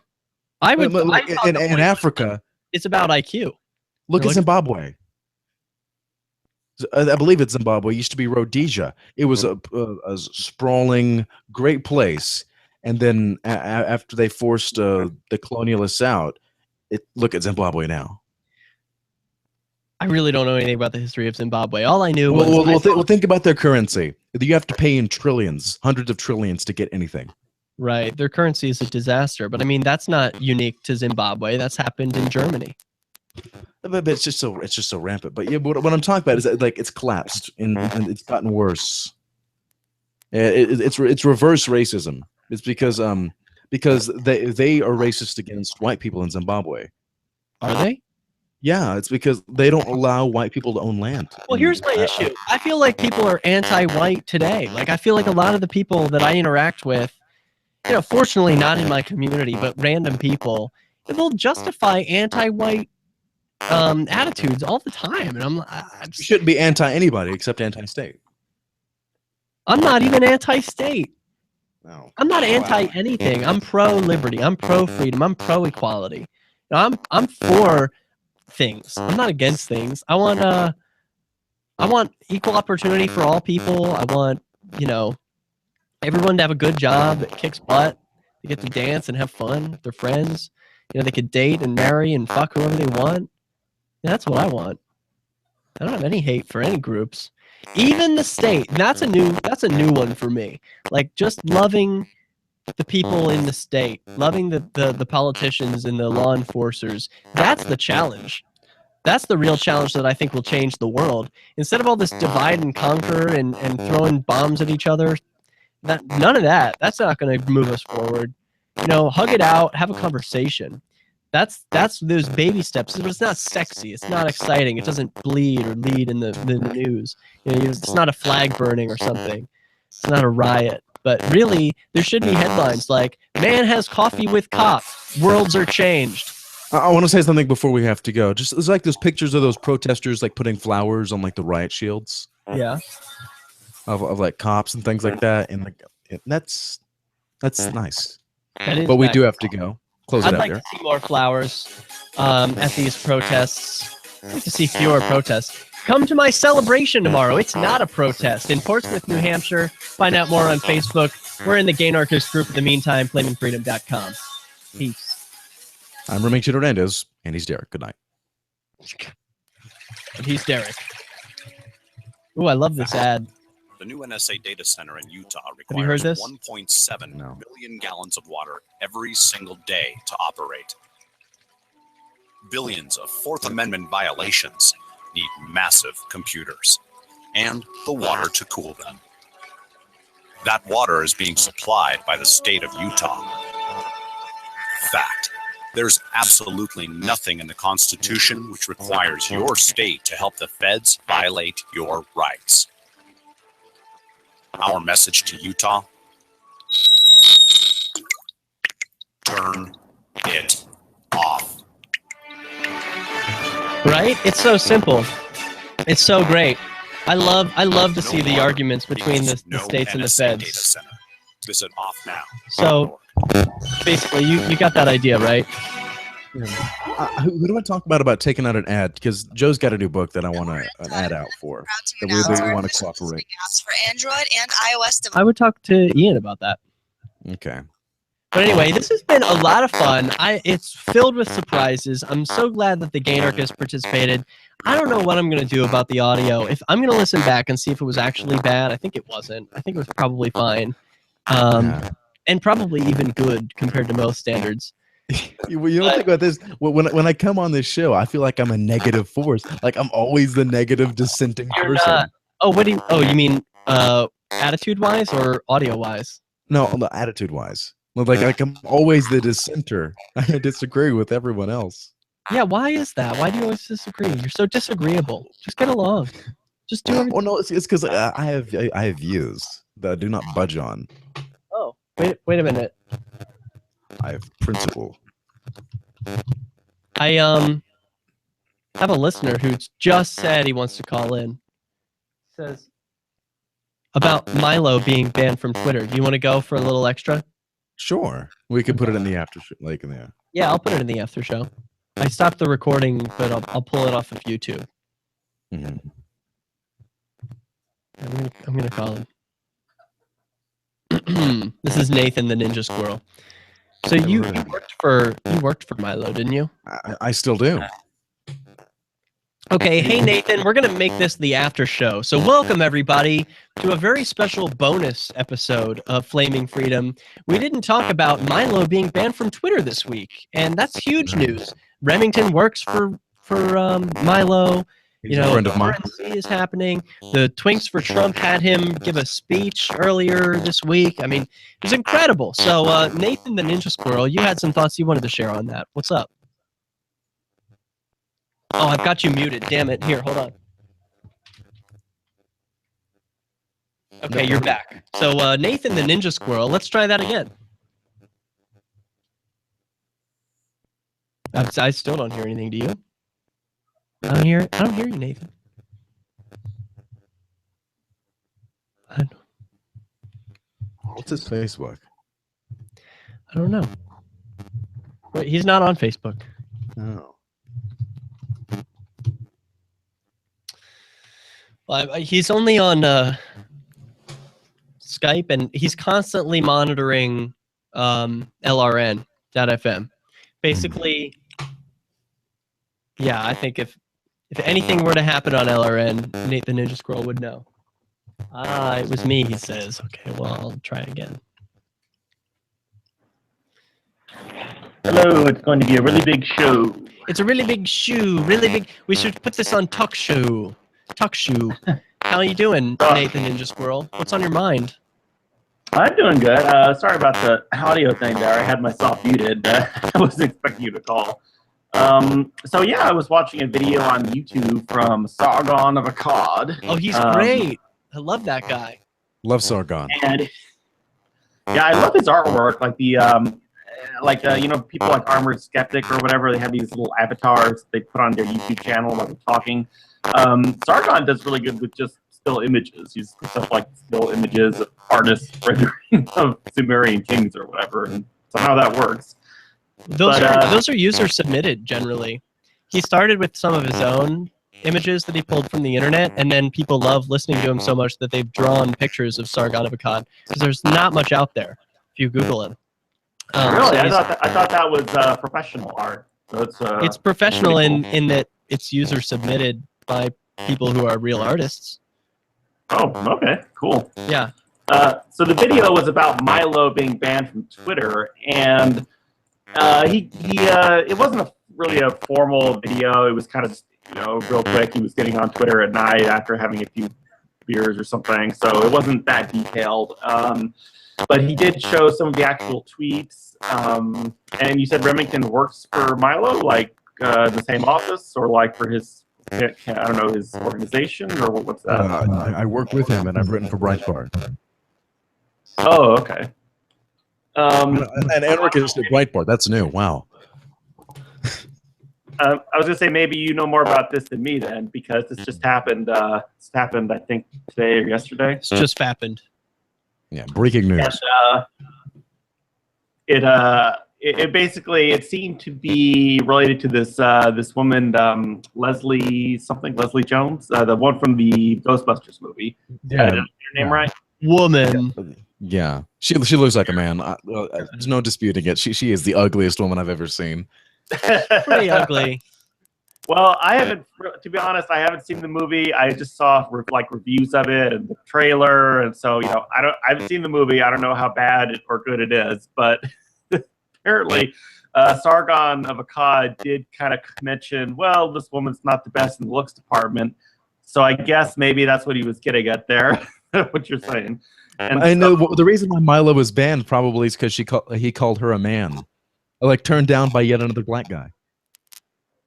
I would. Like, in Africa, it's about IQ. Look at Zimbabwe. I believe it's Zimbabwe. It used to be Rhodesia. It was a sprawling, great place. And then after they forced the colonialists out, look at Zimbabwe now. I really don't know anything about the history of Zimbabwe. All I knew was... Well, think about their currency. You have to pay in trillions, hundreds of trillions to get anything. Right. Their currency is a disaster. But I mean, that's not unique to Zimbabwe. That's happened in Germany. But it's just so rampant. But yeah, what I'm talking about is that, like, it's collapsed and it's gotten worse. It's reverse racism. It's because they are racist against white people in Zimbabwe. Are they? Yeah, it's because they don't allow white people to own land. Well, here's my issue. I feel like people are anti-white today. Like, I feel like a lot of the people that I interact with, you know, fortunately not in my community, but random people, they'll justify anti-white attitudes all the time. And you shouldn't be anti-anybody except anti-state. I'm not even anti-state. No. I'm not anti-anything. I'm pro-liberty. I'm pro-freedom. I'm pro-equality. I'm for things. I'm not against things. I want equal opportunity for all people. I want, you know, everyone to have a good job that kicks butt. They get to dance and have fun with their friends. You know, they could date and marry and fuck whoever they want. Yeah, that's what I want. I don't have any hate for any groups. Even the state. And that's a new one for me. Like, just loving the people in the state, loving the politicians and the law enforcers. That's the challenge. That's the real challenge that I think will change the world. Instead of all this divide and conquer and throwing bombs at each other, none of that. That's not going to move us forward. You know, hug it out, have a conversation. That's those baby steps. But it's not sexy. It's not exciting. It doesn't bleed or lead in the news. You know, it's not a flag burning or something. It's not a riot. But really, there should be headlines like, man has coffee with cop. Worlds are changed. I want to say something before we have to go. Just, it's like those pictures of those protesters like putting flowers on like the riot shields. Yeah. Of like cops and things like that. And like, that's nice. But we do have to go. Close it I'd out like there. to see more flowers at these protests. I'd like to see fewer protests. Come to my celebration tomorrow. It's not a protest in Portsmouth, New Hampshire. Find out more on Facebook. We're in the Gay Anarchist group. In the meantime, Flaming.Freedom.com. Peace. I'm Remington Hernandez, and he's Derek. Good night. And he's Derek. Ooh, I love this ad. The new NSA data center in Utah Have you heard requires this? 1.7 million gallons of water every single day to operate. Billions of Fourth Amendment violations need massive computers and the water to cool them. That water is being supplied by the state of Utah. Fact. There's absolutely nothing in the Constitution which requires your state to help the feds violate your rights. Our message to Utah: turn it off. Right? It's so simple. It's so great. I love to see the arguments between the states and the feds. Visit off now. So basically, you got that idea, right? Who do I talk about taking out an ad? Because Joe's got a new book that I want an ad out for. That we want to cooperate. For Android and iOS devices. I would talk to Ian about that. Okay. But anyway, this has been a lot of fun. It's filled with surprises. I'm so glad that the Gay Anarchist participated. I don't know what I'm going to do about the audio. If I'm going to listen back and see if it was actually bad. I think it wasn't. I think it was probably fine. And probably even good compared to most standards. You don't think about this. When I come on this show, I feel like I'm a negative force. Like I'm always the negative dissenting person. You mean attitude-wise or audio-wise? No, attitude-wise. Like I'm always the dissenter. I disagree with everyone else. Yeah, why is that? Why do you always disagree? You're so disagreeable. Just get along. Just do everything. Well, no, it's because I have views that I do not budge on. Oh, wait a minute. I have principle. I I have a listener who just said he wants to call in. Says about Milo being banned from Twitter. Do you want to go for a little extra? Sure. We could put it in the after show, like in there. Yeah, I'll put it in the after show. I stopped the recording, but I'll pull it off of YouTube. Mm-hmm. I'm gonna call him. This is Nathan the Ninja Squirrel. So you worked for Milo, didn't you? I still do. Okay, hey Nathan, we're gonna make this the after show. So welcome everybody to a very special bonus episode of Flaming Freedom. We didn't talk about Milo being banned from Twitter this week, and that's huge news. Remington works for Milo. He's a friend of mine. RNC is happening. The Twinks for Trump had him give a speech earlier this week. I mean, it was incredible. So Nathan the Ninja Squirrel, you had some thoughts you wanted to share on that. What's up? Oh, I've got you muted. Damn it. Here, hold on. Okay, you're back. So Nathan the Ninja Squirrel, let's try that again. I still don't hear anything. Do you? I don't hear you, Nathan. What's his Facebook? I don't know. Wait, he's not on Facebook. Oh. Well, he's only on Skype, and he's constantly monitoring LRN.FM. Basically, yeah, I think if anything were to happen on LRN, Nate the Ninja Squirrel would know. Ah, it was me, he says. Okay, well, I'll try again. Hello, it's going to be a really big show. It's a really big show, really big. We should put this on Talk Show. Talk Show. How are you doing, Nate the Ninja Squirrel? What's on your mind? I'm doing good. Sorry about the audio thing there. I had myself muted. I wasn't expecting you to call. So yeah, I was watching a video on YouTube from Sargon of Akkad. Oh, he's great. I love that guy. Love Sargon. And yeah, I love his artwork. Like the you know, people like Armored Skeptic or whatever, they have these little avatars they put on their YouTube channel while they're talking. Sargon does really good with just still images. He's stuff like still images of artists rendering of Sumerian kings or whatever, and somehow that works. Those are user submitted generally. He started with some of his own images that he pulled from the internet, and then people love listening to him so much that they've drawn pictures of Sargon of Akkad, because there's not much out there if you Google him. Really, so I thought that was professional art. So it's professional really cool. in that it's user submitted by people who are real artists. Oh, okay, cool. Yeah. So the video was about Milo being banned from Twitter, and it wasn't really a formal video. It was kind of, you know, real quick. He was getting on Twitter at night after having a few beers or something, so it wasn't that detailed. But he did show some of the actual tweets. And you said Remington works for Milo, like the same office, or like for his, I don't know, his organization, or what's that? I work with him, and I've written for Breitbart. Oh, okay. And anarchist at Breitbart. That's new. Wow. I was gonna say maybe you know more about this than me then, because this just happened. This happened, I think, today or yesterday. It's just happened. Yeah, breaking news. And, it basically, it seemed to be related to this this woman, Leslie Jones, the one from the Ghostbusters movie. Yeah. Is her name right? Woman. Yeah, she looks like a man. There's no disputing it. She is the ugliest woman I've ever seen. Pretty ugly. Well, I haven't, to be honest, I haven't seen the movie. I just saw like reviews of it and the trailer, and so, you know, I haven't seen the movie. I don't know how bad or good it is, but apparently Sargon of Akkad did kind of mention, well, this woman's not the best in the looks department. So I guess maybe that's what he was getting at there. What you're saying. And I know the reason why Milo was banned probably is because he called her a man, like turned down by yet another black guy.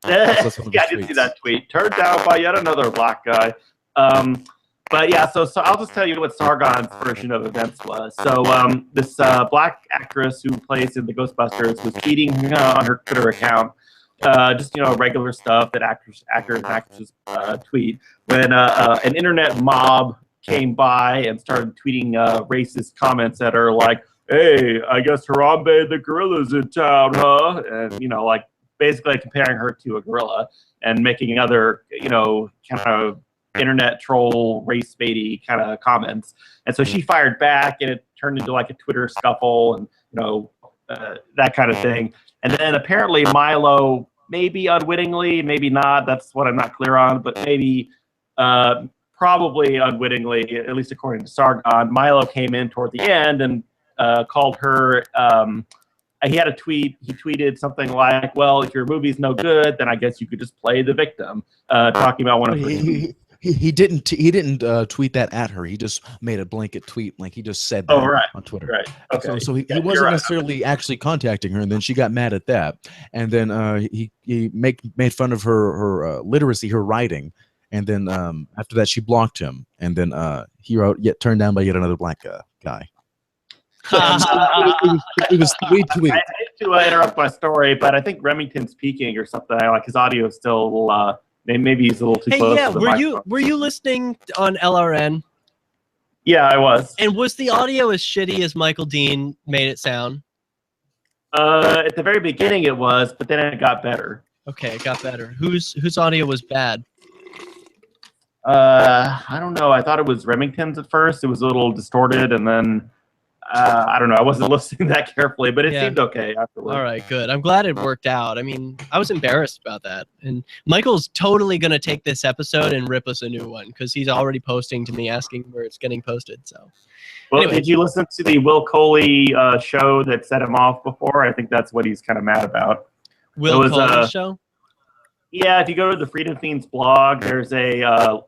Yeah, I did see that tweet. Turned down by yet another black guy. But yeah, so I'll just tell you what Sargon's version of events was. So this black actress who plays in the Ghostbusters was tweeting on her Twitter account just regular stuff that actors and actresses tweet. When an internet mob came by and started tweeting racist comments at her, like, "Hey, I guess Harambe the gorilla's in town, huh?" And like basically comparing her to a gorilla and making other kind of internet troll race baity kind of comments. And so she fired back, and it turned into like a Twitter scuffle and that kind of thing. And then apparently Milo, maybe unwittingly, maybe not, that's what I'm not clear on, but maybe probably unwittingly, at least according to Sargon, Milo came in toward the end and called her, he had a tweet, he tweeted something like, "Well, if your movie's no good, then I guess you could just play the victim," talking about one of her He didn't tweet that at her. He just made a blanket tweet, like he just said that on Twitter. Right. Okay. So he wasn't necessarily actually contacting her, and then she got mad at that, and then he made fun of her literacy, her writing, and then after that she blocked him, and then he wrote turned down by yet another black guy. It was three tweets. I hate to interrupt my story, but I think Remington's peaking or something. Like his audio is still. Maybe he's a little too close. Yeah, to the were you listening on LRN? Yeah, I was. And was the audio as shitty as Michael Dean made it sound? At the very beginning it was, but then it got better. Okay, it got better. Whose audio was bad? I don't know. I thought it was Remington's at first. It was a little distorted, and then I don't know. I wasn't listening that carefully, but it seemed okay afterwards. All right, good. I'm glad it worked out. I mean, I was embarrassed about that. And Michael's totally going to take this episode and rip us a new one because he's already posting to me asking where it's getting posted. So, well, anyway. Did you listen to the Will Coley show that set him off before? I think that's what he's kind of mad about. Will Coley's show? Yeah, if you go to the Freedom Fiends blog, there's a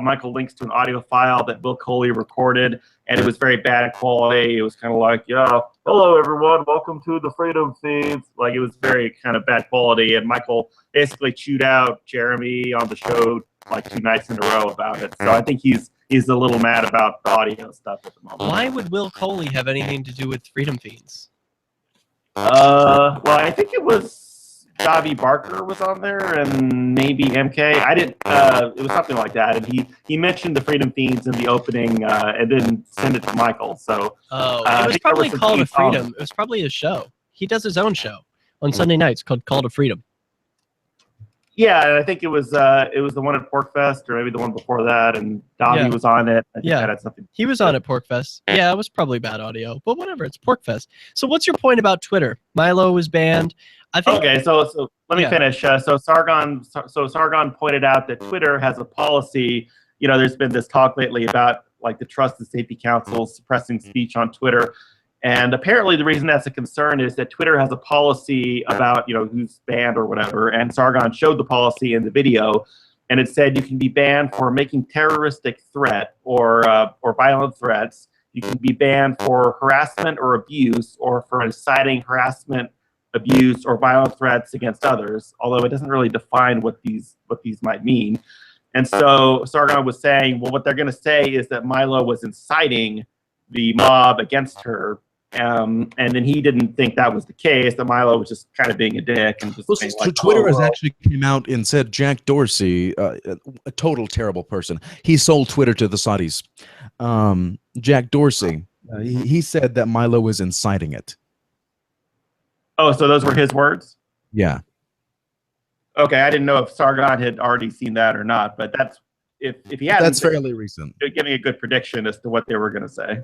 Michael links to an audio file that Will Coley recorded, and it was very bad quality. It was kind of like, "Yeah, hello everyone, welcome to the Freedom Fiends." Like, it was very kind of bad quality, and Michael basically chewed out Jeremy on the show like 2 nights in a row about it. So I think he's a little mad about the audio stuff at the moment. Why would Will Coley have anything to do with Freedom Fiends? Well, I think it was Javi Barker was on there, and maybe MK. I didn't. It was something like that, and he mentioned the Freedom Fiends in the opening, and then send it to Michael. So it was probably Call to Freedom. It was probably his show. He does his own show on Sunday nights called Call to Freedom. Yeah, and I think it was the one at Porkfest, or maybe the one before that, and Dobby was on it. I think that had something. He was on at Porkfest. Yeah, it was probably bad audio, but whatever. It's Porkfest. So what's your point about Twitter? Milo was banned. I think. Okay, so let me finish. So Sargon pointed out that Twitter has a policy. There's been this talk lately about like the Trust and Safety Council suppressing speech on Twitter. And apparently the reason that's a concern is that Twitter has a policy about, who's banned or whatever. And Sargon showed the policy in the video, and it said you can be banned for making terroristic threat or violent threats. You can be banned for harassment or abuse, or for inciting harassment, abuse, or violent threats against others, although it doesn't really define what these might mean. And so Sargon was saying, well, what they're going to say is that Milo was inciting the mob against her. And then he didn't think that was the case, that Milo was just kind of being a dick. And just being like, Twitter has actually came out and said Jack Dorsey, a total terrible person. He sold Twitter to the Saudis. Jack Dorsey, he said that Milo was inciting it. Oh, so those were his words? Yeah. Okay, I didn't know if Sargon had already seen that or not, but that's if he hadn't. That's fairly recent. Giving a good prediction as to what they were going to say.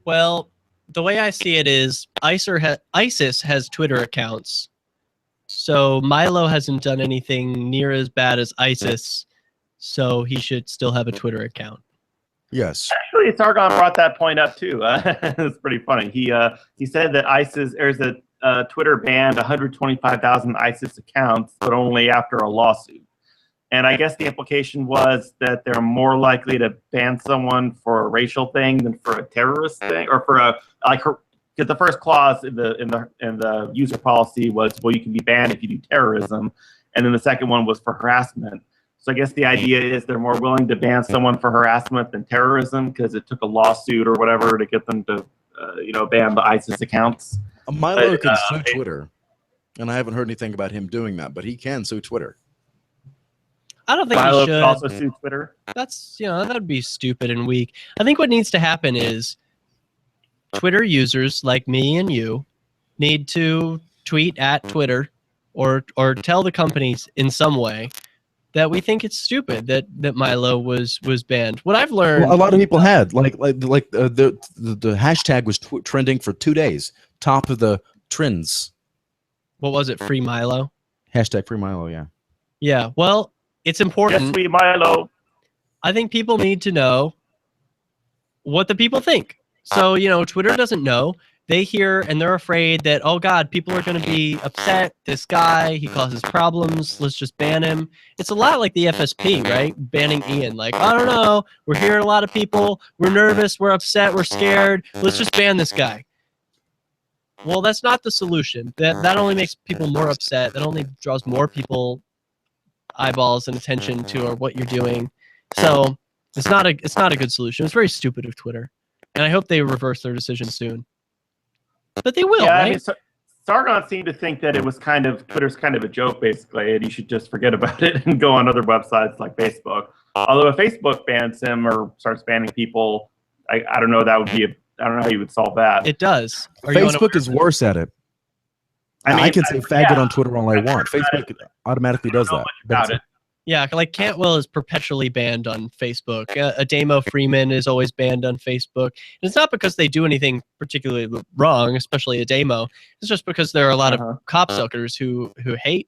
Well, the way I see it is ISIS has Twitter accounts. So Milo hasn't done anything near as bad as ISIS, so he should still have a Twitter account. Yes. Actually, Sargon brought that point up too. It's pretty funny. He said that Twitter banned 125,000 ISIS accounts, but only after a lawsuit. And I guess the implication was that they're more likely to ban someone for a racial thing than for a terrorist thing, or for because the first clause in the user policy was, well, you can be banned if you do terrorism, and then the second one was for harassment. So I guess the idea is they're more willing to ban someone for harassment than terrorism because it took a lawsuit or whatever to get them to ban the ISIS accounts. Milo can sue Twitter. And I haven't heard anything about him doing that, but he can sue Twitter. I don't think Milo he could should. also sue Twitter. That's that'd be stupid and weak. I think what needs to happen is Twitter users like me and you need to tweet at Twitter or tell the companies in some way that we think it's stupid that Milo was banned. What I've learned, Well, a lot of people had the hashtag was trending for 2 days, top of the trends. What was it? Free Milo. Hashtag free Milo. Yeah. Yeah. Well, it's important. Yes, free Milo. I think people need to know what the people think. So Twitter doesn't know. They hear and they're afraid that, oh God, people are going to be upset. This guy, he causes problems. Let's just ban him. It's a lot like the FSP, right? Banning Ian. Like, I don't know. We're hearing a lot of people. We're nervous. We're upset. We're scared. Let's just ban this guy. Well, that's not the solution. That only makes people more upset. That only draws more people eyeballs and attention to what you're doing. So it's not a good solution. It's very stupid of Twitter. And I hope they reverse their decision soon. But they will, yeah, right? I mean, Sargon seemed to think that it was Twitter's kind of a joke, basically, and you should just forget about it and go on other websites like Facebook. Although if Facebook bans him or starts banning people, I don't know. That would be I don't know how you would solve that. It does. Facebook is worse at it. I can say faggot on Twitter all I want. Facebook automatically does that. About it. Yeah, like Cantwell is perpetually banned on Facebook. Adamo Freeman is always banned on Facebook. And it's not because they do anything particularly wrong, especially Adamo. It's just because there are a lot of copsuckers who hate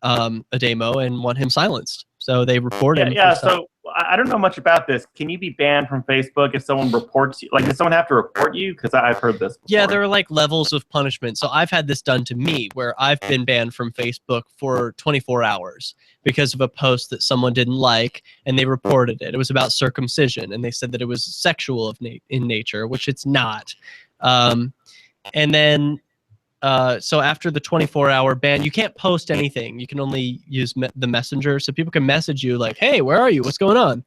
Adamo and want him silenced. So they report him. Yeah, so I don't know much about this. Can you be banned from Facebook if someone reports you? Like, does someone have to report you? Because I've heard this before. Yeah, there are like levels of punishment. So I've had this done to me where I've been banned from Facebook for 24 hours because of a post that someone didn't like, and they reported it. It was about circumcision, and they said that it was sexual in nature, which it's not. And then so after the 24-hour ban, you can't post anything. You can only use the messenger. So people can message you like, hey, where are you? What's going on?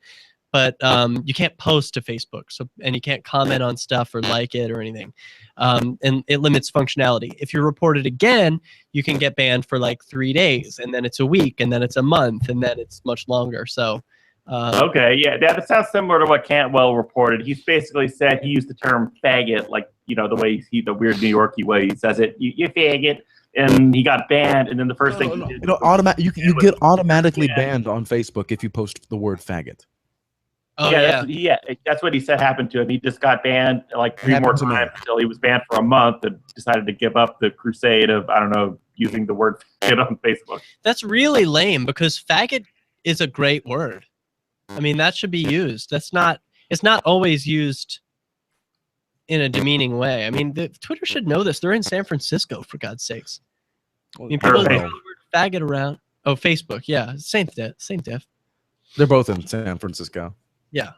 But you can't post to Facebook. And you can't comment on stuff or like it or anything. And it limits functionality. If you're reported again, you can get banned for like 3 days, and then it's a week, and then it's a month, and then it's much longer. So okay, yeah, that sounds similar to what Cantwell reported. He's basically said he used the term faggot, like, the way the weird New Yorkie way he says it, you faggot, and he got banned. And then the first thing he did, you get automatically banned on Facebook if you post the word faggot. Oh, yeah, that's what he said happened to him. He just got banned like 3 more times until he was banned for a month and decided to give up the crusade of, I don't know, using the word faggot on Facebook. That's really lame because faggot is a great word. I mean, that should be used. It's not always used in a demeaning way. I mean, Twitter should know this. They're in San Francisco, for God's sakes. I mean, people use the word faggot around. Oh, Facebook, yeah, same diff. They're both in San Francisco. Yeah.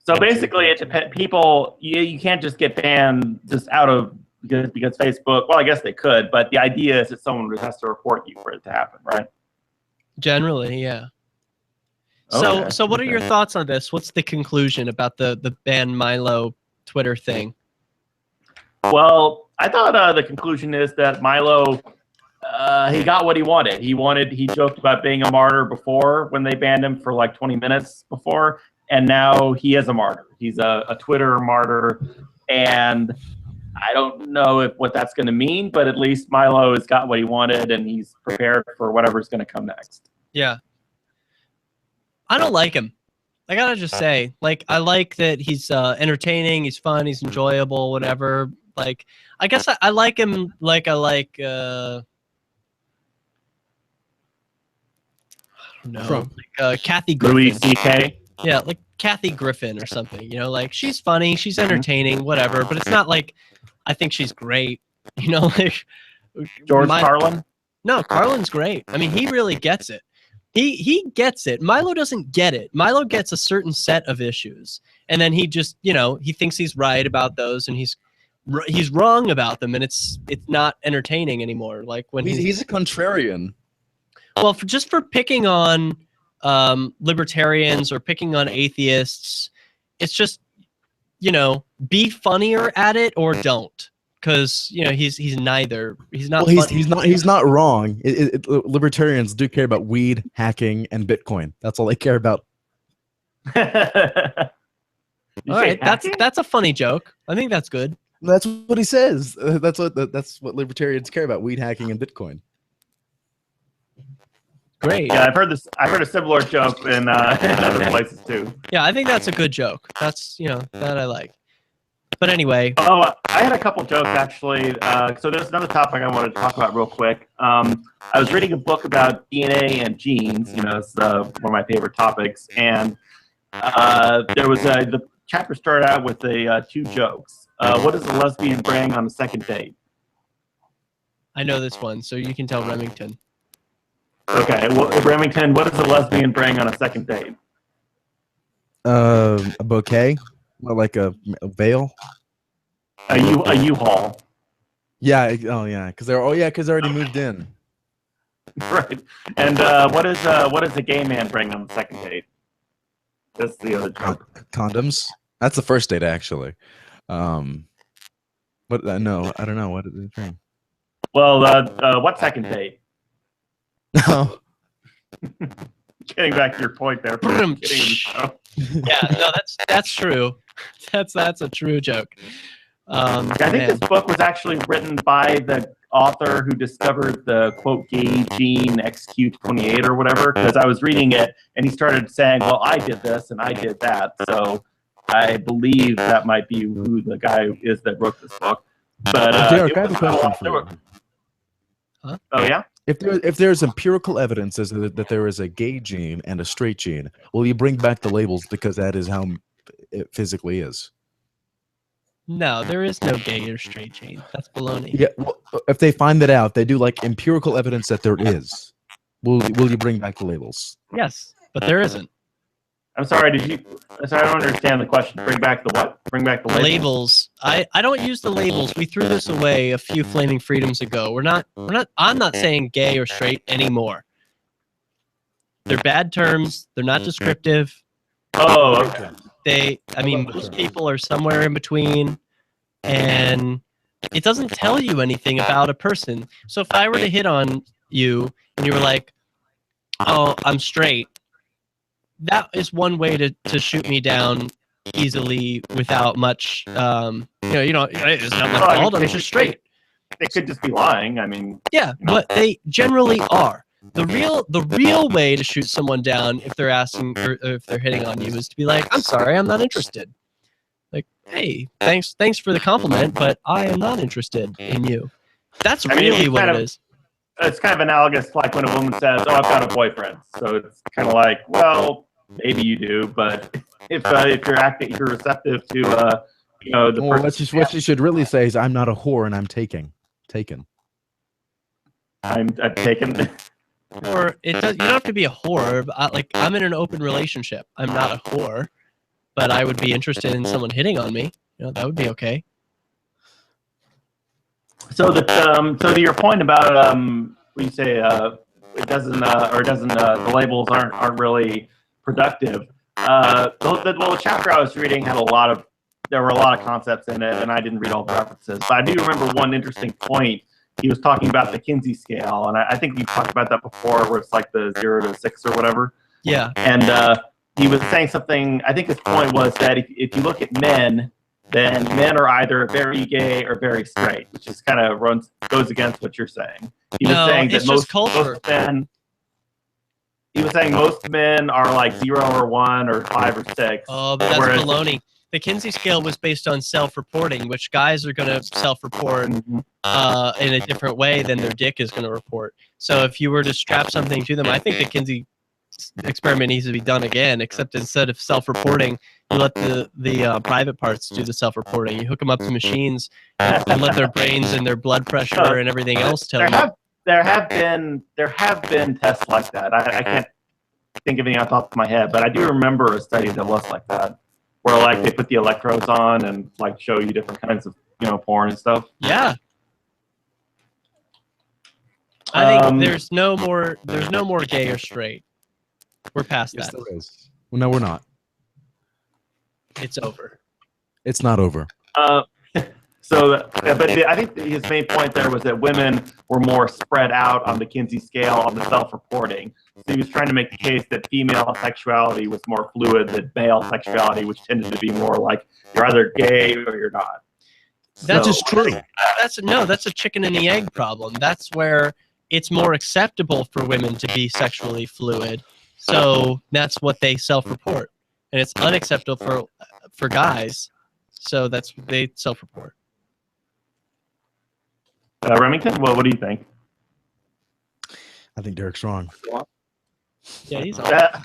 So basically, it depends. People, you can't just get banned just out of because Facebook. Well, I guess they could, but the idea is that someone has to report you for it to happen, right? Generally, yeah. Okay. So what are your thoughts on this? What's the conclusion about the ban Milo Twitter thing? Well, I thought the conclusion is that Milo, he got what he wanted. He joked about being a martyr before when they banned him for like 20 minutes before, and now he is a martyr. He's a Twitter martyr, and I don't know what that's going to mean, but at least Milo has got what he wanted, and he's prepared for whatever's going to come next. Yeah. I don't like him. I gotta just say, like, I like that he's entertaining, he's fun, he's enjoyable, whatever. Like, I guess I like him like I like, I don't know, like Kathy Griffin. Louis C.K.? Yeah, like Kathy Griffin or something, like, she's funny, she's entertaining, whatever, but it's not like I think she's great, like... George Carlin? No, Carlin's great. I mean, he really gets it. He gets it. Milo doesn't get it. Milo gets a certain set of issues, and then he just, he thinks he's right about those, and he's wrong about them, and it's not entertaining anymore. Like when he's a contrarian. Well, just for picking on libertarians or picking on atheists, it's just, be funnier at it or don't. because he's neither. He's not. Well, funny. he's not wrong. Libertarians do care about weed, hacking, and Bitcoin. That's all they care about. All right, that's a funny joke. I think that's good. That's what he says. That's what libertarians care about: weed, hacking, and Bitcoin. Great. Yeah, I've heard this. I've heard a similar joke in other places too. Yeah, I think that's a good joke. That's that I like. But anyway. Oh, I had a couple jokes actually. So there's another topic I wanted to talk about real quick. I was reading a book about DNA and genes. It's one of my favorite topics, and there was the chapter started out with two jokes. What does a lesbian bring on a second date? I know this one, so you can tell Remington. Okay, well, Remington, what does a lesbian bring on a second date? A bouquet, or like a veil. A U-Haul. Yeah. Oh yeah, because they're already moved in. Right. And what does a gay man bring on the second date? That's the other joke. Condoms. That's the first date, actually. But no, I don't know. What did they bring? Well, what second date? No. Getting back to your point there. Yeah, no, that's true. That's a true joke. I think this book was actually written by the author who discovered the quote gay gene XQ28 or whatever. Because I was reading it and he started saying, "Well, I did this and I did that." So I believe that might be who the guy is that wrote this book. But Derek, I have a question for you. Huh? Oh yeah. If there's empirical evidence that there is a gay gene and a straight gene, will you bring back the labels because that is how it physically is? No, there is no gay or straight gene. That's baloney. Yeah, well, if they find that out, they do like empirical evidence that there is. Will you bring back the labels? Yes, but there isn't. I'm sorry. I don't understand the question. Bring back the what? Bring back the labels. I don't use the labels. We threw this away a few Flaming Freedoms ago. I'm not saying gay or straight anymore. They're bad terms. They're not descriptive. Oh, okay. Most people are somewhere in between, and it doesn't tell you anything about a person. So if I were to hit on you and you were like, "Oh, I'm straight," that is one way to shoot me down easily without much, it's not my fault, I'm just straight. They could just be lying. I mean, yeah, but they generally are. The real way to shoot someone down if they're asking or if they're hitting on you is to be like, "I'm sorry, I'm not interested." Like, "Hey, thanks for the compliment, but I am not interested in you." That's really what it is. It's kind of analogous to like when a woman says, "Oh, I've got a boyfriend." So it's kind of like, well, maybe you do, but if you're receptive to the person. What she should really say is, "I'm not a whore and I'm taken." I'm taken. Or you don't have to be a whore. But I'm in an open relationship. I'm not a whore, but I would be interested in someone hitting on me. That would be okay. So to your point about when you say the labels aren't really productive. The chapter I was reading had there were a lot of concepts in it, and I didn't read all the references. But I do remember one interesting point. He was talking about the Kinsey scale, and I think you talked about that before, where it's like the 0 to 6 or whatever. Yeah. And he was saying something. I think his point was that if you look at men, then men are either very gay or very straight, which is kind of goes against what you're saying. He was saying that most men. He was saying most men are like 0 or 1 or 5 or 6. Oh, but that's baloney. The Kinsey scale was based on self-reporting, which guys are going to self-report in a different way than their dick is going to report. So if you were to strap something to them, I think the Kinsey experiment needs to be done again, except instead of self-reporting, you let the private parts do the self-reporting. You hook them up to machines and let their brains and their blood pressure and everything else tell you. There have been tests like that. I can't think of any off the top of my head, but I do remember a study that was like that, where like they put the electrodes on and like show you different kinds of porn and stuff. Yeah. I think there's no more gay or straight. We're past that. There is. Well, no, we're not. It's over. It's not over. So, I think his main point there was that women were more spread out on the Kinsey scale on the self-reporting. So he was trying to make the case that female sexuality was more fluid than male sexuality, which tended to be more like you're either gay or you're not. That is true. That's a chicken and the egg problem. That's where it's more acceptable for women to be sexually fluid. So that's what they self-report. And it's unacceptable for guys. So that's what they self-report. Remington, well, what do you think? I think Derek's wrong. Yeah, he's I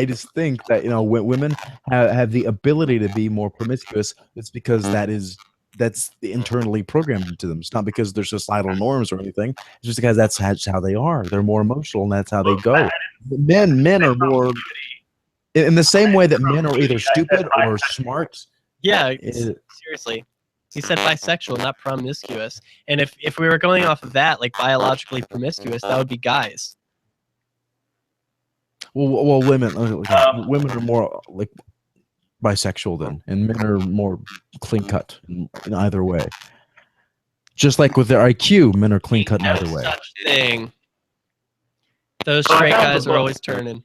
just think that women have the ability to be more promiscuous. It's because that's internally programmed into them. It's not because there's societal norms or anything. It's just because that's how they are. They're more emotional, and that's how they go. Men are more in the same way that men are either stupid or smart. Yeah, seriously. He said bisexual, not promiscuous. And if we were going off of that, like biologically promiscuous, that would be guys. Well, women are more like bisexual then, and men are more clean cut in either way. Just like with their IQ, men are clean cut in either way. Such thing. Those straight guys are always turning.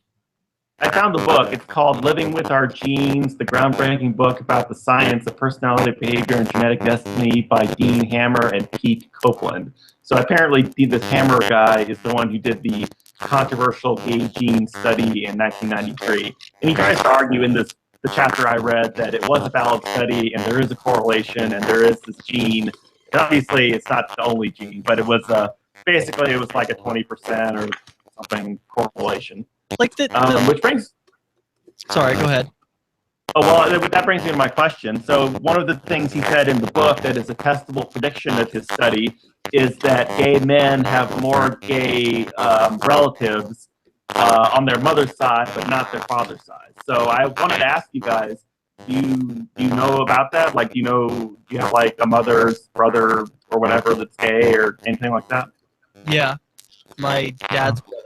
I found the book. It's called Living with Our Genes, the groundbreaking book about the science of personality, behavior, and genetic destiny by Dean Hammer and Pete Copeland. So apparently this Hammer guy is the one who did the controversial gay gene study in 1993. And he tries to argue in the chapter I read that it was a valid study and there is a correlation and there is this gene. And obviously, it's not the only gene, but it was basically it was like a 20% or something correlation. Like which brings. Sorry, go ahead. Oh, well, that brings me to my question. So one of the things he said in the book that is a testable prediction of his study is that gay men have more gay relatives on their mother's side, but not their father's side. So I wanted to ask you guys, do you know about that? Like, do you have like a mother's brother or whatever that's gay or anything like that? Yeah, my dad's brother.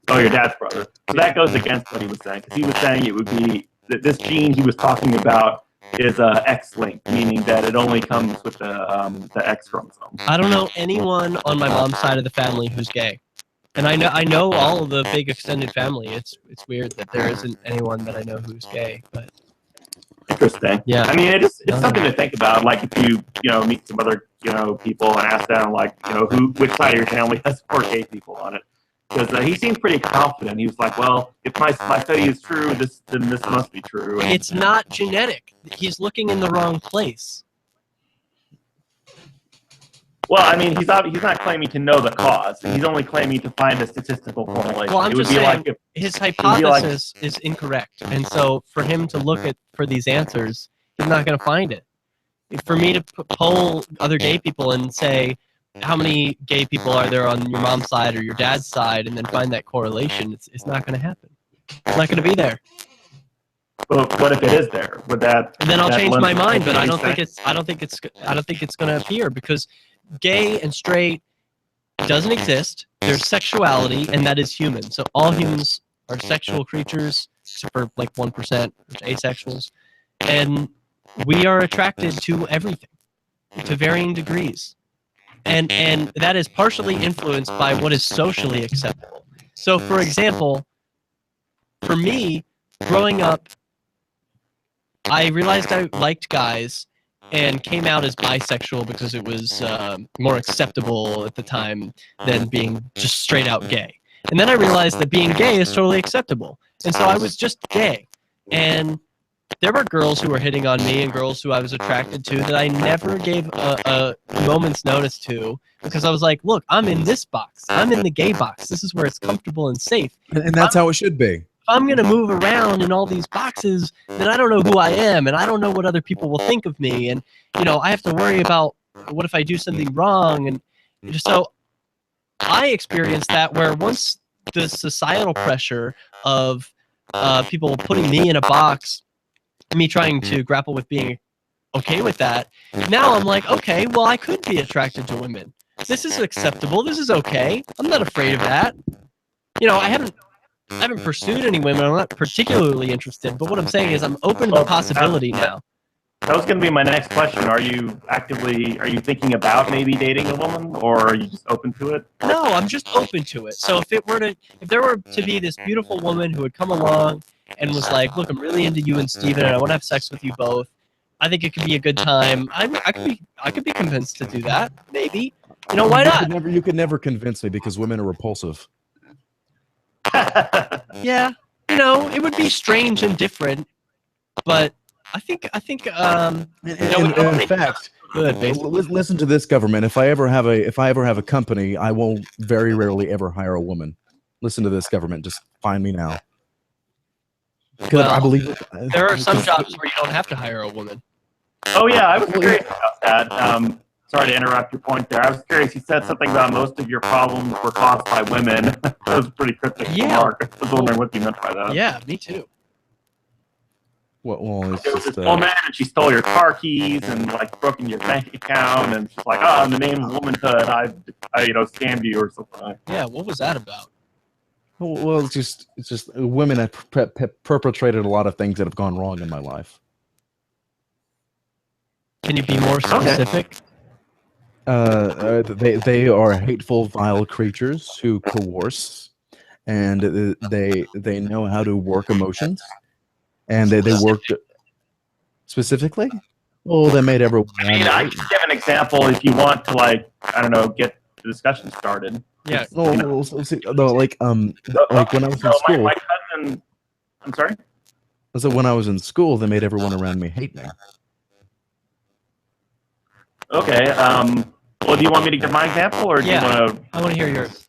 Oh, your dad's brother. So that goes against what he was saying, because he was saying it would be that this gene he was talking about is X-linked, meaning that it only comes with the X chromosome. I don't know anyone on my mom's side of the family who's gay, and I know all of the big extended family. It's weird that there isn't anyone that I know who's gay, but interesting. Yeah, I mean, it's something to think about. Like if you meet some other people and ask them like which side of your family has more gay people on it. Because he seemed pretty confident. He was like, well, if my study is true, then this must be true. And it's not genetic. He's looking in the wrong place. Well, I mean, he's not claiming to know the cause. He's only claiming to find a statistical correlation. Well, I'm just saying his hypothesis is incorrect. And so for him to look for these answers, he's not going to find it. For me to poll other gay people and say, how many gay people are there on your mom's side or your dad's side, and then find that correlation, it's not going to happen. It's not going to be there. Well, what if it is there? Would that? And then I'll change my mind, but I don't think it's going to appear, because gay and straight doesn't exist. There's sexuality, and that is human. So all humans are sexual creatures, except for like 1%, which are asexuals, and we are attracted to everything, to varying degrees. And that is partially influenced by what is socially acceptable. So, for example, for me, growing up, I realized I liked guys and came out as bisexual because it was more acceptable at the time than being just straight out gay. And then I realized that being gay is totally acceptable. And so I was just gay. And there were girls who were hitting on me and girls who I was attracted to that I never gave a moment's notice to, because I was like, look, I'm in this box. I'm in the gay box. This is where it's comfortable and safe. And that's how it should be. If I'm going to move around in all these boxes, then I don't know who I am, and I don't know what other people will think of me. And, I have to worry about what if I do something wrong. And so I experienced that, where once the societal pressure of people putting me in a box, me trying to grapple with being okay with that, now I'm like, okay, well, I could be attracted to women. This is acceptable. This is okay. I'm not afraid of that. I haven't pursued any women. I'm not particularly interested. But what I'm saying is I'm open to the possibility now. That was going to be my next question. Are you thinking about maybe dating a woman, or are you just open to it? No, I'm just open to it. So if there were to be this beautiful woman who would come along and was like, look, I'm really into you and Steven, and I want to have sex with you both. I think it could be a good time. I could be convinced to do that. Maybe. You know, why not? You could never convince me because women are repulsive. Yeah. You know, it would be strange and different, but I think in fact, listen to this, government. If I ever have a company, I will very rarely ever hire a woman. Listen to this, government. Just find me now. Because I believe there are some jobs where you don't have to hire a woman. Oh yeah, I was curious about that. Sorry to interrupt your point there. I was curious. You said something about most of your problems were caused by women. That was a pretty cryptic remark. I was wondering what you meant by that. Yeah, me too. Well, it's there was this woman, and she stole your car keys and like broken your bank account, and she's like, "Oh, in the name of womanhood, I scammed you or something." Yeah, what was that about? Well, it's just women have perpetrated a lot of things that have gone wrong in my life. Can you be more specific? They are hateful, vile creatures who coerce, and they know how to work emotions, and they worked specifically. Well, they made everyone. I mean, I can give an example if you want to, like, I don't know, get the discussion started. Yeah. Like when I was in school. My cousin. I'm sorry. So when I was in school, they made everyone around me hate me. Okay. Well, do you want me to give my example, or do you want to? I want to hear yours.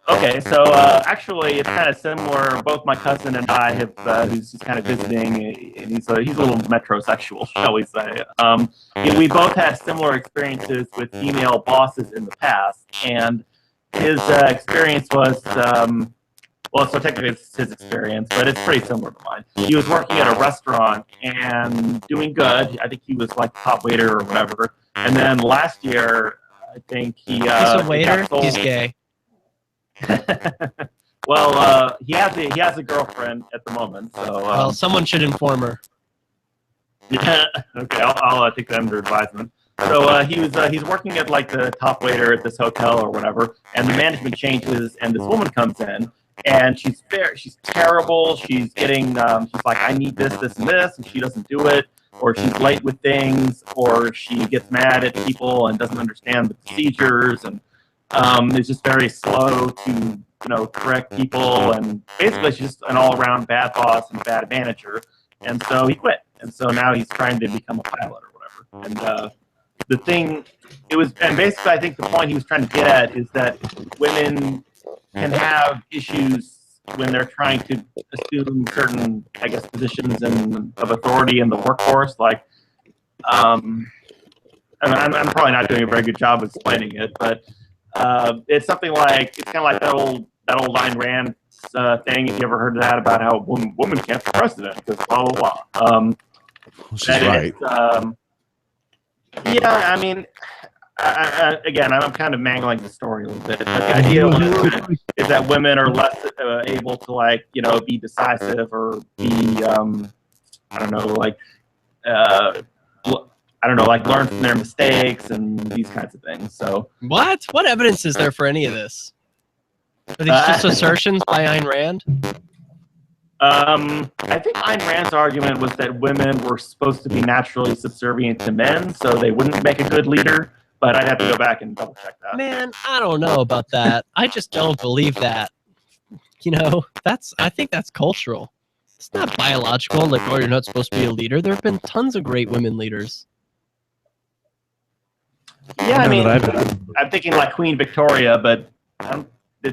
Okay, so actually, it's kind of similar. Both my cousin and I have, who's just kind of visiting, and he's a little metrosexual, shall we say. We both had similar experiences with female bosses in the past, and his experience was, well, so technically it's his experience, but it's pretty similar to mine. He was working at a restaurant and doing good. I think he was like top waiter or whatever. And then last year, I think he's a waiter. He's gay. Well, he has a girlfriend at the moment. So well, someone should inform her. Yeah. Okay, I'll take that under advisement. So he's working at like the top waiter at this hotel or whatever, and the management changes, and this woman comes in, and she's terrible. She's getting she's like, I need this, this, and this, and she doesn't do it, or she's late with things, or she gets mad at people and doesn't understand the procedures, and is just very slow to correct people, and basically she's just an all-around bad boss and bad manager. And so he quit, and so now he's trying to become a pilot or whatever. And the thing, and basically I think the point he was trying to get at is that women can have issues when they're trying to assume certain, I guess, positions of authority in the workforce. Like, and I'm probably not doing a very good job of explaining it, but it's something like, it's kind of like that old Ayn Rand thing. If you ever heard of that, about how women can't be president because blah blah blah. She's right. Yeah, I mean, again, I'm kind of mangling the story a little bit. But the idea is that women are less able to, be decisive or be, learn from their mistakes and these kinds of things. So what evidence is there for any of this? Are these just assertions by Ayn Rand? I think Ayn Rand's argument was that women were supposed to be naturally subservient to men, so they wouldn't make a good leader. But I'd have to go back and double check that. Man, I don't know about that. I just don't believe that. I think that's cultural. It's not biological. Like, oh, you're not supposed to be a leader. There have been tons of great women leaders. Yeah, I mean, I'm thinking like Queen Victoria, but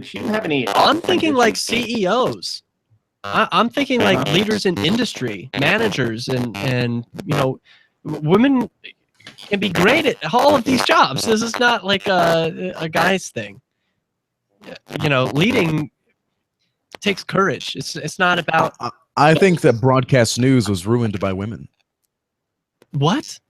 she didn't have any. I'm thinking like CEOs. I'm thinking like leaders in industry, managers, and women can be great at all of these jobs. This is not like a guy's thing. Leading takes courage. It's not about. I think that broadcast news was ruined by women. What?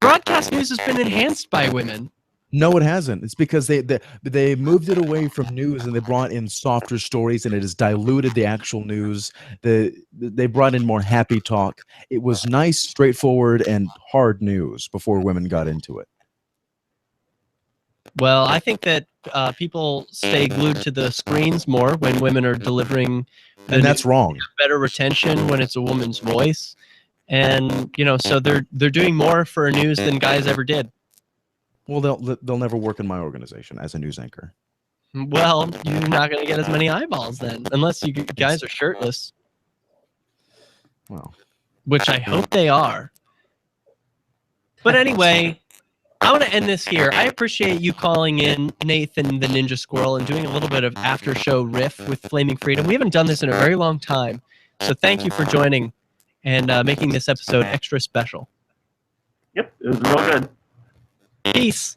Broadcast news has been enhanced by women. No, it hasn't. It's because they moved it away from news and they brought in softer stories, and it has diluted the actual news. They brought in more happy talk. It was nice, straightforward, and hard news before women got into it. Well, I think that people stay glued to the screens more when women are delivering. And that's wrong. Better retention when it's a woman's voice, and so they're doing more for news than guys ever did. Well, they'll never work in my organization as a news anchor. Well, you're not going to get as many eyeballs then, unless you guys are shirtless. Well, which I hope they are. But anyway, I want to end this here. I appreciate you calling in, Nathan the Ninja Squirrel, and doing a little bit of after show riff with Flaming Freedom. We haven't done this in a very long time, so thank you for joining and making this episode extra special. Yep, it was real good. Peace.